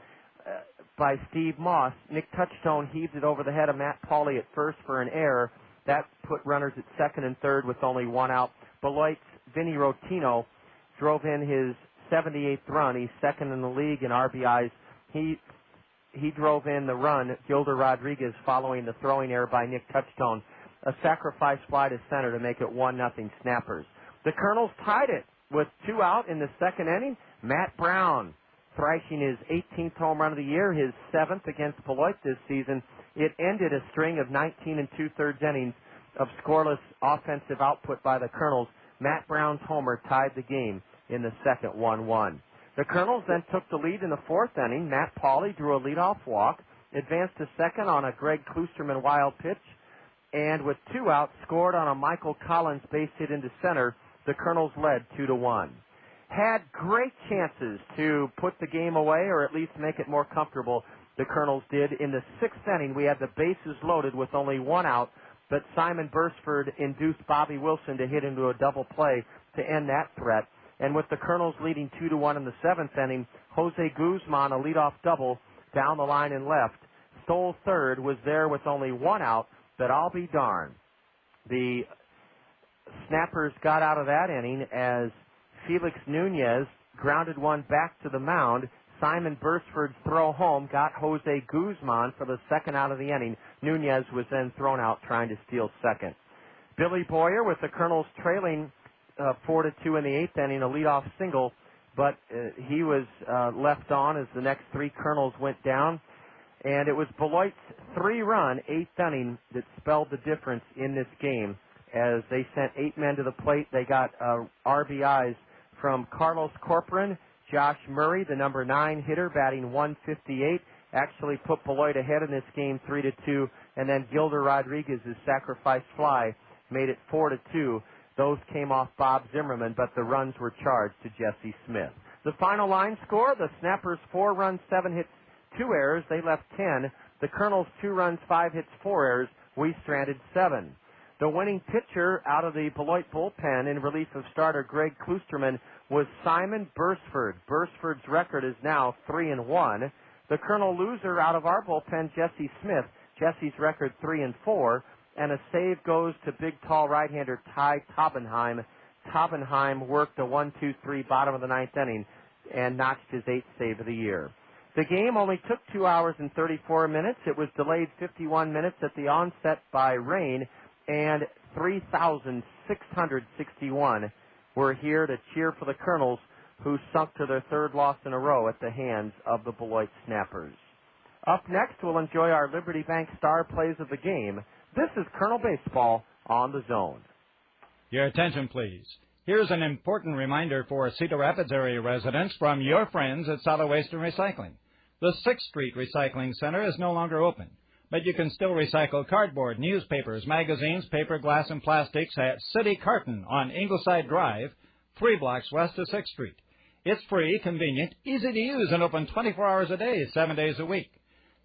by Steve Moss, Nick Touchstone heaved it over the head of Matt Pauley at first for an error. That put runners at second and third with only one out. Beloit's Vinny Rottino drove in his 78th run. He's second in the league in RBIs. He drove in the run, Gilda Rodriguez, following the throwing error by Nick Touchstone. A sacrifice fly to center to make it 1-0 Snappers. The Kernels tied it with two out in the second inning. Matt Brown thrashing his 18th home run of the year, his 7th against Beloit this season. It ended a string of 19 2/3 innings of scoreless offensive output by the Kernels. Matt Brown's homer tied the game in the second, 1-1. The Kernels then took the lead in the fourth inning. Matt Pauley drew a leadoff walk, advanced to second on a Greg Kloosterman wild pitch, and with two outs, scored on a Michael Collins base hit into center. The Kernels led 2-1. Had great chances to put the game away or at least make it more comfortable. The Kernels did. In the sixth inning, we had the bases loaded with only one out, but Simon Bursford induced Bobby Wilson to hit into a double play to end that threat. And with the Kernels leading 2-1 in the seventh inning, Jose Guzman, a leadoff double down the line and left, stole third, was there with only one out, but I'll be darned. The Snappers got out of that inning as Felix Nunez grounded one back to the mound. Simon Bursford's throw home got Jose Guzman for the second out of the inning. Nunez was then thrown out trying to steal second. Billy Boyer, with the Kernels trailing 4-2 in the eighth inning, a leadoff single, but he was left on as the next three Kernels went down. And it was Beloit's 3-run, 8th inning that spelled the difference in this game. As they sent 8 men to the plate, they got RBIs from Carlos Corporán, Josh Murray, the number 9 hitter, batting 158, actually put Beloit ahead in this game 3-2, and then Gilder Rodriguez's sacrifice fly made it 4-2. Those came off Bob Zimmerman, but the runs were charged to Jesse Smith. The final line score, the Snappers 4 runs, 7 hits, 2 errors. They left 10. The Kernels 2 runs, 5 hits, 4 errors. We stranded 7. The winning pitcher out of the Beloit bullpen in relief of starter Greg Klusterman was Simon Bursford. Bursford's record is now 3-1. The Kernel loser out of our bullpen, Jesse Smith. Jesse's record 3-4. And a save goes to big, tall right-hander Ty Taubenheim. Taubenheim worked a 1-2-3 bottom of the 9th inning and notched his 8th save of the year. The game only took 2 hours and 34 minutes. It was delayed 51 minutes at the onset by rain, and 3,661 were here to cheer for the Kernels, who sunk to their 3rd loss in a row at the hands of the Beloit Snappers. Up next, we'll enjoy our Liberty Bank star plays of the game. This is Kernel Baseball on the Zone. Your attention, please. Here's an important reminder for Cedar Rapids area residents from your friends at Solid Waste and Recycling. The 6th Street Recycling Center is no longer open, but you can still recycle cardboard, newspapers, magazines, paper, glass, and plastics at City Carton on Ingleside Drive, 3 blocks west of 6th Street. It's free, convenient, easy to use, and open 24 hours a day, 7 days a week.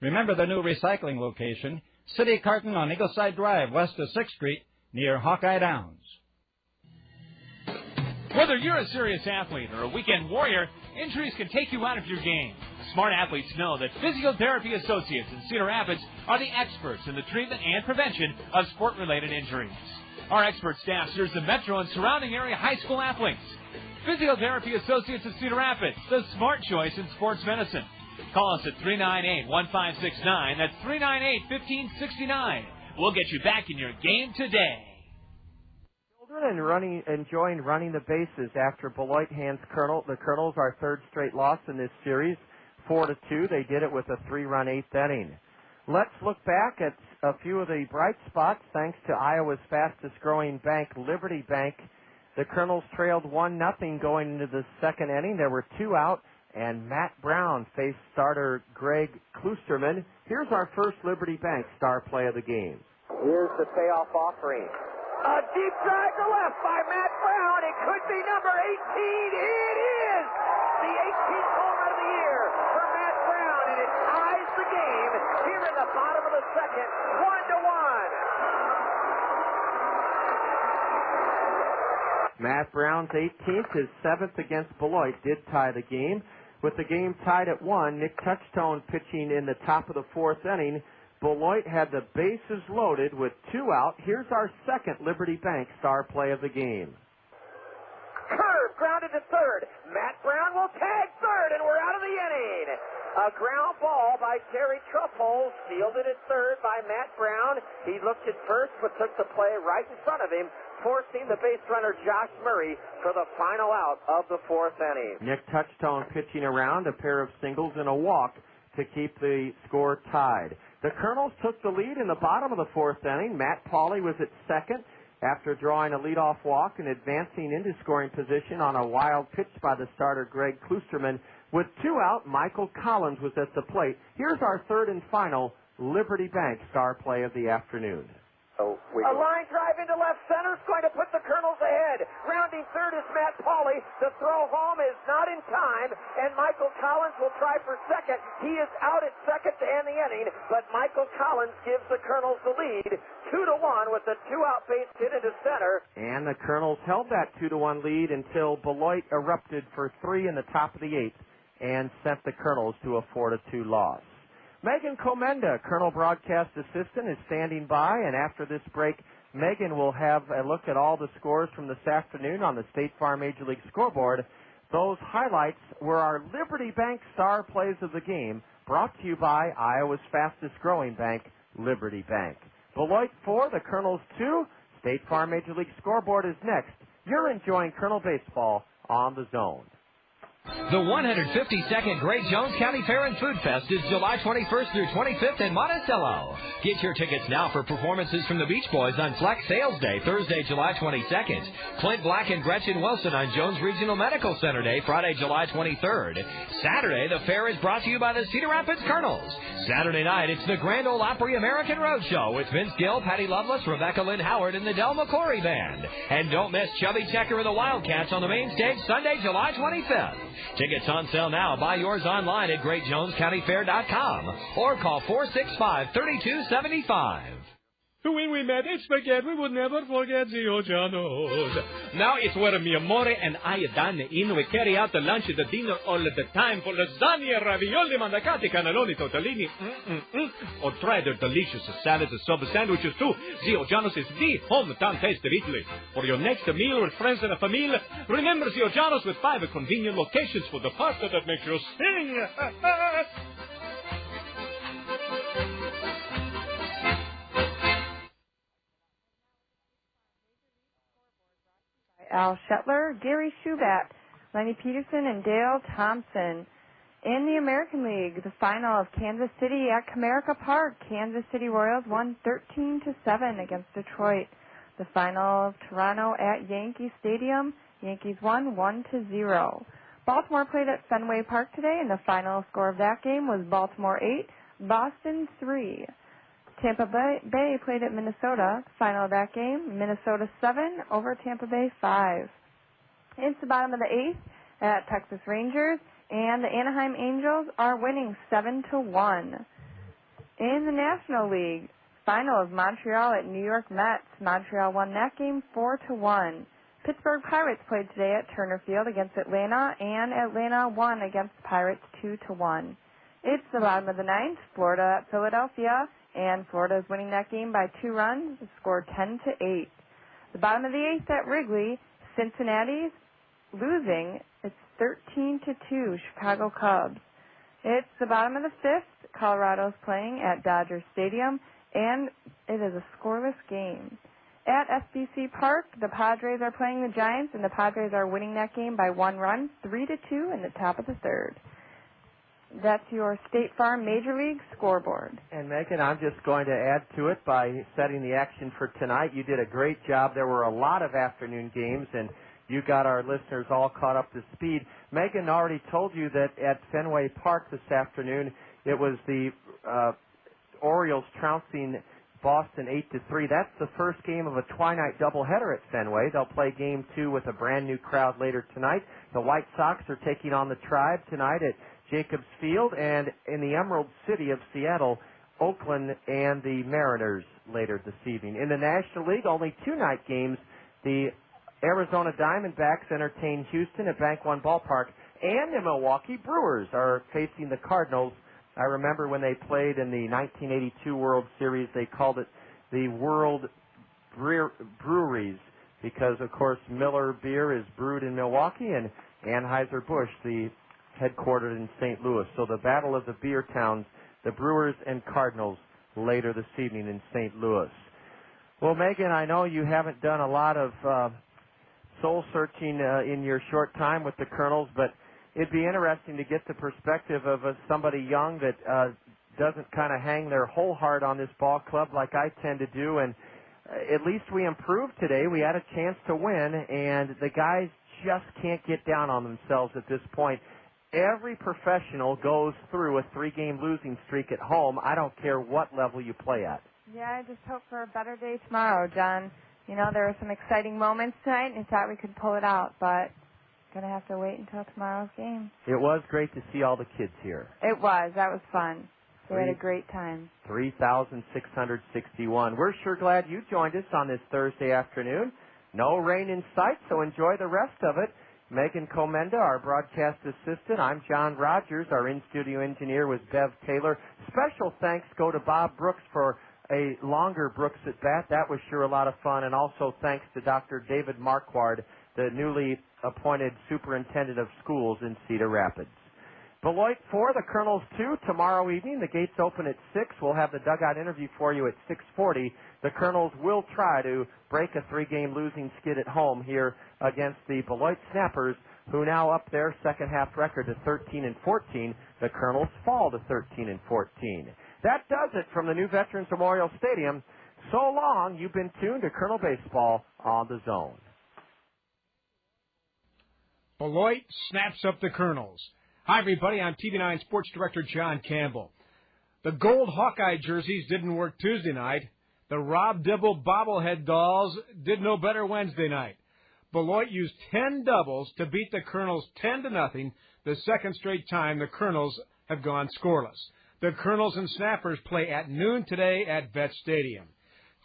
Remember the new recycling location, City Carton on Ingleside Drive, west of 6th Street, near Hawkeye Downs. Whether you're a serious athlete or a weekend warrior, injuries can take you out of your game. Smart athletes know that Physiotherapy Associates in Cedar Rapids are the experts in the treatment and prevention of sport-related injuries. Our expert staff serves the metro and surrounding area high school athletes. Physiotherapy Associates of Cedar Rapids, the smart choice in sports medicine. Call us at 398-1569. That's 398-1569. We'll get you back in your game today. And enjoying running the bases after Beloit hands the Kernels our 3rd straight loss in this series, 4-2. They did it with a 3-run 8th inning. Let's look back at a few of the bright spots thanks to Iowa's fastest-growing bank, Liberty Bank. The Kernels trailed 1-0 going into the 2nd inning. There were 2 out, and Matt Brown faced starter Greg Klusterman. Here's our first Liberty Bank star play of the game. Here's the payoff offering. A deep drive to left by Matt Brown. It could be number 18. It is the 18th home run of the year for Matt Brown, and it ties the game here in the bottom of the 2nd, 1-1. Matt Brown's 18th, his 7th against Beloit, did tie the game. With the game tied at 1, Nick Touchstone pitching in the top of the 4th inning. Beloit had the bases loaded with 2 out. Here's our second Liberty Bank star play of the game. Curve grounded to 3rd. Matt Brown will tag 3rd, and we're out of the inning. A ground ball by Terry Truffles, fielded at 3rd by Matt Brown. He looked at first, but took the play right in front of him, forcing the base runner Josh Murray for the final out of the 4th inning. Nick Touchstone pitching around, a pair of singles and a walk to keep the score tied. The Kernels took the lead in the bottom of the 4th inning. Matt Pauley was at 2nd after drawing a leadoff walk and advancing into scoring position on a wild pitch by the starter Greg Klusterman. With 2 out, Michael Collins was at the plate. Here's our 3rd and final Liberty Bank star play of the afternoon. A line drive into left center is going to put the Kernels ahead. Rounding 3rd is Matt Pauley. The throw home is not in time, and Michael Collins will try for 2nd. He is out at 2nd to end the inning, but Michael Collins gives the Kernels the lead, 2-1 with a 2-out base hit into center. And the Kernels held that 2-1 lead until Beloit erupted for 3 in the top of the 8th and sent the Kernels to a 4-2 loss. Megan Comenda, Kernel Broadcast Assistant, is standing by, and after this break, Megan will have a look at all the scores from this afternoon on the State Farm Major League scoreboard. Those highlights were our Liberty Bank star plays of the game, brought to you by Iowa's fastest-growing bank, Liberty Bank. Beloit 4, the Kernels 2. State Farm Major League scoreboard is next. You're enjoying Kernel Baseball on the Zone. The 152nd Great Jones County Fair and Food Fest is July 21st through 25th in Monticello. Get your tickets now for performances from the Beach Boys on Flex Sales Day, Thursday, July 22nd. Clint Black and Gretchen Wilson on Jones Regional Medical Center Day, Friday, July 23rd. Saturday, the fair is brought to you by the Cedar Rapids Kernels. Saturday night, it's the Grand Ole Opry American Roadshow with Vince Gill, Patty Loveless, Rebecca Lynn Howard, and the Del McCoury Band. And don't miss Chubby Checker and the Wildcats on the main stage Sunday, July 25th. Tickets on sale now. Buy yours online at GreatJonesCountyFair.com or call 465-3275. When we met at Spaghetti, we would never forget Zio Giano's. Now it's where mi amore and I dine in. We carry out the lunch and the dinner all the time for lasagna, ravioli, mandacati, cannelloni, tortellini, or try their delicious salads and sub sandwiches too. Zio Giano's is the hometown taste of Italy. For your next meal with friends and a family, remember Zio Giano's with 5 convenient locations for the pasta that makes you sing. Al Shetler, Gary Shubat, Lenny Peterson, and Dale Thompson. In the American League, the final of Kansas City at Comerica Park. Kansas City Royals won 13-7 against Detroit. The final of Toronto at Yankee Stadium. Yankees won 1-0. Baltimore played at Fenway Park today, and the final score of that game was Baltimore 8, Boston 3. Tampa Bay played at Minnesota. Final of that game, Minnesota 7 over Tampa Bay 5. It's the bottom of the 8th at Texas Rangers, and the Anaheim Angels are winning 7-1. In the National League, final of Montreal at New York Mets. Montreal won that game 4-1. Pittsburgh Pirates played today at Turner Field against Atlanta, and Atlanta won against the Pirates 2-1. It's the bottom of the 9th, Florida at Philadelphia, and Florida is winning that game by 2 runs. The score 10-8. The bottom of the 8th at Wrigley, Cincinnati's losing. It's 13-2, Chicago Cubs. It's the bottom of the 5th. Colorado's playing at Dodger Stadium, and it is a scoreless game. At SBC Park, the Padres are playing the Giants, and the Padres are winning that game by 1 run, 3-2 in the top of the 3rd. That's your State Farm Major League scoreboard. And, Megan, I'm just going to add to it by setting the action for tonight. You did a great job. There were a lot of afternoon games, and you got our listeners all caught up to speed. Megan already told you that at Fenway Park this afternoon, it was the Orioles trouncing Boston 8-3. That's the first game of a twilight doubleheader at Fenway. They'll play Game 2 with a brand-new crowd later tonight. The White Sox are taking on the Tribe tonight at Jacobs Field, and in the Emerald City of Seattle, Oakland and the Mariners later this evening. In the National League, only 2 night games. The Arizona Diamondbacks entertain Houston at Bank One Ballpark, and the Milwaukee Brewers are facing the Cardinals. I remember when they played in the 1982 World Series, they called it the World Breweries because, of course, Miller beer is brewed in Milwaukee, and Anheuser-Busch, the headquartered in St. Louis. So the battle of the beer towns, the Brewers and Cardinals, later this evening in St. Louis. Well, Megan, I know you haven't done a lot of soul-searching in your short time with the Kernels, but it'd be interesting to get the perspective of somebody young that doesn't kind of hang their whole heart on this ball club like I tend to do. And at least we improved today. We had a chance to win, and the guys just can't get down on themselves at this point. Every professional goes through a 3-game losing streak at home. I don't care what level you play at. Yeah, I just hope for a better day tomorrow, John. You know, there were some exciting moments tonight, and I thought we could pull it out, but going to have to wait until tomorrow's game. It was great to see all the kids here. It was. That was fun. We had a great time. 3,661. We're sure glad you joined us on this Thursday afternoon. No rain in sight, so enjoy the rest of it. Megan Comenda, our broadcast assistant. I'm John Rogers. Our in-studio engineer was Bev Taylor. Special thanks go to Bob Brooks for a longer Brooks at bat. That was sure a lot of fun. And also thanks to Dr. David Marquardt, the newly appointed superintendent of schools in Cedar Rapids. Beloit 4, the Kernels 2, tomorrow evening. The gates open at 6. We'll have the dugout interview for you at 6:40. The Kernels will try to break a 3-game losing skid at home here against the Beloit Snappers who now up their second-half record to 13-14. The Kernels fall to 13-14. That does it from the new Veterans Memorial Stadium. So long, you've been tuned to Kernel Baseball on the Zone. Beloit snaps up the Kernels. Hi, everybody. I'm TV9 Sports Director John Campbell. The gold Hawkeye jerseys didn't work Tuesday night. The Rob Dibble bobblehead dolls did no better Wednesday night. Beloit used 10 doubles to beat the Kernels 10-0, the second straight time the Kernels have gone scoreless. The Kernels and Snappers play at noon today at Vet Stadium.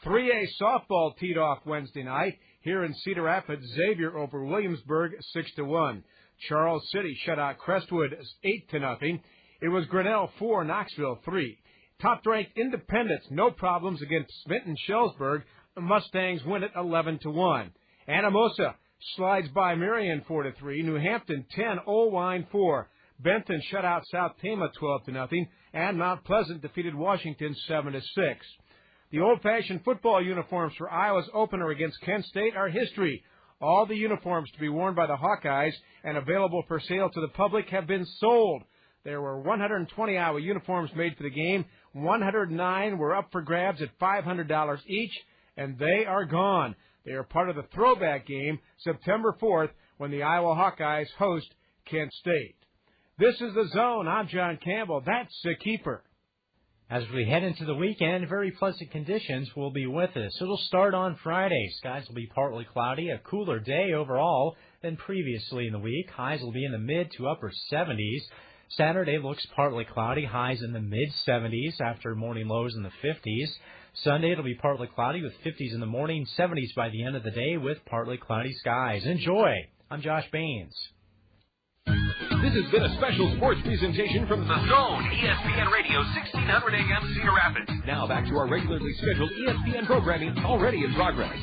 3A softball teed off Wednesday night. Here in Cedar Rapids, Xavier over Williamsburg 6-1. Charles City shut out Crestwood 8-0. It was Grinnell 4, Knoxville 3. Top-ranked Independence, no problems against Smitten Shellsburg. The Mustangs win it 11-1. Anamosa slides by Marion 4-3. New Hampton 10, Olwine 4. Benton shut out South Tama 12-0, and Mount Pleasant defeated Washington 7-6. The old-fashioned football uniforms for Iowa's opener against Kent State are history. All the uniforms to be worn by the Hawkeyes and available for sale to the public have been sold. There were 120 Iowa uniforms made for the game. 109 were up for grabs at $500 each, and they are gone. They are part of the throwback game September 4th when the Iowa Hawkeyes host Kent State. This is The Zone. I'm John Campbell. That's the keeper. As we head into the weekend, very pleasant conditions will be with us. It'll start on Friday. Skies will be partly cloudy, a cooler day overall than previously in the week. Highs will be in the mid to upper 70s. Saturday looks partly cloudy, highs in the mid-70s after morning lows in the 50s. Sunday it'll be partly cloudy with 50s in the morning, 70s by the end of the day with partly cloudy skies. Enjoy. I'm Josh Baines. This has been a special sports presentation from The Zone, ESPN Radio, 1600 AM, Cedar Rapids. Now back to our regularly scheduled ESPN programming already in progress.